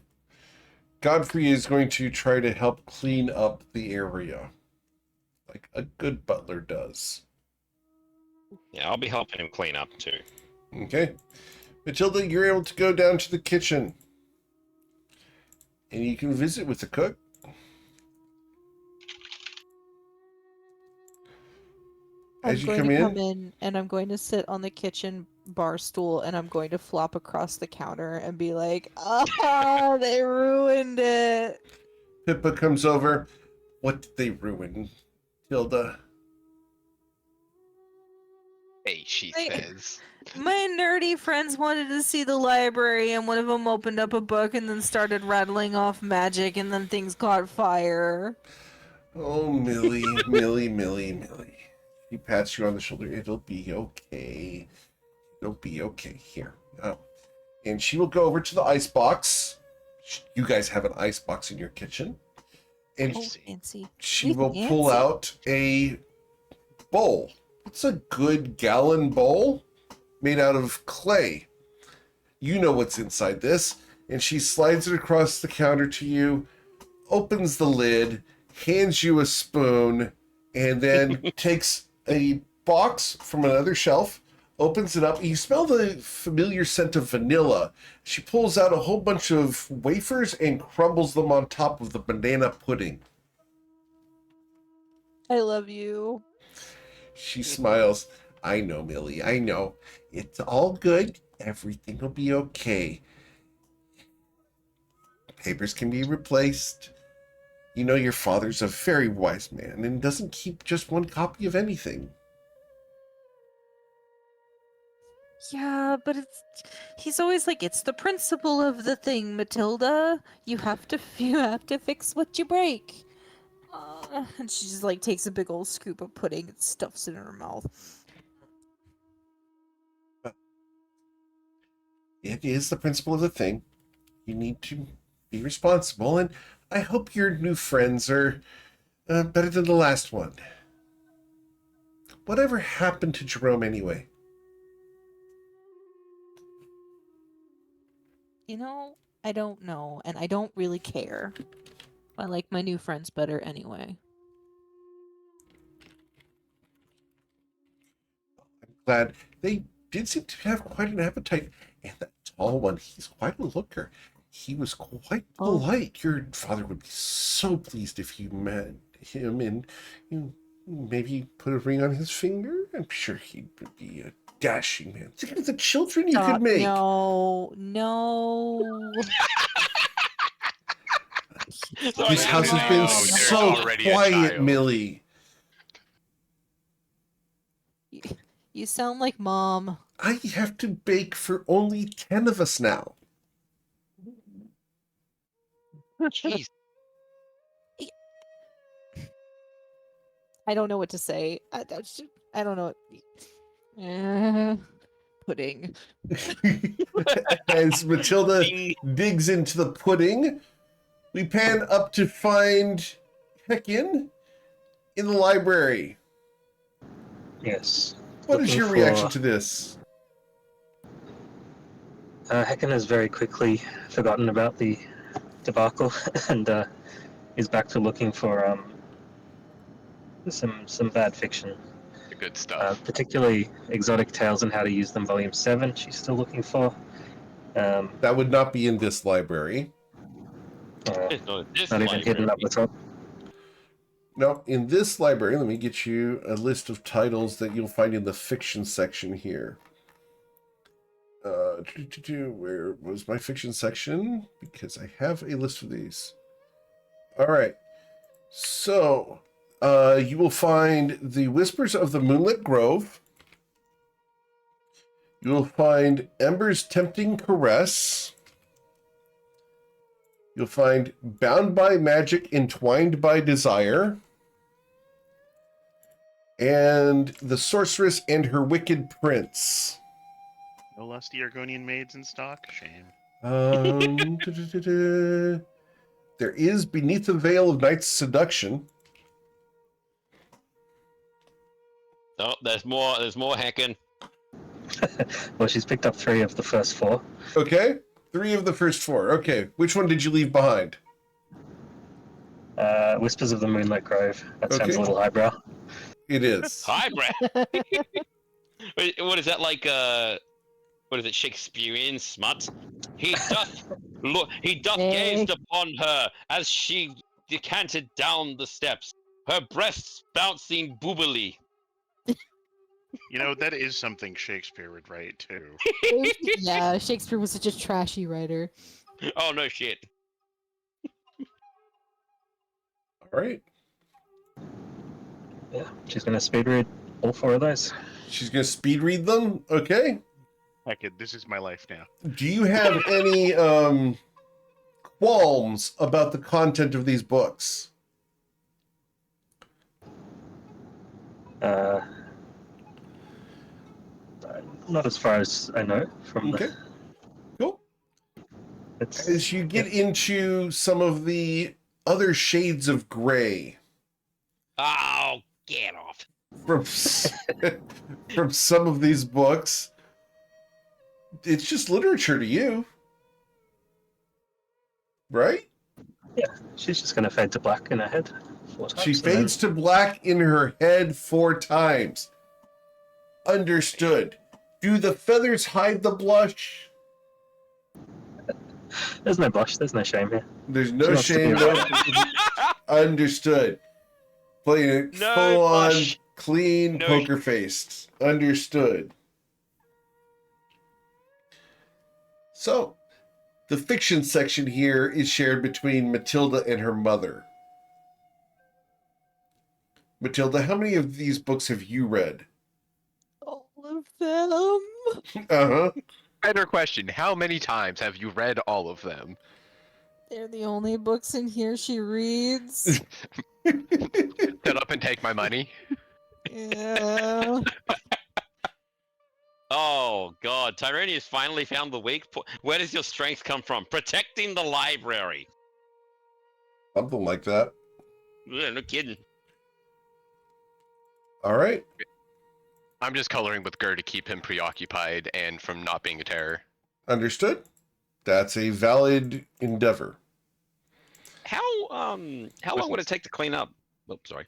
Godfrey is going to try to help clean up the area, like a good butler does. Yeah, I'll be helping him clean up too. Okay. Matilda, you're able to go down to the kitchen. And you can visit with the cook. As I'm you going to come in, in and I'm going to sit on the kitchen bar stool and I'm going to flop across the counter and be like, ah, they ruined it. Pippa comes over. What did they ruin, Tilda? Hey, she Hey. says. My nerdy friends wanted to see the library and one of them opened up a book and then started rattling off magic and then things caught fire. Oh, Millie, Millie, Millie, Millie. She pats you on the shoulder. It'll be okay. It'll be okay. Here. Oh. And she will go over to the ice box. You guys have an ice box in your kitchen. And Oh, fancy. she will pull out a bowl. It's a good gallon bowl made out of clay. You know what's inside this. And she slides it across the counter to you, opens the lid, hands you a spoon, and then takes a box from another shelf, opens it up. You smell the familiar scent of vanilla. She pulls out a whole bunch of wafers and crumbles them on top of the banana pudding. I love you. She smiles. I know, Millie, I know. It's all good. Everything will be okay. Papers can be replaced. You know your father's a very wise man and doesn't keep just one copy of anything. Yeah, but he's always like, it's the principle of the thing, Matilda. You have to fix what you break. And she just like takes a big old scoop of pudding and stuffs it in her mouth. It is the principle of the thing. You need to be responsible, and I hope your new friends are better than the last one. Whatever happened to Jerome anyway? You know, I don't know, and I don't really care. I like my new friends better anyway. I'm glad. They did seem to have quite an appetite. And that tall one, he's quite a looker. He was quite polite. Your father would be so pleased if you met him and you maybe put a ring on his finger. I'm sure he would be a dashing man. Think of the children you could make. No. This house has been so quiet, Millie. You sound like Mom. I have to bake for only 10 of us now. Jeez. I don't know what to say. I don't know. Pudding. As Matilda digs into the pudding, we pan up to find Heckin in the library. Yes. What is your reaction to this? Heckin has very quickly forgotten about the debacle and is back to looking for some bad fiction. The good stuff. Particularly Exotic Tales and How to Use Them, Volume 7, she's still looking for. That would not be in this library. Not even hidden up the top. No, in this library, let me get you a list of titles that you'll find in the fiction section here. Where was my fiction section? Because I have a list of these. All right. So, you will find The Whispers of the Moonlit Grove. You will find Ember's Tempting Caress. You'll find Bound by Magic, Entwined by Desire. And The Sorceress and Her Wicked Prince. No lusty Argonian maids in stock? Shame. There is Beneath the Veil of Night's Seduction. Oh, there's more Heckin. Well, she's picked up 3 of the first 4. Okay, 3 of the first 4. Okay, which one did you leave behind? Whispers of the Moonlit Grove. That sounds Okay. a little highbrow. It is. Highbrow. What is that like? What is it? Shakespearean smut? He doth gazed upon her as she decanted down the steps, her breasts bouncing boobily. You know, that is something Shakespeare would write, too. Yeah, Shakespeare was such a trashy writer. Oh no shit. All right. Yeah, she's going to speed read all 4 of those. She's going to speed read them. Okay. Heck it, this is my life now. Do you have any qualms about the content of these books? Not as far as I know from Okay. Cool. It's, As you get into some of the other shades of gray Oh, get off. from from some of these books, it's just literature to you, right? Yeah, she's just going to fade to black in her head 4 times. She and then- fades to black in her head 4 times. Understood. Do the feathers hide the blush? There's no blush, there's no shame here. There's no She wants to shame. be No. Understood. Playing it No full on, blush. clean, No poker faced. Understood. So, the fiction section here is shared between Matilda and her mother. Matilda, how many of these books have you read? All of them. Uh-huh. Better question: how many times have you read all of them? They're the only books in here she reads. Shut up and take my money. Yeah. Oh God, Tyronius finally found the weak point. Where does your strength come from? Protecting the library. Something like that. Yeah, no kidding. All right. I'm just coloring with Gur to keep him preoccupied and from not being a terror. Understood. That's a valid endeavor. How long would it take to clean up? Oh, sorry.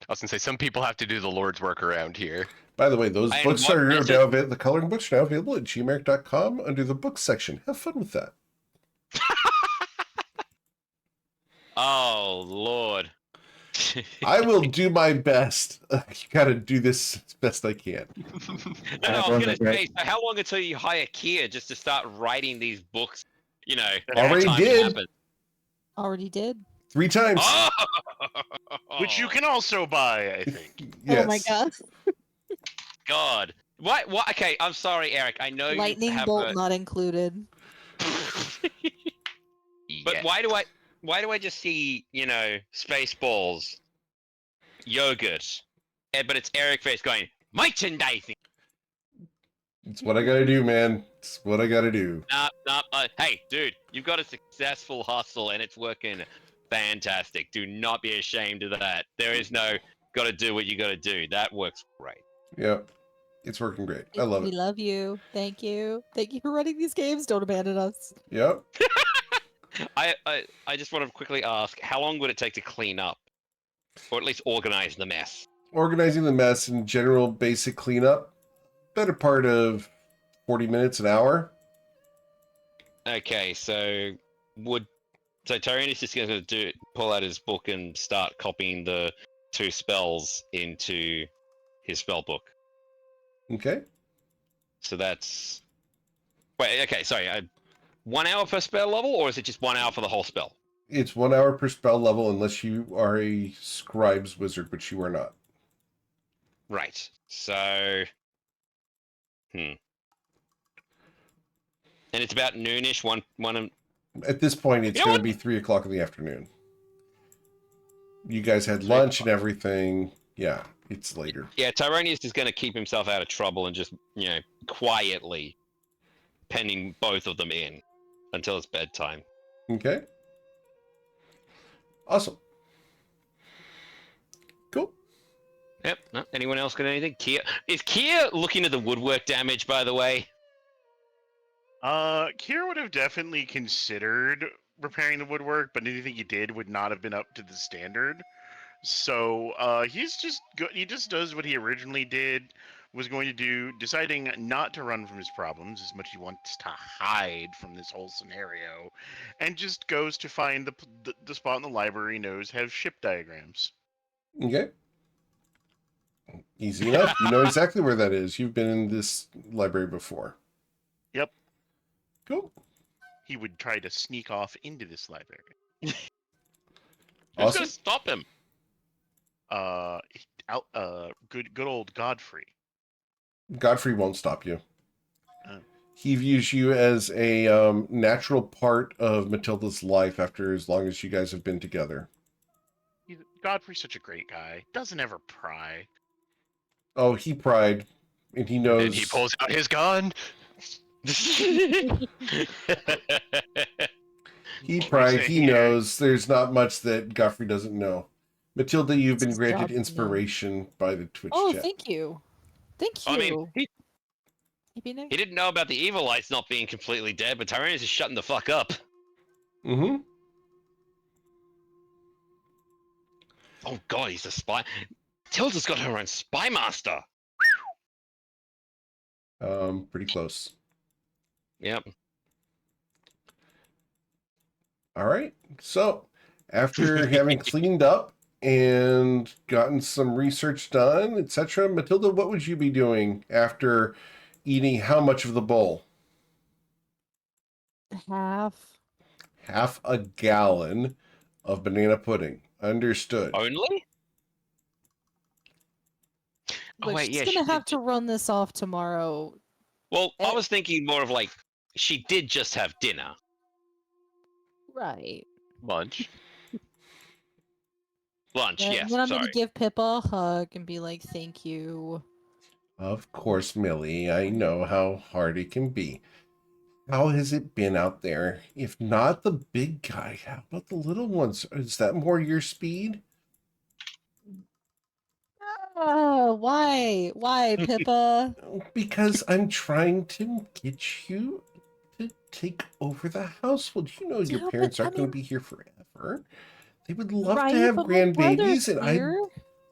I was gonna say some people have to do the Lord's work around here. By the way, those And books what are now method- the coloring books are now available at gmerk.com under the books section. Have fun with that. Oh Lord. I will do my best. You gotta do this as best I can. No, I was One gonna of the say, so how long until you hire Kia just to start writing these books? You know, Already every time it did. happens. Already did. 3 times. Oh! Which you can also buy, I think. Yes. Oh my god. God. What? What? Okay, I'm sorry, Eric. I know Lightning you have bolt not included. But Yeah. why do I just see, Spaceballs, yogurt, but it's Eric face going, merchandising. It's what I gotta do, man. It's what I gotta do. Nah, hey, dude, you've got a successful hustle and it's working fantastic. Do not be ashamed of that. There is no gotta do what you gotta do. That works great. Yep. It's working great. I love We it. love you. Thank you. Thank you for running these games. Don't abandon us. Yep. I just want to quickly ask, how long would it take to clean up? Or at least organize the mess? Organizing the mess and general basic cleanup. Better part of 40 minutes, an hour. Okay, so Tyrannus is going to pull out his book and start copying the 2 spells into his spell book. Okay. So that's okay. Sorry, 1 hour per spell level, or is it just 1 hour for the whole spell? It's 1 hour per spell level unless you are a scribe's wizard, which you are not. Right. So, and it's about noonish. One. At this point, it's You know going to what? be 3 o'clock in the afternoon. You guys had 3 lunch and o'clock. everything. Yeah, it's later. Yeah, Tyrannus is going to keep himself out of trouble and just quietly penning both of them in until it's bedtime. Okay. Awesome. Cool. Yep. No, anyone else got anything? Is Kia looking at the woodwork damage, by the way? Kira would have definitely considered repairing the woodwork, but anything he did would not have been up to the standard. So he's just he just does what he originally was going to do, deciding not to run from his problems as much as he wants to hide from this whole scenario, and just goes to find the spot in the library he knows has ship diagrams. Okay. Easy enough. You know exactly where that is. You've been in this library before. Yep. Cool. He would try to sneak off into this library. Who's Awesome. going to stop him? Good old Godfrey. Godfrey won't stop you. Oh. He views you as a natural part of Matilda's life after as long as you guys have been together. Godfrey's such a great guy. Doesn't ever pry. Oh, he pried, and he knows. And he pulls out his gun. He pried. He saying here? knows. There's not much that Godfrey doesn't know. Matilda, you've been his granted job to know. inspiration by the Twitch Oh, chat. thank you. Thank you. I mean, He been he didn't know about the evil lights not being completely dead, but Tyrannus is shutting the fuck up. Mm-hmm. Oh God, he's a spy. Tilda's got her own spy master. Pretty close. Yep. All right. So, after having cleaned up and gotten some research done, etc., Matilda, what would you be doing after eating how much of the bowl? half. Half a gallon of banana pudding. Understood. Only? Oh, Look, wait, she's yeah, gonna she have did. to run this off tomorrow. Well, I Eh, was thinking more of like she did just have dinner. Right. Lunch. Lunch, And yes, then I'm sorry. gonna give Pippa a hug and be like, "Thank you." Of course, Millie, I know how hard it can be. How has it been out there? If not the big guy, how about the little ones? Is that more your speed? Oh, why, Pippa? Because I'm trying to get you to take over the household. You know your Yeah, but parents I aren't going mean, to be here forever. They would love to right? have But my grandbabies, brother's and I here.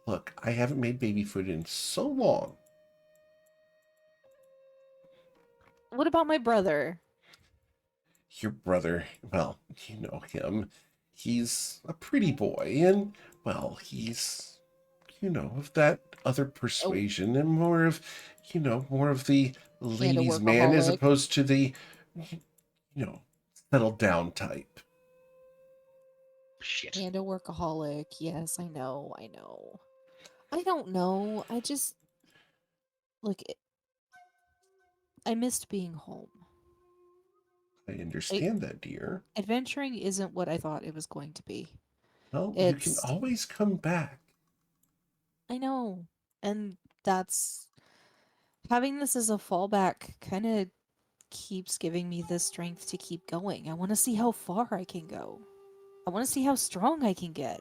look. I haven't made baby food in so long. What about my brother? Your brother, well, you know him. He's a pretty boy, and well, he's of that other Oh, persuasion and more of more of the and a ladies' man as workaholic. opposed to the settled down type. Shit. And a workaholic. Yes, I know. I know. I don't know. I just look. I missed being home. I I, understand that, dear. adventuring isn't what I thought it was going to be. Well, you can It's. always come back. I know, and that's having this as a fallback. Kind of keeps giving me the strength to keep going. I want to see how far I can go. I want to see how strong I can get.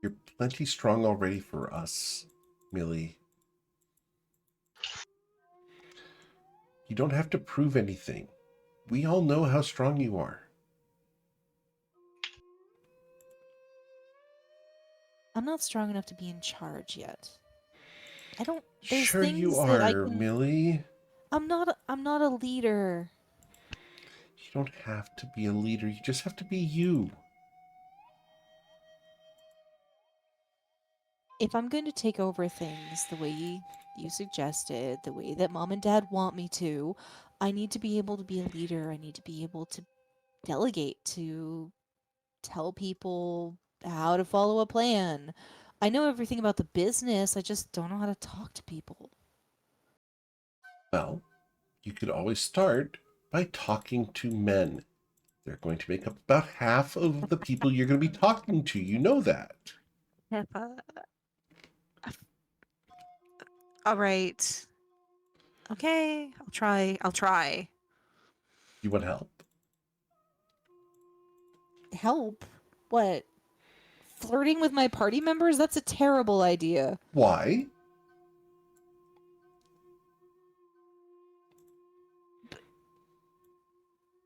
You're plenty strong already for us, Millie. You don't have to prove anything. We all know how strong you are. I'm not strong enough to be in charge yet. I don't. There's Sure you things that I are, can. Millie. I'm not a leader. You don't have to be a leader. You just have to be you. If I'm going to take over things the way you suggested, the way that mom and dad want me to, I need to be able to be a leader. I need to be able to delegate, to tell people how to follow a plan. I know everything about the business, I just don't know how to talk to people. Well, you could always start by talking to men. They're going to make up about half of the people you're going to be talking to. You know that. All right. Okay, I'll try. I'll try. You want help? Help? What? Flirting with my party members? That's a terrible idea. Why?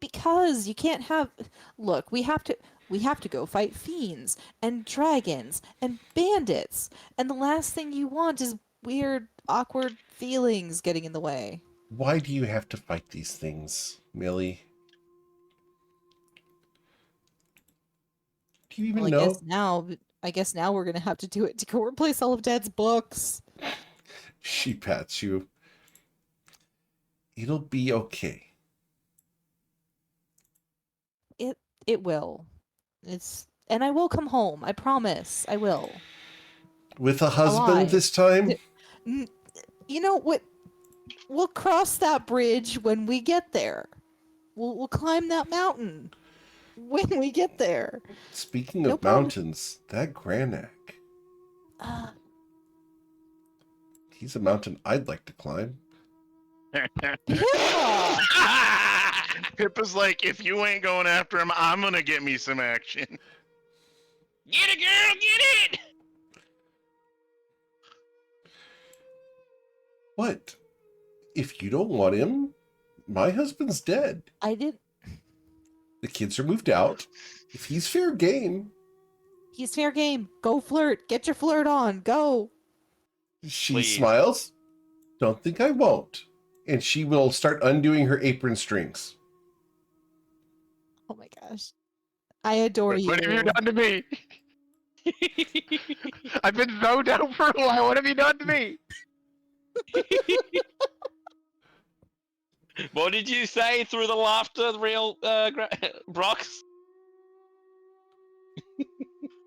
Because you can't have look, we have to go fight fiends and dragons and bandits. And the last thing you want is weird, awkward feelings getting in the way. Why do you have to fight these things, Millie? Do you Well, even know? I guess now we're gonna have to do it to go replace all of Dad's books. She pats you. It'll be okay. It will. And I will come home. I promise. I will. With a husband Alive. this time? You know what? We'll cross that bridge when we get there. We'll climb that mountain when we get there. Speaking No of problem. mountains, that Granak, Uh, he's a mountain I'd like to climb. Pippa! Pippa's like, if you ain't going after him, I'm gonna get me some action. Get it, girl, get it! What? If you don't want him, my husband's dead. I did. The kids are moved out. If he's fair game, He's fair game. Go flirt. Get your flirt on. Go. she Please. smiles. Don't think I won't. And she will start undoing her apron strings. Oh my gosh. I adore you. What have you done to me? I've been so down for a while. What have you done to me? What did you say through the laughter, real Brox?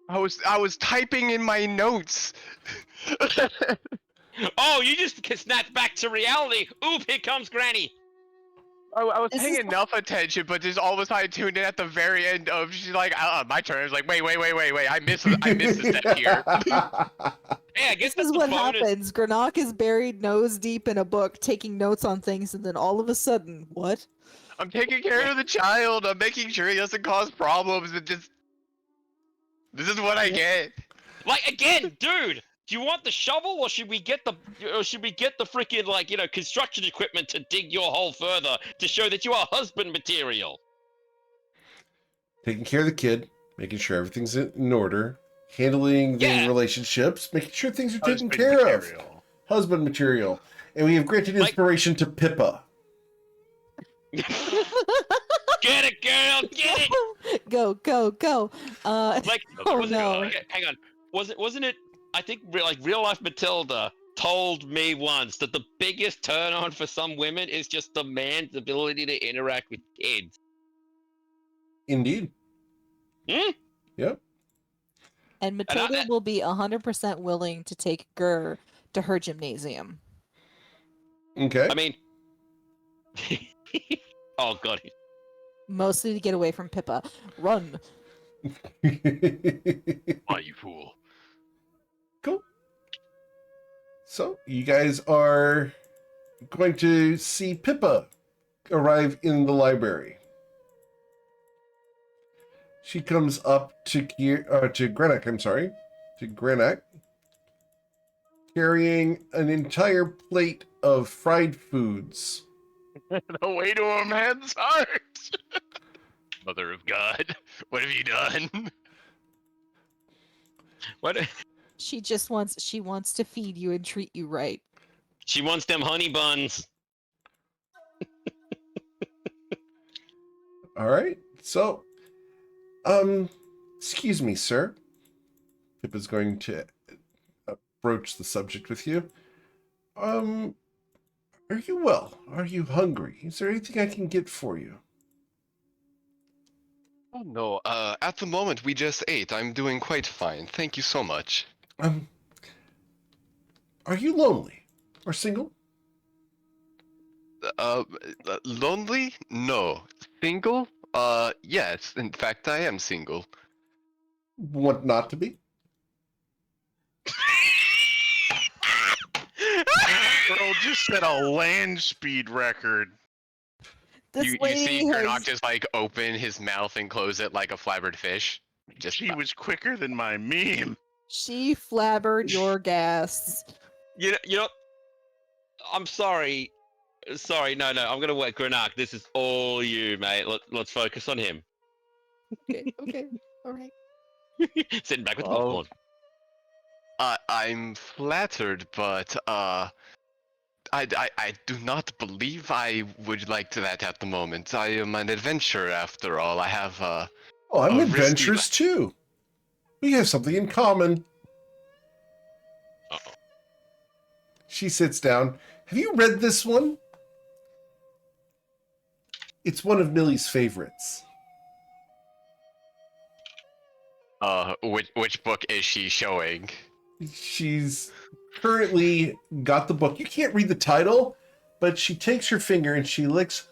I was typing in my notes. Oh, you just snapped back to reality. Oop, here comes Granny. I was This paying is- enough attention, but just all of a sudden I tuned in at the very end of. She's like, my turn. I was like, wait, I missed a step here. Hey, I guess This that's is the what bonus. happens. Granok is buried nose deep in a book, taking notes on things, and then all of a sudden, what? I'm taking care of the child. I'm making sure he doesn't cause problems. And just this is what I get. Like again, dude. Do you want the shovel, or should we get the freaking construction equipment to dig your hole further to show that you are husband material? Taking care of the kid, making sure everything's in order, handling the Yeah. relationships, making sure things are taken Husband care of. material. Husband material. And we have granted Like- inspiration to Pippa. Get it, girl, get it. Go, go, go. Like, Oh, was it, no. okay, hang on. Wasn't it? I think real life Matilda told me once that the biggest turn on for some women is just the man's ability to interact with kids. Indeed. Hmm? Yep. And Matilda will be 100% willing to take Gur to her gymnasium. Okay. I mean, oh god, Mostly to get away from Pippa. Run. Why, you fool? Cool. So, you guys are going to see Pippa arrive in the library. She comes up to Grenak, to Grenak, carrying an entire plate of fried foods. The way to a man's heart. Mother of God, what have you done? what? She wants to feed you and treat you right. She wants them honey buns. All right. So, excuse me, sir. Pippa's going to broach the subject with you. Are you well? Are you hungry? Is there anything I can get for you? Oh no, at the moment we just ate. I'm doing quite fine. Thank you so much. Are you lonely or single? Lonely? No. Single? Yes. In fact, I am single. Want not to be? Girl just set a land speed record. This You lady see has... Gernok just like open his mouth and close it like a flabbered fish. Just She was quicker than my meme. She flabbered your gas. You know. I'm sorry. Sorry, no. I'm gonna work Grenak. This is all you, mate. Let's focus on him. Okay, all right. Sitting back with Oh. popcorn. I'm flattered, but I do not believe I would like to that at the moment. I am an adventurer after all. I have Oh, I'm A risky adventurous too. We have something in common. Uh-oh. She sits down. Have you read this one? It's one of Millie's favorites. which book is she showing? She's currently got the book. You can't read the title, but she takes her finger and she licks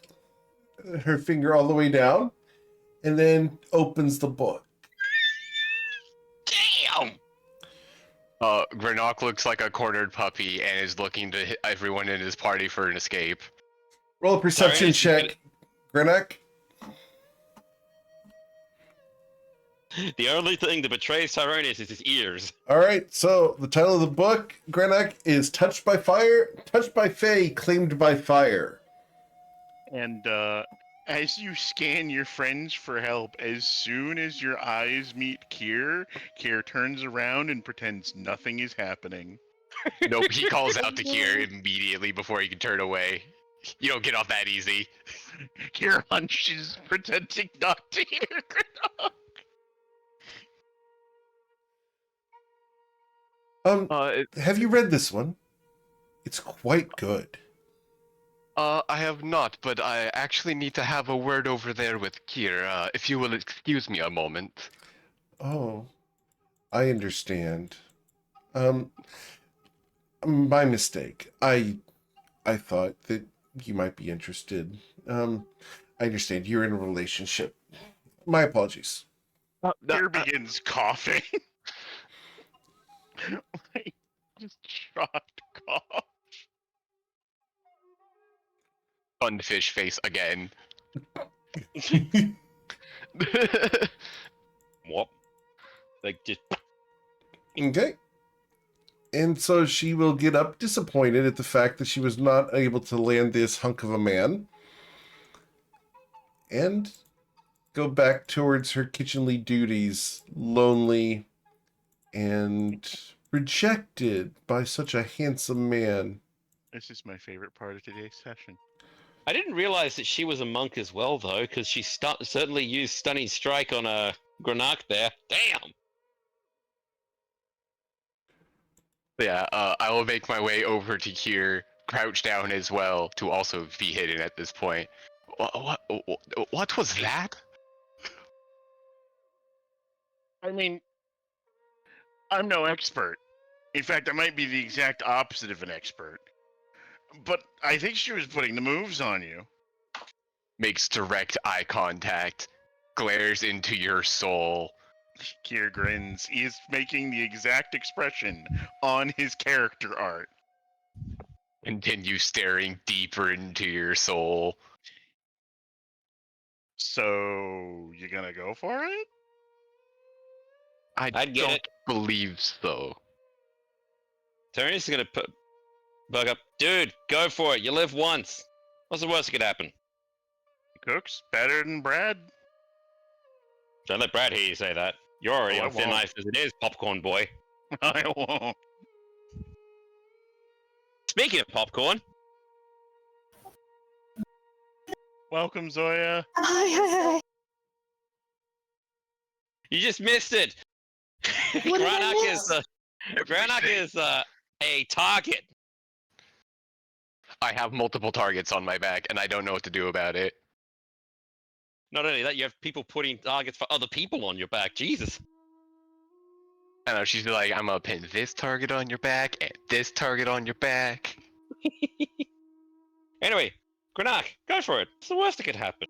her finger all the way down and then opens the book. Damn! Grenok looks like a cornered puppy and is looking to hit everyone in his party for an escape. Roll a perception Sorry, check, Grenak. The only thing that betrays Tyronius is his ears. All right, so the title of the book, Grenak, is Touched by Fire, Touched by Fae, Claimed by Fire. And as you scan your friends for help, as soon as your eyes meet Kier turns around and pretends nothing is happening. Nope, he calls out to Kier immediately before he can turn away. You don't get off that easy. Kier hunches, pretending not to hear Grenok. Have you read this one? It's quite good. I have not, but I actually need to have a word over there with Kier. If you will excuse me a moment. Oh, I understand. Um, my mistake. I thought that you might be interested. I understand you're in a relationship. My apologies. Here begins coughing. Like, just shocked cough. Funfish face again. What? Like just Okay. And so she will get up disappointed at the fact that she was not able to land this hunk of a man and go back towards her kitchenly duties, lonely and rejected by such a handsome man. This is my favorite part of today's session. I didn't realize that she was a monk as well, though, because she certainly used Stunning Strike on a Granach there. Damn! Yeah, I will make my way over to here, crouch down as well, to also be hidden at this point. What was that? I mean, I'm no expert. In fact, I might be the exact opposite of an expert. But I think she was putting the moves on you. Makes direct eye contact, glares into your soul. Kier grins. He is making the exact expression on his character art. Continue staring deeper into your soul. So, you gonna go for it? I'd get don't it. believe so. Tony's gonna bug up. Dude, go for it. You live once. What's the worst that could happen? Cooks better than Brad? Don't let Brad hear you say that. You're already Oh, I on thin won't. ice as it is, popcorn boy. I won't. Speaking of popcorn, Welcome, Zoya. Hi. you just missed it. What did I Granach miss? is a target. I have multiple targets on my back, and I don't know what to do about it. Not only that, you have people putting targets for other people on your back. Jesus. I know, she's like, I'm gonna pin this target on your back, and this target on your back. Anyway, Granach, go for it. What's the worst that could happen?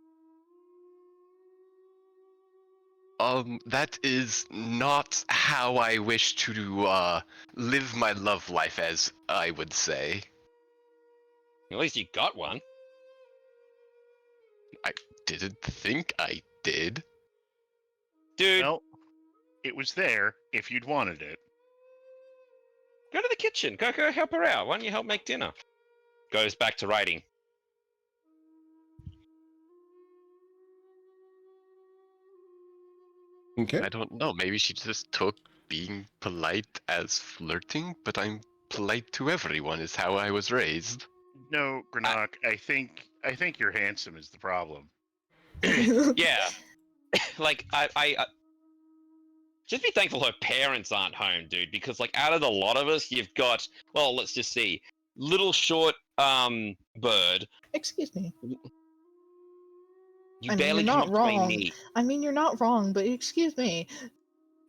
That is not how I wish to, live my love life, as I would say. At least you got one. I didn't think I did. Dude, Well, it was there if you'd wanted it. go to the kitchen. Go help her out. Why don't you help make dinner? Goes back to writing. Okay. I don't know, maybe she just took being polite as flirting, but I'm polite to everyone is how I was raised. No, Granach, I think you're handsome is the problem. Yeah. Like, I just be thankful her parents aren't home, dude, because, like, out of the lot of us, you've got, well, let's just see, little short, bird. Excuse me. You I mean, barely you're come not up to my wrong. knee. I mean, you're not wrong, but excuse me.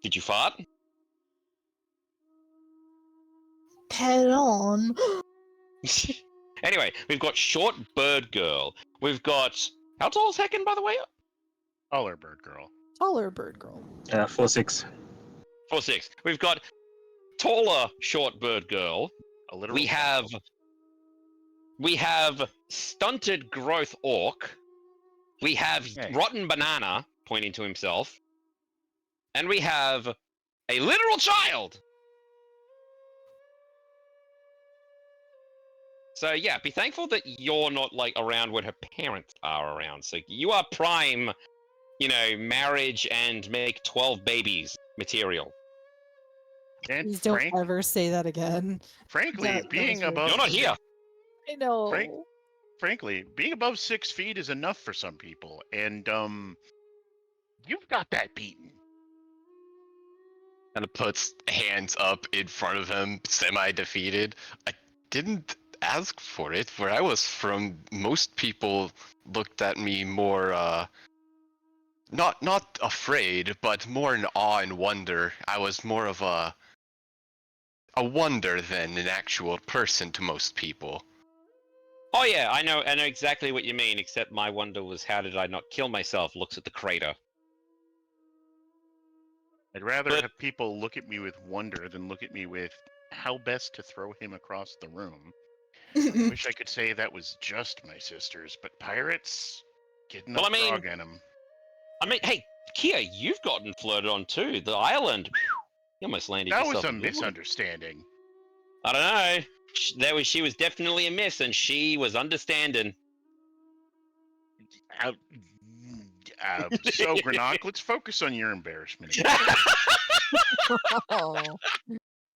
Did you fart? Head on. Anyway, we've got short bird girl. We've got, how tall is Heckin, by the way? Taller bird girl. Taller bird girl. 4'6". 4'6". We've got taller short bird girl. A literal We have stunted growth orc. We have Hey. rotten banana, pointing to himself. And we have a literal child. So yeah, be thankful that you're not like around when her parents are around. So you are prime, marriage and make 12 babies material. And Please don't ever say that again. frankly, That being was rude. above You're not here. I know. frankly, being above 6 feet is enough for some people, and you've got that beaten. Kind of puts hands up in front of him, semi-defeated. I didn't ask for it. Where I was from, most people looked at me more, Not afraid, but more in awe and wonder. I was more of a wonder than an actual person to most people. Oh yeah, I know exactly what you mean, except my wonder was how did I not kill myself, looks at the crater. I'd rather But- have people look at me with wonder than look at me with how best to throw him across the room. I wish I could say that was just my sisters, but pirates get enough Well, I mean- frog in them. I mean, hey, Kia, you've gotten flirted on too. The island. You almost landed That yourself was a a good one. misunderstanding. I don't know. She was definitely a miss, and she was understanding. So, Granok, let's focus on your embarrassment. again. Oh.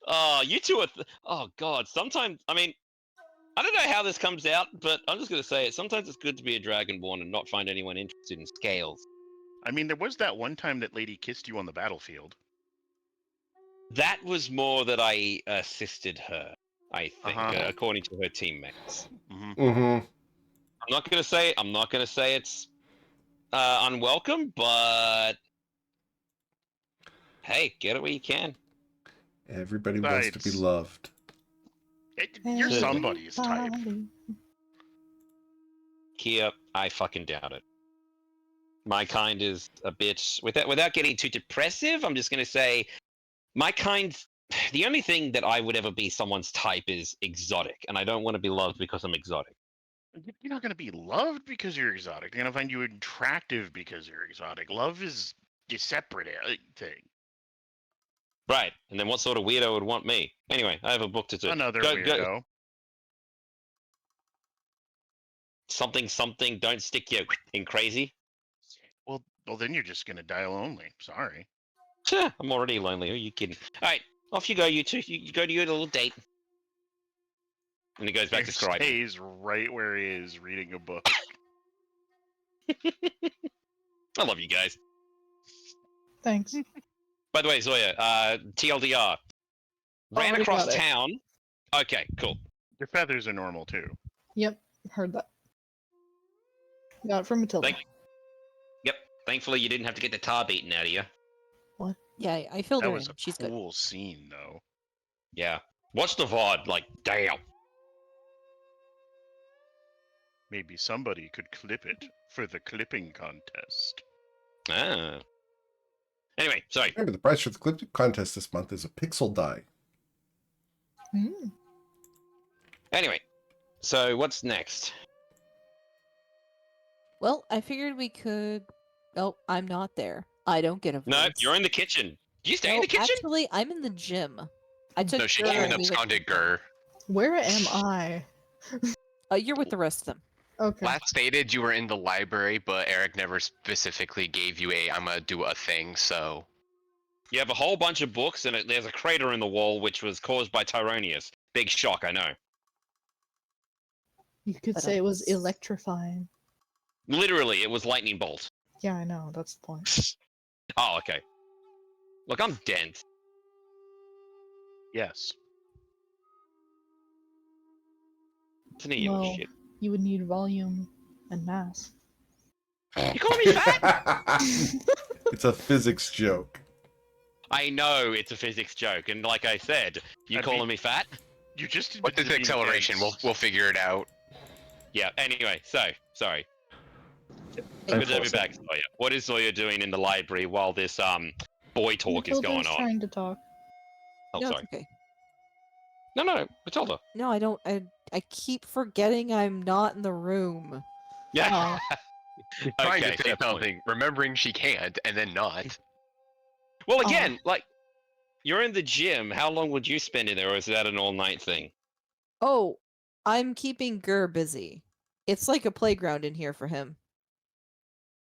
Oh, you two are. Oh God. Sometimes, I mean, I don't know how this comes out, but I'm just gonna say it. Sometimes it's good to be a dragonborn and not find anyone interested in scales. I mean, there was that one time that lady kissed you on the battlefield. That was more that I assisted her. I think, Uh-huh. according to her teammates. Hmm. Mm-hmm. I'm not gonna say it's unwelcome, but hey, get it where you can. Everybody wants to be Besides- loved. You're somebody's type. Everybody. Kia, I fucking doubt it. My kind is a bit without getting too depressive. I'm just gonna say, my kind. The only thing that I would ever be someone's type is exotic, and I don't want to be loved because I'm exotic. You're not going to be loved because you're exotic. They're going to find you attractive because you're exotic. Love is a separate thing. Right, and then what sort of weirdo would want me? Anyway, I have a book to do. Another Go- weirdo. Something. Don't stick you in crazy. Well, then you're just going to die lonely. Sorry. I'm already lonely. Who are you kidding? All right, off you go, you two. You go to your little date. And he goes back to He scribing. stays right where he is reading a book. I love you guys. Thanks. By the way, Zoya, TLDR. Ran Already across got it. town. Okay, cool. Your feathers are normal too. Yep, heard that. Got it from Matilda. Thank- Yep. Thankfully, you didn't have to get the tar beaten out of you. Yeah, I filled That her was in. a She's good. cool scene, though. Yeah. Watch the VOD. Like, damn. Maybe somebody could clip it for the clipping contest. Ah. Anyway, sorry. Remember, the prize for the clip contest this month is a pixel die. Mm. Anyway, so what's next? Well, I figured we could. Oh, I'm not there. I don't get a voice. No, you're in the kitchen. Do you stay in No, the kitchen? Actually, I'm in the gym. I took. No, she Gur came and and we went absconded to the gym. Gur. Where am I? You're with the rest of them. Okay. Last stated you were in the library, but Eric never specifically gave you I'm gonna do a thing, so. You have a whole bunch of books, and there's a crater in the wall which was caused by Tyronius. Big shock, I know. You could But say it was electrifying. Literally, it was lightning bolt. Yeah, I know. That's the point. Oh, okay. Look, I'm dense. Yes. It's an idiot Well, shit. you would need volume and mass. You call me fat? It's a physics joke. I know it's a physics joke, and like I said, you I'd calling be- me fat? You just What's admitted his to being acceleration? dense. We'll figure it out. Yeah. Anyway, sorry. Don't Good to have you force it. back, Zoya. What is Zoya doing in the library while this boy talk is Matilda's going on? trying to talk. Oh, No, sorry. it's okay. No, Matilda. No, I don't. I keep forgetting I'm not in the room. Yeah. She's trying Okay, to say fair point. something, remembering she can't, and then not. Well, again, like, you're in the gym. How long would you spend in there, or is that an all-night thing? Oh, I'm keeping Gur busy. It's like a playground in here for him.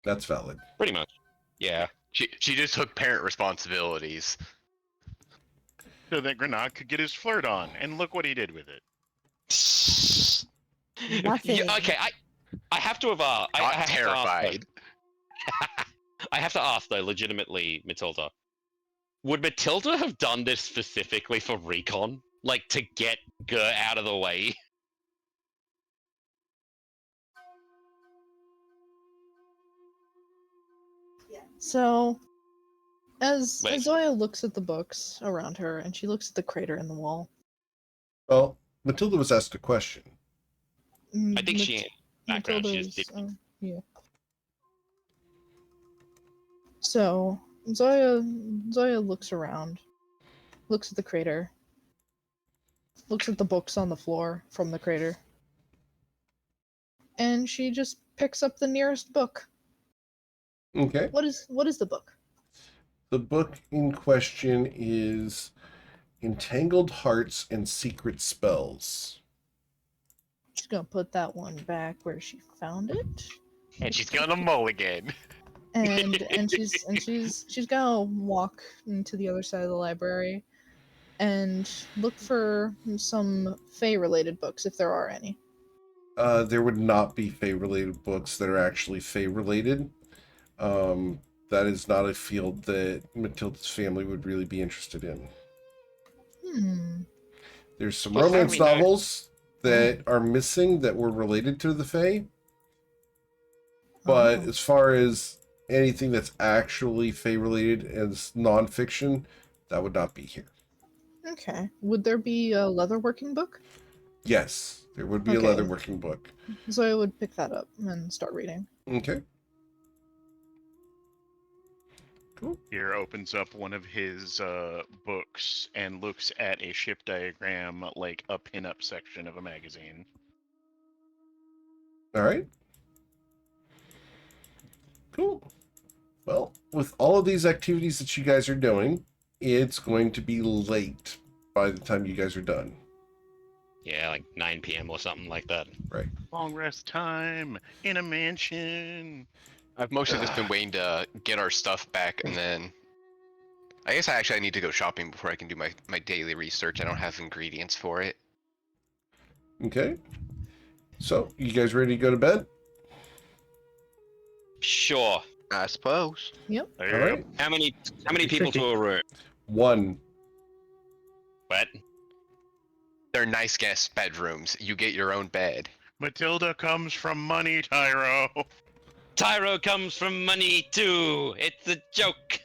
That's valid. Pretty much. Yeah. She just took parent responsibilities. So that Granok could get his flirt on, and look what he did with it. Nothing. Yeah, okay, I have to have I Not have to ask, terrified. I have to ask though, legitimately, Matilda. Would Matilda have done this specifically for recon? Like to get Gur out of the way? So, as Wait. Zoya looks at the books around her, and she looks at the crater in the wall. Well, Matilda was asked a question. I think she in background. She just Matilda's, did. yeah. So Zoya looks around, looks at the crater, looks at the books on the floor from the crater, and she just picks up the nearest book. Okay. What is the book? The book in question is Entangled Hearts and Secret Spells. She's gonna put that one back where she found it. And she's gonna mulligan. And she's gonna walk into the other side of the library and look for some Fae related books if there are any. There would not be Fae-related books that are actually Fae-related. That is not a field that Matilda's family would really be interested in. There's some Well, how do romance we know? novels that are missing that were related to the Fae, but Oh. as far as anything that's actually Fae-related as non-fiction, that would not be here. Okay. Would there be a leatherworking book? Yes, there would be Okay. a leatherworking book. Zoya would pick that up and start reading. Okay. Cool. Here opens up one of his books and looks at a ship diagram like a pinup section of a magazine. All right. Cool. Well, with all of these activities that you guys are doing, it's going to be late by the time you guys are done. Yeah, like 9 p.m. or something like that. Right. Long rest time in a mansion. I've mostly just been waiting to get our stuff back, and then I guess I need to go shopping before I can do my daily research. I don't have ingredients for it. Okay. So, you guys ready to go to bed? Sure. I suppose. Yep. All right. How many people to a room? One. What? They're nice guest bedrooms. You get your own bed. Matilda comes from money, Tyro. Tyro comes from money too. It's a joke.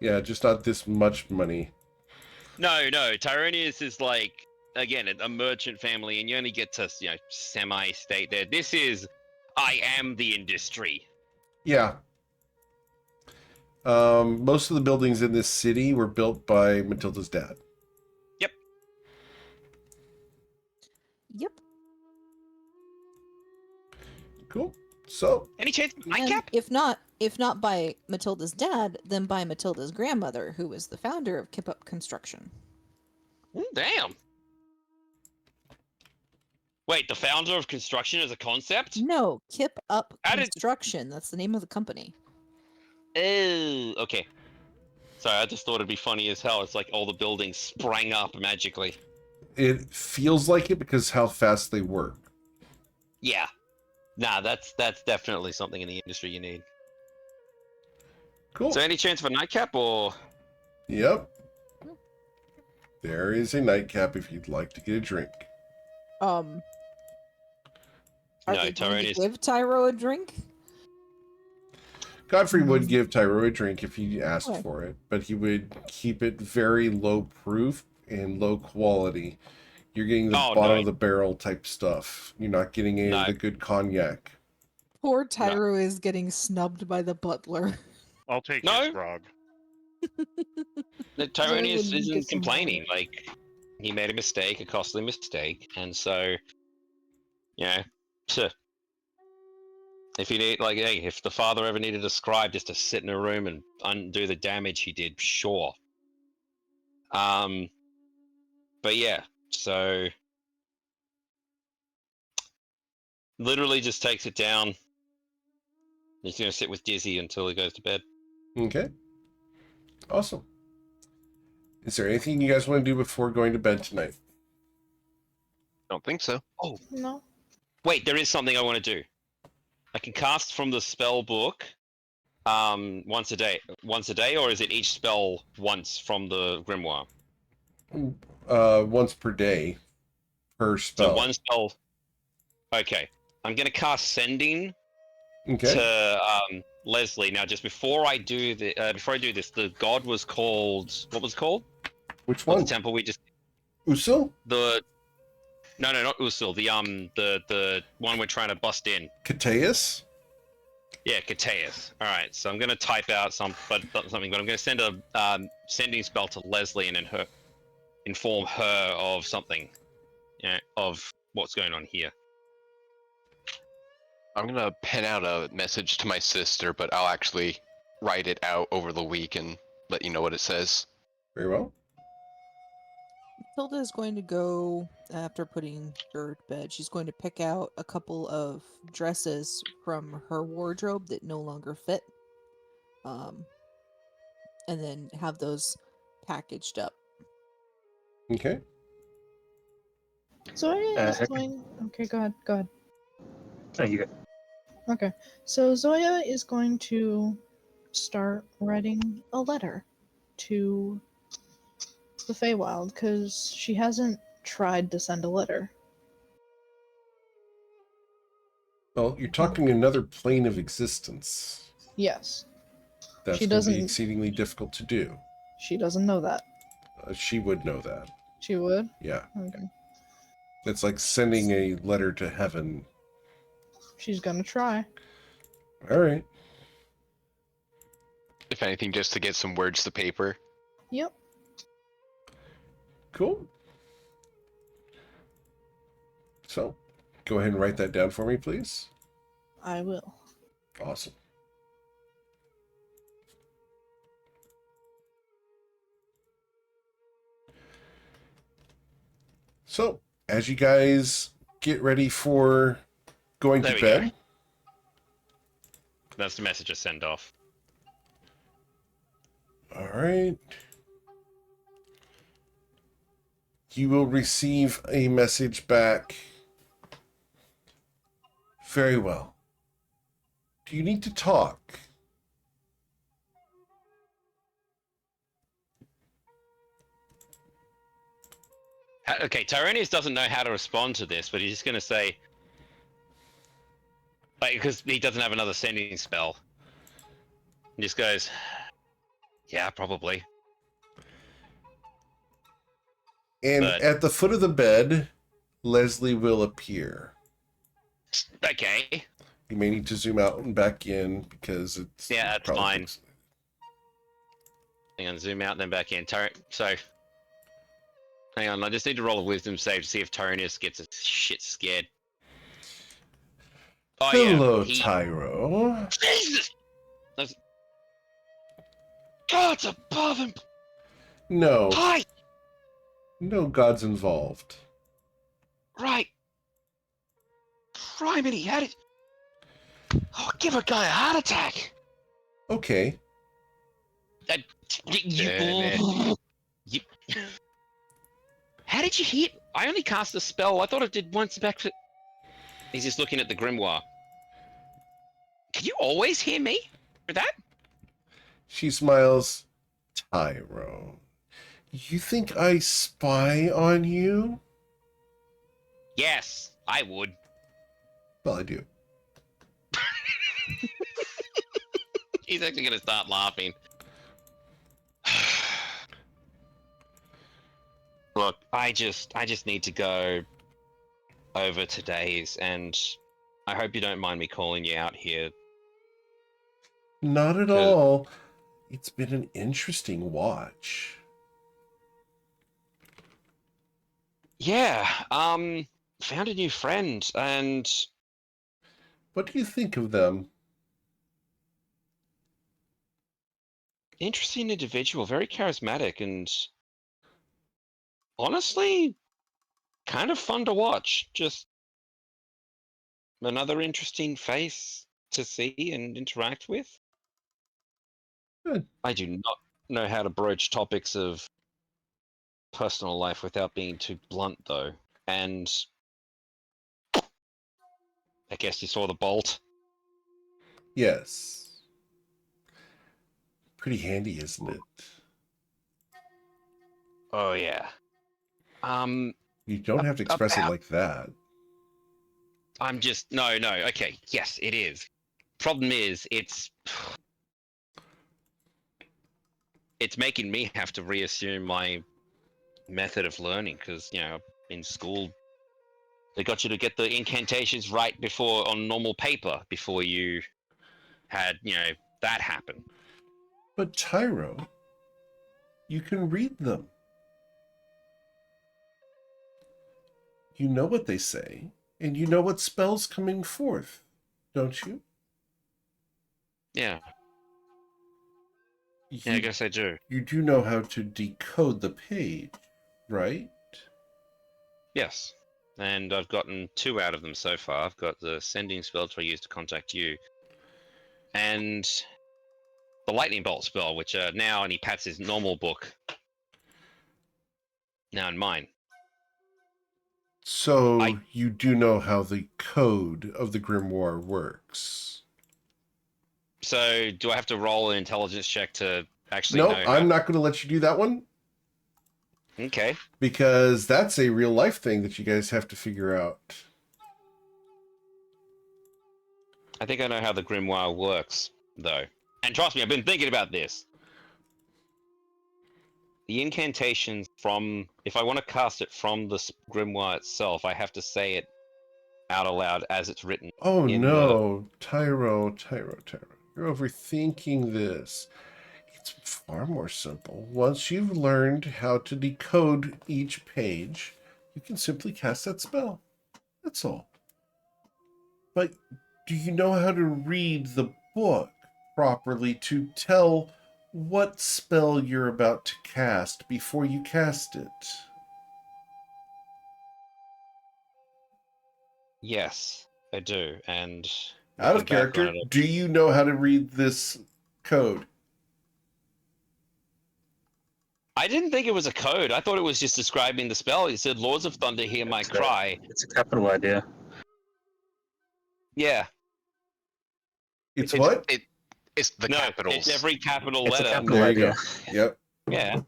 Yeah, just not this much money. No. Tyronius is like, again, a merchant family, and you only get to, semi-state there. This is, I am the industry. Yeah. Most of the buildings in this city were built by Matilda's dad. Yep. Cool. So, Any chance of And nightcap? if not by Matilda's dad, then by Matilda's grandmother, who was the founder of Kip Up Construction. Damn. Wait, the founder of construction as a concept? No, Kip Up How did- Construction. That's the name of the company. Oh, okay. Sorry, I just thought it'd be funny as hell. It's like all the buildings sprang up magically. it feels like it because how fast they work. Yeah. Nah, that's definitely something in the industry you need. Cool. So any chance of a nightcap or Yep. There is a nightcap if you'd like to get a drink. Are No, they going to Tyronius- give Tyro a drink? Godfrey would give Tyro a drink if he asked Okay. for it, but he would keep it very low proof and low quality. You're getting the Oh, bottom no. of the barrel type stuff. You're not getting any No. of the good cognac. Poor Tyro is getting snubbed by the butler. I'll take No. his grog. The Tyronius would isn't get some complaining. Like, he made a mistake, a costly mistake, and so, psh. If you need, like, hey, if the father ever needed a scribe just to sit in a room and undo the damage he did, sure. But yeah, so literally just takes it down. He's gonna sit with Dizzy until he goes to bed. Okay. Awesome. Is there anything you guys want to do before going to bed tonight? Don't think so. No. Wait, there is something I want to do. I can cast from the spell book once a day, or is it each spell once from the grimoire? Once per day per spell. So one spell. Okay, I'm gonna cast Sending Okay. to Leslie. Now, just before I do this, the god was called. What was it called? Which Or one? the temple we just Usul? the. No, not Usul. The one we're trying to bust in. Cateus? Yeah, Cateus. All right, so I'm gonna type out something, but I'm gonna send a sending spell to Leslie and inform her of something, of what's going on here. I'm gonna pen out a message to my sister, but I'll actually write it out over the week and let you know what it says. Very well. Hilda is going to go, after putting her to bed, she's going to pick out a couple of dresses from her wardrobe that no longer fit. And then have those packaged up. Okay. Zoya is going. Okay, go ahead. Oh, you go. Okay, so Zoya is going to start writing a letter to the Feywild because she hasn't tried to send a letter. Well, you're talking another plane of existence. Yes, That's She going to be doesn't- exceedingly difficult to do. she doesn't know that. She would know that. She would? Yeah. Okay. It's like sending a letter to heaven. She's gonna try. All right. If anything, just to get some words to paper. Yep. Cool. So, go ahead and write that down for me, please. I will. Awesome. So, as you guys get ready for going There to we bed, That's the message I send off. all right, you will receive a message back. Very well. Do you need to talk? Okay, Tyranius doesn't know how to respond to this, but he's just gonna say, because he doesn't have another sending spell. He just goes, "Yeah, probably." And But- at the foot of the bed, Leslie will appear. Okay. You may need to zoom out and back in because it's Yeah, that's probably fine. takes- Hang on, zoom out, then back in. So, hang on, I just need to roll a wisdom save to see if Tyranius gets a shit scared. Oh, Hello, yeah. Tyro. Jesus! God's above him! No, Hi! no gods involved. Right. Criminy, how did... Oh, give a guy a heart attack! Okay. You... How did you hit? I only cast a spell. I thought it did once back to... He's just looking at the grimoire. Can you always hear me for that? She smiles. Tyro, you think I spy on you? Yes, I would. Well, I do. He's actually gonna start laughing. Look, I just need to go over today's, and I hope you don't mind me calling you out here. Not at Good. all. It's been an interesting watch. Yeah, found a new friend, and What do you think of them? interesting individual, very charismatic, and honestly, kind of fun to watch. Just another interesting face to see and interact with. Good. I do not know how to broach topics of personal life without being too blunt, though. And I guess you saw the bolt. Yes. Pretty handy, isn't it? Oh yeah. You don't have to express it about- like that. I'm just no. Okay, yes, it is problem is, it's making me have to reassume my method of learning because in school they got you to get the incantations right before on normal paper before you had that happen. But Tyro, you can read them. You know what they say, and you know what spell's coming forth, don't you? Yeah, You, I guess I do. You do know how to decode the page, right? Yes, and I've gotten 2 out of them so far. I've got the sending spell which I use to contact you, and the lightning bolt spell, which now, and he pats his normal book now in mine. So you do know how the code of the grimoire works. So do I have to roll an intelligence check to actually No, know? I'm not going to let you do that one. Okay. Because that's a real life thing that you guys have to figure out. I think I know how the grimoire works, though. And trust me, I've been thinking about this. The incantations if I want to cast it from the grimoire itself, I have to say it out aloud as it's written. Oh no, Tyro. You're overthinking this. It's far more simple. Once you've learned how to decode each page, you can simply cast that spell. That's all. But do you know how to read the book properly to tell what spell you're about to cast before you cast it? Yes, I do. And Out of looking back on character, it, do you know how to read this code? I didn't think it was a code. I thought it was just describing the spell. It said, "Lords of Thunder, hear my cry." It's a capital idea. Yeah. It's what? It's the No, capitals. it's every capital It's a letter. capital There you idea. go. Yep. Yeah.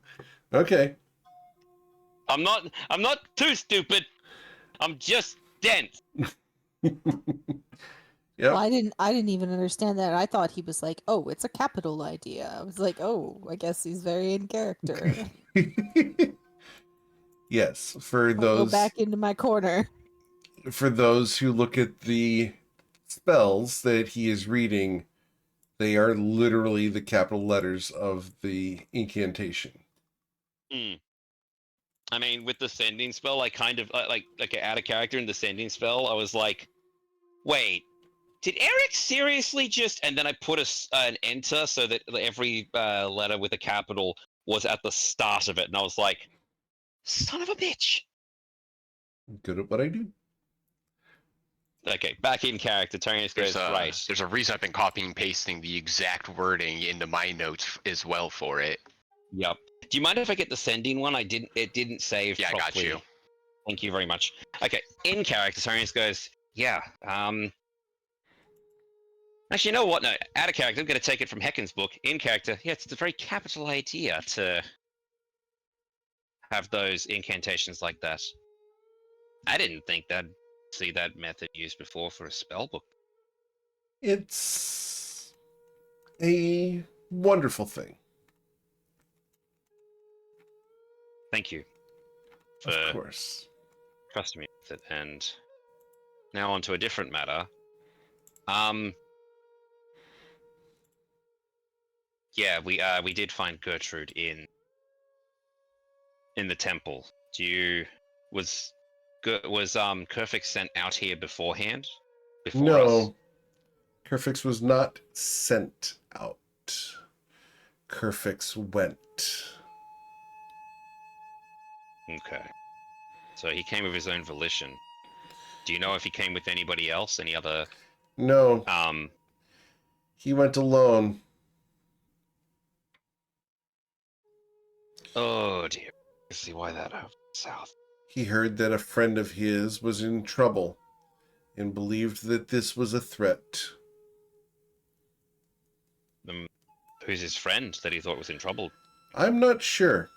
Okay. I'm not too stupid. I'm just dense. Yep. Well, I didn't even understand that. I thought he was like, "Oh, it's a capital idea." I was like, "Oh, I guess he's very in character." Yes, for I'll go those back into my corner. for those who look at the spells that he is reading, they are literally the capital letters of the incantation. I mean, with the sending spell, I kind of like out of character in the sending spell. I was like, "Wait, did Eric seriously just?" And then I put an enter so that every letter with a capital was at the start of it, and I was like, "Son of a bitch!" Good at what I do. Okay, back in character. Tony goes right. There's a reason I've been copying and pasting the exact wording into my notes as well for it. Yep. Do you mind if I get the sending one? It didn't save Yeah, properly. I got you. Thank you very much. Okay, in character, Tony goes, yeah. Actually, you know what? No, out of character, I'm going to take it from Hecken's book. In character, yeah, it's a very capital idea to have those incantations like that. I didn't think I'd see that method used before for a spell book. It's a wonderful thing. Thank you for Of course. trusting me with it. And now on to a different matter. Yeah, we did find Gertrude in the temple. Was Kerfix sent out here beforehand? Before us? No. Kerfix was not sent out. Kerfix went. Okay. So he came of his own volition. Do you know if he came with anybody else? Any other No. He went alone. Oh dear. I see why that happened south. He heard that a friend of his was in trouble and believed that this was a threat. Who's his friend that he thought was in trouble? I'm not sure.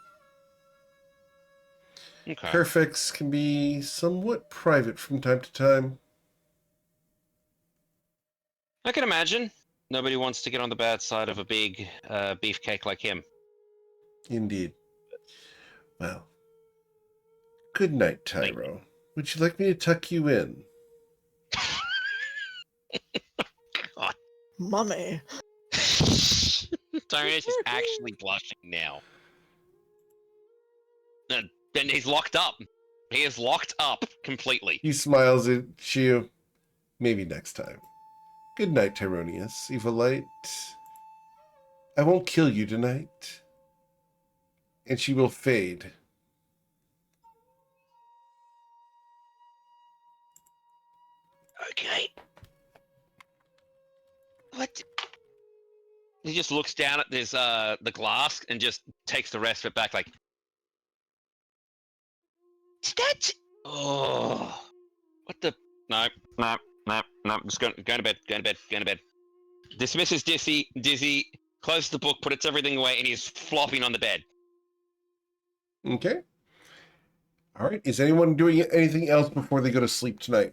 Okay. Kerfix can be somewhat private from time to time. I can imagine. Nobody wants to get on the bad side of a big beefcake like him. Indeed. Well, good night, Tyro. Would you like me to tuck you in? Mummy. Tyrannus is actually blushing now. And he's locked up. He is locked up completely. He smiles at you. Maybe next time. Good night, Tyronius, evil light. I won't kill you tonight. And she will fade. Okay. What? He just looks down at this the glass and just takes the rest of it back like. That. Oh. What the? No. Just going to bed. Going to bed. Dismisses Dizzy. Closes the book. Puts everything away, and he's flopping on the bed. Okay. All right. Is anyone doing anything else before they go to sleep tonight?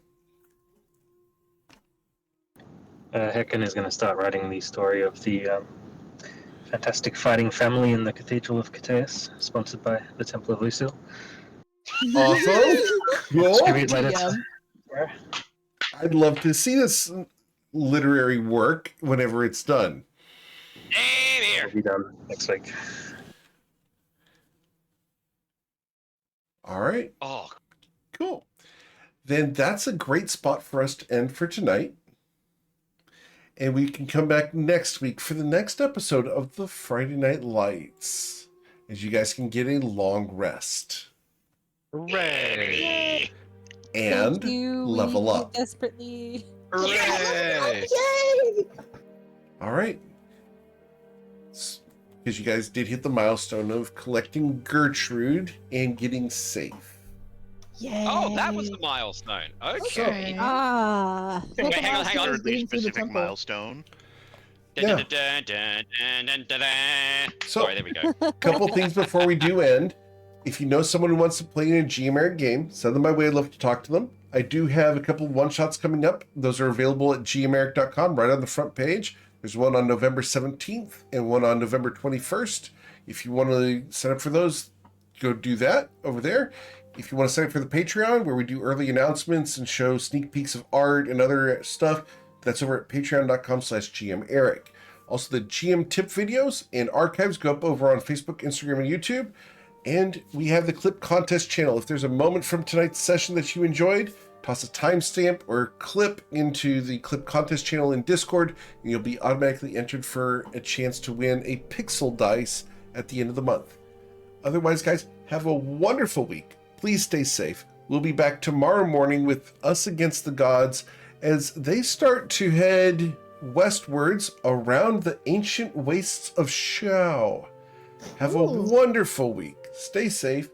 Hecken is going to start writing the story of the fantastic fighting family in the Cathedral of Cateus, sponsored by the Temple of Lucille. Awesome. Cool. Distribute later. DM. I'd love to see this literary work whenever it's done. Hey there. It'll be done next week. All right. Oh. Cool. Then that's a great spot for us to end for tonight. And we can come back next week for the next episode of the Friday Night Lights, as you guys can get a long rest. Hooray! And Thank you. We level need you up. desperately. Hooray! Yay! All right. Because you guys did hit the milestone of collecting Gertrude and getting safe. Yay! Oh, that was the milestone. Okay. Ah. Wait, hang on. Thirdly Getting through the specific temple. milestone. Yeah. So- Sorry, there we go. Couple things before we do end. If you know someone who wants to play in a GMeric game, send them my way. I'd love to talk to them. I do have a couple one-shots coming up. Those are available at gmeric.com right on the front page. There's one on November 17th and one on November 21st. If you want to sign up for those, go do that over there. If you want to sign up for the Patreon, where we do early announcements and show sneak peeks of art and other stuff, that's over at patreon.com/GMEric. Also, the GM tip videos and archives go up over on Facebook, Instagram, and YouTube. And we have the clip contest channel. If there's a moment from tonight's session that you enjoyed, toss a timestamp or clip into the clip contest channel in Discord, and you'll be automatically entered for a chance to win a pixel dice at the end of the month. Otherwise, guys, have a wonderful week. Please stay safe. We'll be back tomorrow morning with Us Against the Gods as they start to head westwards around the ancient wastes of Shao. Have a wonderful week. Stay safe